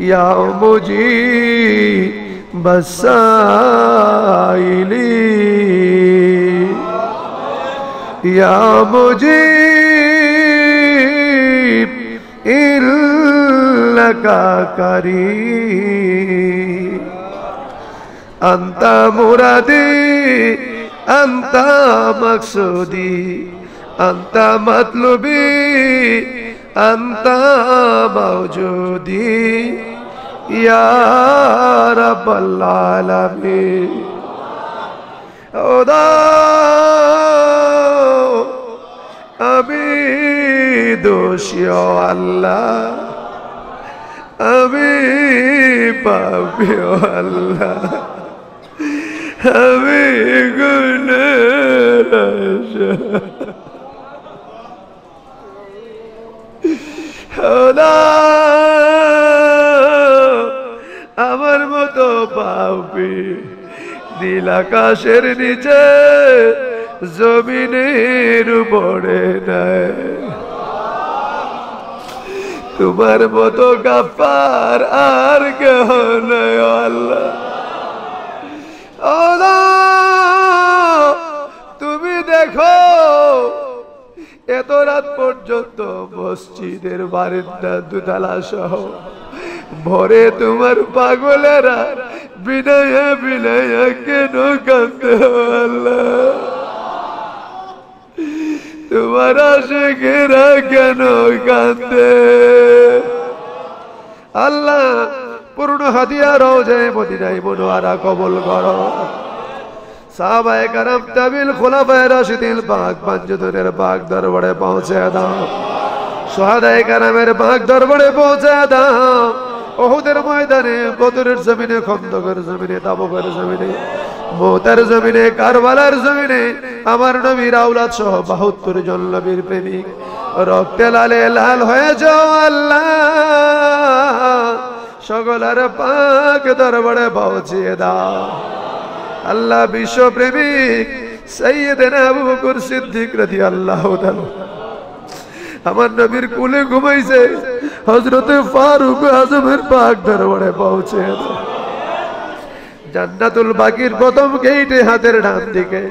ইয়া মুজিব السائلين ইয়া মুজিব ইল্লাকা কারীম আনতা মুরাদি আনতা মাকসুদি আনতা মাতলুবি আনতা মাওজুদি ইয়া রাব্বাল আলামিন ওদা আমি দোষী আল্লাহ আমি পাপী আল্লাহ আমি গুনাহগার খোদা আমার মতো পাপী নীল আকাশের নিচে জমিনের উপরে নাই তোমার মতো গাফফার আর কেহ নাই আল্লাহ আল্লাহ তুমি দেখো এত রাত পর্যন্ত মসজিদের বারান্দা দুতলা সহ ভোরে তোমার পাগলেরা বিনয়ে বিনয়ে কেন কাঁদতে আল্লাহ তোমার আশিকেরা কেন কাঁদতে আল্লাহ পূর্ণ হাদিয়া রওজায়ে মদিনায় মুনওয়ারা কবুল করো সাহাবায়ে کرام তাবিল খুলাফায়ে রাশিদিন পাক পঞ্চদরের পাক দরবারে পৌঁছে দাও শহাদায়ে کرامের পাক দরবারে পৌঁছে দাও উহুদের ময়দানে বদরের জমিনে খন্দকের জমিনে তাবুকের জমিনে মুতার জমিনে কারবালার জমিনে আমার নবীর আওলাদ সহ 72 জন নবীর প্রেমিক রক্তে লালে লাল হয়ে যাও আল্লাহ সকলের পাক দরবারে পৌঁছিয়ে দাও আল্লাহ বিশ্ব প্রেমিক সাইয়েদনা আবু বকর সিদ্দিক রাদিয়াল্লাহু তাআলা আমার নবীর কোলে ঘুমাইছে হযরত ফারুক আজমের পাক দরবারে পৌঁছে দাও জান্নাতুল বাকির প্রথম গেটে হাতের ডান দিকে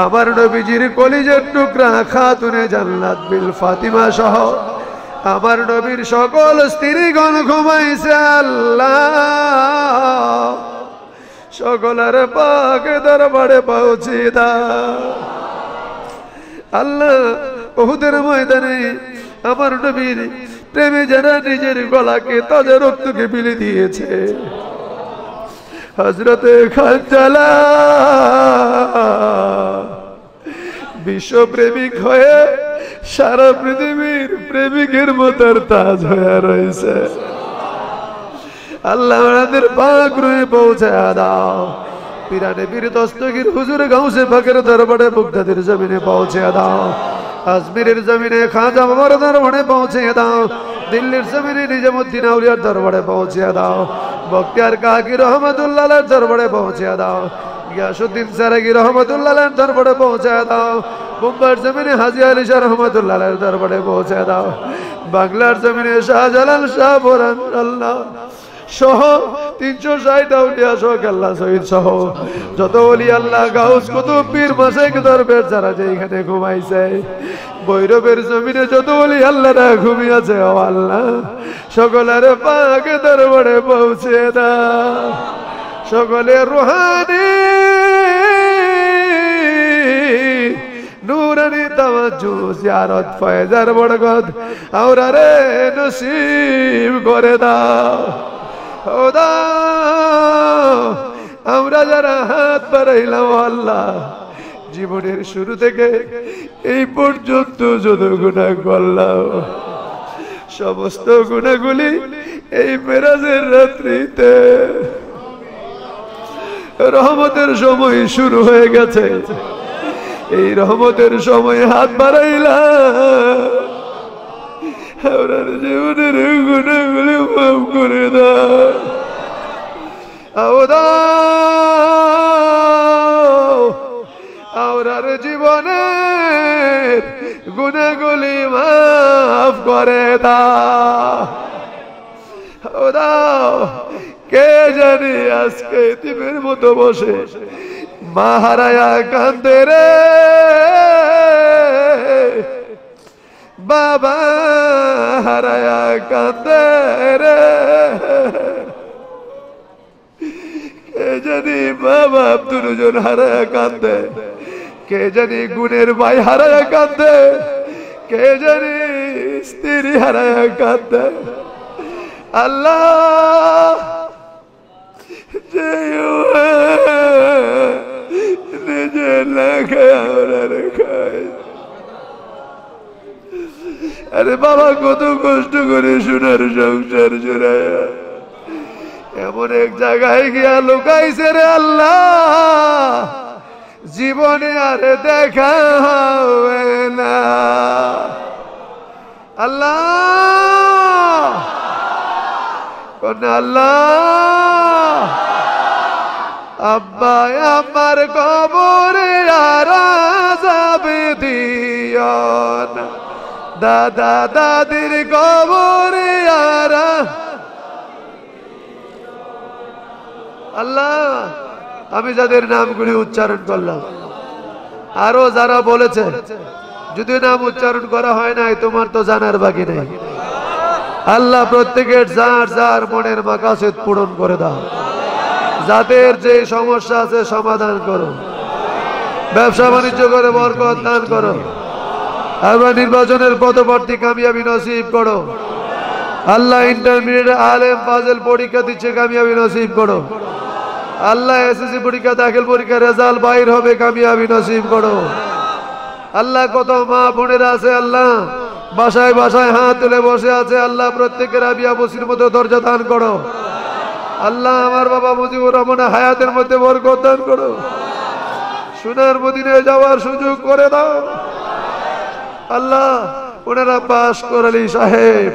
আমার নবীজির কলিজার টুকরা খাতুনে জান্নাত বিল ফাতিমা সহ আমার নবীর সকল স্ত্রীগণ ঘুমাইছে আল্লাহ সকলের পাক দরবারে পৌঁছে দাও আল্লাহ উহুদের ময়দানে আমার নবীর প্রেমে যারা নিজের গলাকে তাজা রক্তকে বিলি দিয়েছে হযরতে খানজালা বিশ্ব প্রেমিক হয়ে সারা পৃথিবীর প্রেমিকের মতোর তাজ হয়ে রয়েছে আল্লাহ আমাদের পাক রুহে পৌঁছে দাও পিরানে পীর দস্তগীর হুজুর গাউসে পাকের দরবারে মুগদাদের জমিনে পৌঁছে দাও আজমিরের জমিনে খাজা বাবার দরবারে পৌঁছে দাও দিল্লির জমিনে নিজামুদ্দিন আউলিয়ার দরবারে পৌঁছে দাও বখতিয়ার কাকি রহমাতুল্লাহ আলাইহির দরবারে পৌঁছে দাও গিয়াসউদ্দিন সারাগি রহমাতুল্লাহ আলাইহির দরবারে পৌঁছে দাও মুম্বাইয়ের জমিনে হাজী আলী শাহ রহমাতুল্লাহ আলাইহির দরবারে পৌঁছে দাও বাংলার জমিনে শাহজালাল শাহ বোরান আল্লাহ সহ 360 আউলিয়া সহ আল্লাহ শহীদ সহ যত ওলি আল্লাহ গাউস কুতুব পীর মাশায়েখ দরবার যারা যেখানে ঘুমাইছে বৈরবের জমিনে যত ওলি আল্লাহরা ঘুমিয়েছে ও আল্লাহ সকলের পাক দরবারে পৌঁছে দাও সকলের রুহানি নূরানি তাওয়াজ্জু জিয়ারত ফয়জার বরকত আওরারে নসিব করে দাও খোদা আমরা যারা হাত বাড়াইলাম আল্লাহ জীবনের শুরু থেকে এই পর্যন্ত যত গুনাহ করলাম সমস্ত গুনাহগুলি এই মেরাজের রাত্রিতে রহমতের সময় শুরু হয়ে গেছে এই রহমতের সময় হাত বাড়াইলাম আমার জীবনের গুনাহগুলি মাফ করে দাও আমার জীবনের গুনাহগুলি মাফ করে দাও কে জানি আজকে এতিমের মতো বসে মা হারায়া কান্দে রে বাবা হারায়া কান্দে রে কে জানি মা বাপ দুজন হারায়া কান্দে কে জানি গুণের ভাই হারায়া কান্দে কে জানি স্ত্রী হারায়া কান্দে আল্লাহ নিজে না খায় আমরা খাই আরে বাবা কত কষ্ট করে সোনার সংসার জোড়ায় এমন এক জায়গায় গিয়া লুকাইছে রে আল্লাহ জীবনে আর দেখা হবে না আল্লাহ কোন আল্লাহ আব্বা আমার কবরে আযাব দিও না দাদা দাদির কবরে আল্লাহ আমি যাদের নামগুলি উচ্চারণ করলাম আরো যারা বলেছে যদি নাম উচ্চারণ করা হয় নাই তোমার তো জানার বাকি নেই আল্লাহ প্রত্যেকের যার যার মনের মাকাসিদ পূরণ করে দাও যাদের যে সমস্যা আছে সমাধান করো ব্যবসা বাণিজ্য করে বরকত দান করো আমরা নির্বাচনের পদপ্রার্থী কামিয়াবি নসিব করো আল্লাহ ইন্টারমিডিয়েট আলেম ফাজেল পরীক্ষা দিচ্ছে কামিয়াবি নসিব করো আল্লাহ এসএসসি পরীক্ষা দাখিল পরীক্ষা রেজাল্ট বাইর হবে কামিয়াবি নসিব করো আল্লাহ কত মা বোনেরা আছে আল্লাহ বাসায় বাসায় হাত তুলে বসে আছে আল্লাহ প্রত্যেকের রাবিয়া বসির মতো দরজা দান করো আল্লাহ আমার বাবা মুজিবুর রহমানের হায়াতের মধ্যে বরকত দান করো সোনার মদিনায় যাওয়ার সুযোগ করে দাও আল্লাহ ওনারা পাশ করালি সাহেব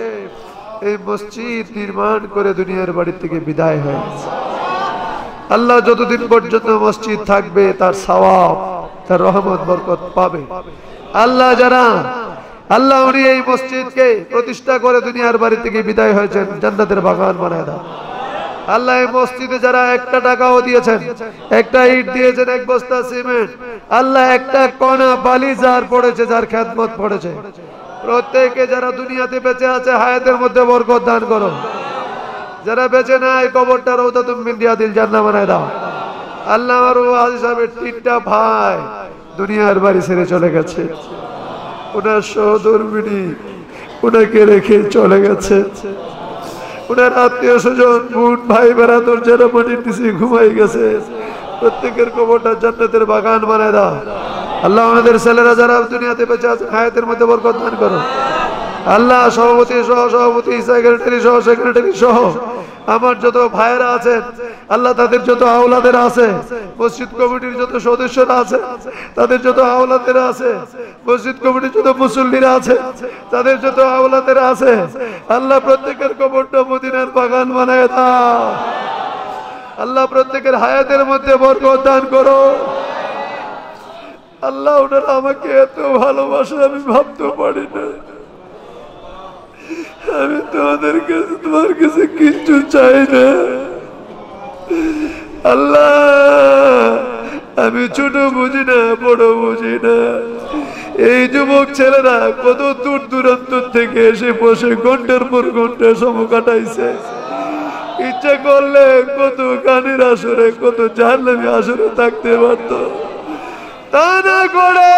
এই মসজিদ নির্মাণ করে দুনিয়ার বাড়ি থেকে বিদায় হয়েছে আল্লাহ যতদিন পর্যন্ত মসজিদ থাকবে তার সওয়াব তার রহমত বরকত পাবে আল্লাহ যারা আল্লাহ উনি এই মসজিদকে প্রতিষ্ঠা করে দুনিয়ার বাড়ি থেকে বিদায় হয়েছেন জান্নাতের বাগান বানায় দাও আল্লাহ এই মসজিদে যারা একটা টাকাও দিয়েছেন একটা ইট দিয়েছেন এক বস্তা সিমেন্ট আল্লাহ একটা কণা বালি যার পড়েছে যার খেদমত পড়েছে প্রত্যেকে যারা দুনিয়াতে বেঁচে আছে হায়াতের মধ্যে বরকত দান করো যারা বেঁচে নাই কবরটা রওদাতুম মিন রিয়াদিল জান্নাহ বানায় দাও আল্লাহ আমার ওয়াজি সাহেবের তিনটা ভাই দুনিয়ার বাড়ি ছেড়ে চলে গেছে ওনার সহধর্মিণী ওনাকে রেখে চলে গেছে ওনার আত্মীয় স্বজন বোন ভাই বেড়াতর যারা মাটির নিচে ঘুমাই গেছে প্রত্যেকের কবরটা জান্নাতের বাগান বানায় দাও আল্লাহ আমাদের ছেলেরা যারা দুনিয়াতে বেঁচে আছে হায়াতের মধ্যে বরকত দান করো আল্লাহ সভাপতি সহ সভাপতি সেক্রেটারি সহ আমার যত ভাইয়েরা আছেন আল্লাহ তাদের যত আওলাদেরা আছে মসজিদ কমিটির যত সদস্যরা আছে তাদের যত আওলাদেরা আছে মসজিদ কমিটির যত মুসল্লিরা আছে তাদের যত আওলাদেরা আছে আল্লাহ প্রত্যেকের কবরটা মদিনার বাগান বানায় দাও আল্লাহ প্রত্যেকের হায়াতের মধ্যে বরকত দান করো আল্লাহ ওনারা আমাকে এত ভালোবাসে আমি ভাবতে পারি না আমি তোমার কাছে কিচ্ছু চাই না আল্লাহ আমি ছোট বুঝি না বড় বুঝি না এই যুবক ছেলেরা কত দূর দূরান্ত থেকে এসে বসে ঘন্টার পর ঘন্টা সময় কাটাইছে ইচ্ছা করলে কত গানের আসরে কত জাহান্নামী আসরে থাকতে পারত তা না করে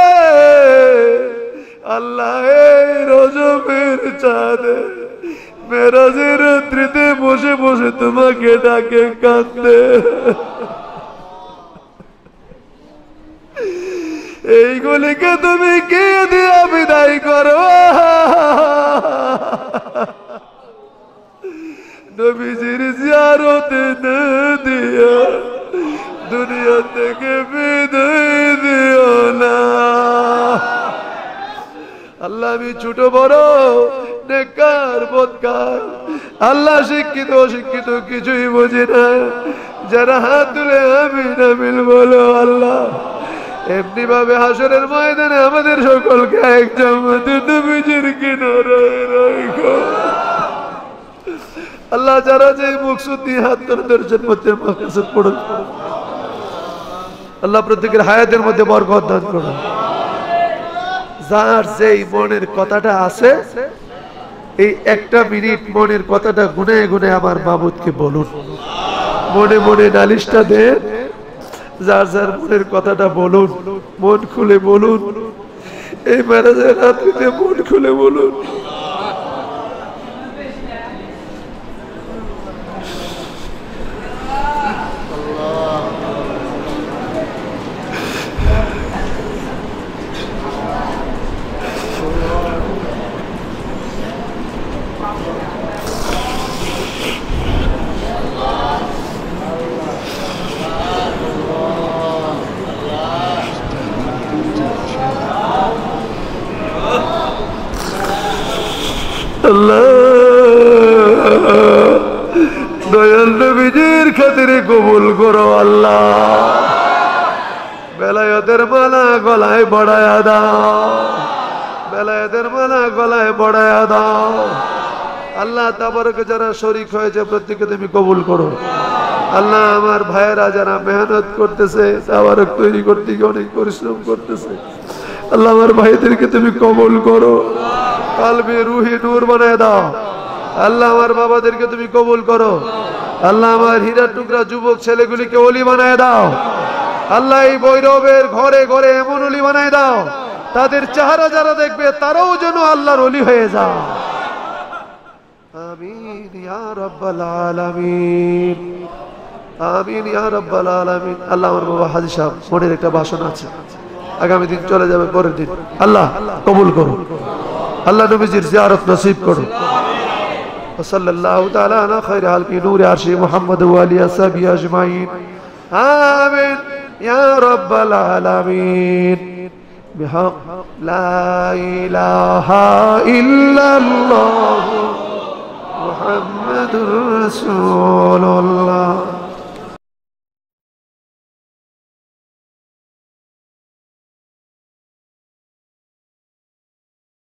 আল্লাহ এই রজবের চাঁদে মেরাজের রাত্রিতে বসে বসে তোমাকে ডাকে কাঁদতে এইগুলিকে তুমি কে দিয়া বিদায় করো নবীজির জিয়ারতে না দিয়া দুনিয়া থেকে বিদায় দিও না আল্লাহ আমি ছোট বড় নেককার বদকার আল্লাহ শিক্ষিত অশিক্ষিত কিছুই বুঝি না যারা হাত তুলে আমিন আমিন বলো আল্লাহ এমনি ভাবে হাসরের ময়দানে আমাদের সকলকে একজন নবীজির কিনারে রাখো আল্লাহ যারা যে মুকসুদ দিয়ে হাত ধরেছেন মধ্যে মাকসুদ পড়ুন আল্লাহ প্রত্যেকের হায়াতের মধ্যে বরকত দান করুন যার যেই মনের কথাটা আছে এই একটা মিনিট মনের কথাটা গুনে গুনে আমার মাবুদকে বলুন মনে মনে নালিশটা দেন যার যার মনের কথাটা বলুন মন খুলে বলুন এই মেরাজের রাত্রিতে মন খুলে বলুন দয়াল নবীজির খাতিরে কবুল করো আল্লাহ বেলায়েতের মালা গলায় বড়ায়া দাও বেলায়েতের মালা গলায় বড়ায়া দাও আল্লাহ তাবারক যারা শরীক হয়েছে প্রত্যেককে তুমি কবুল করো আল্লাহ আমার ভাইয়েরা যারা মেহনত করতেছে তাবারক তৈরি করতে গিয়ে অনেক পরিশ্রম করতেছে আল্লাহ আমার ভাইদেরকে তুমি কবুল করো কালবে রুহি নূর বানায় দাও আল্লাহ আমার বাবাদেরকে তুমি কবুল করো আল্লাহ আমার হীরা টুকরা যুবক ছেলেগুলিকে ওলি বানায় দাও আল্লাহ এই বৈরবের ঘরে ঘরে এমন ওলি বানায় দাও তাদের চেহারা যারা দেখবে তারাও যেন আল্লাহর ওলি হয়ে যায় আমিন ইয়া রাব্বাল আলামিন আমিন ইয়া রাব্বাল আলামিন। আল্লাহ আমার বাবা হাজী সাহেব মনের একটা ভাষণ আছে, আগামী দিন চলে যাবে, পরের দিন আল্লাহ কবুল করুন, আল্লাহ নবীজির জিয়ারত নসিব করুন। সাল্লাল্লাহু তাআলা আলা খায়রি হালকি নূরে আরশি মুহাম্মদ ওয়া আলিহি আসহাবি আজমাইন আমিন ইয়া রাব্বাল আলামিন। বিহক লা ইলাহা ইল্লাল্লাহ মুহাম্মাদুর রাসূলুল্লাহ।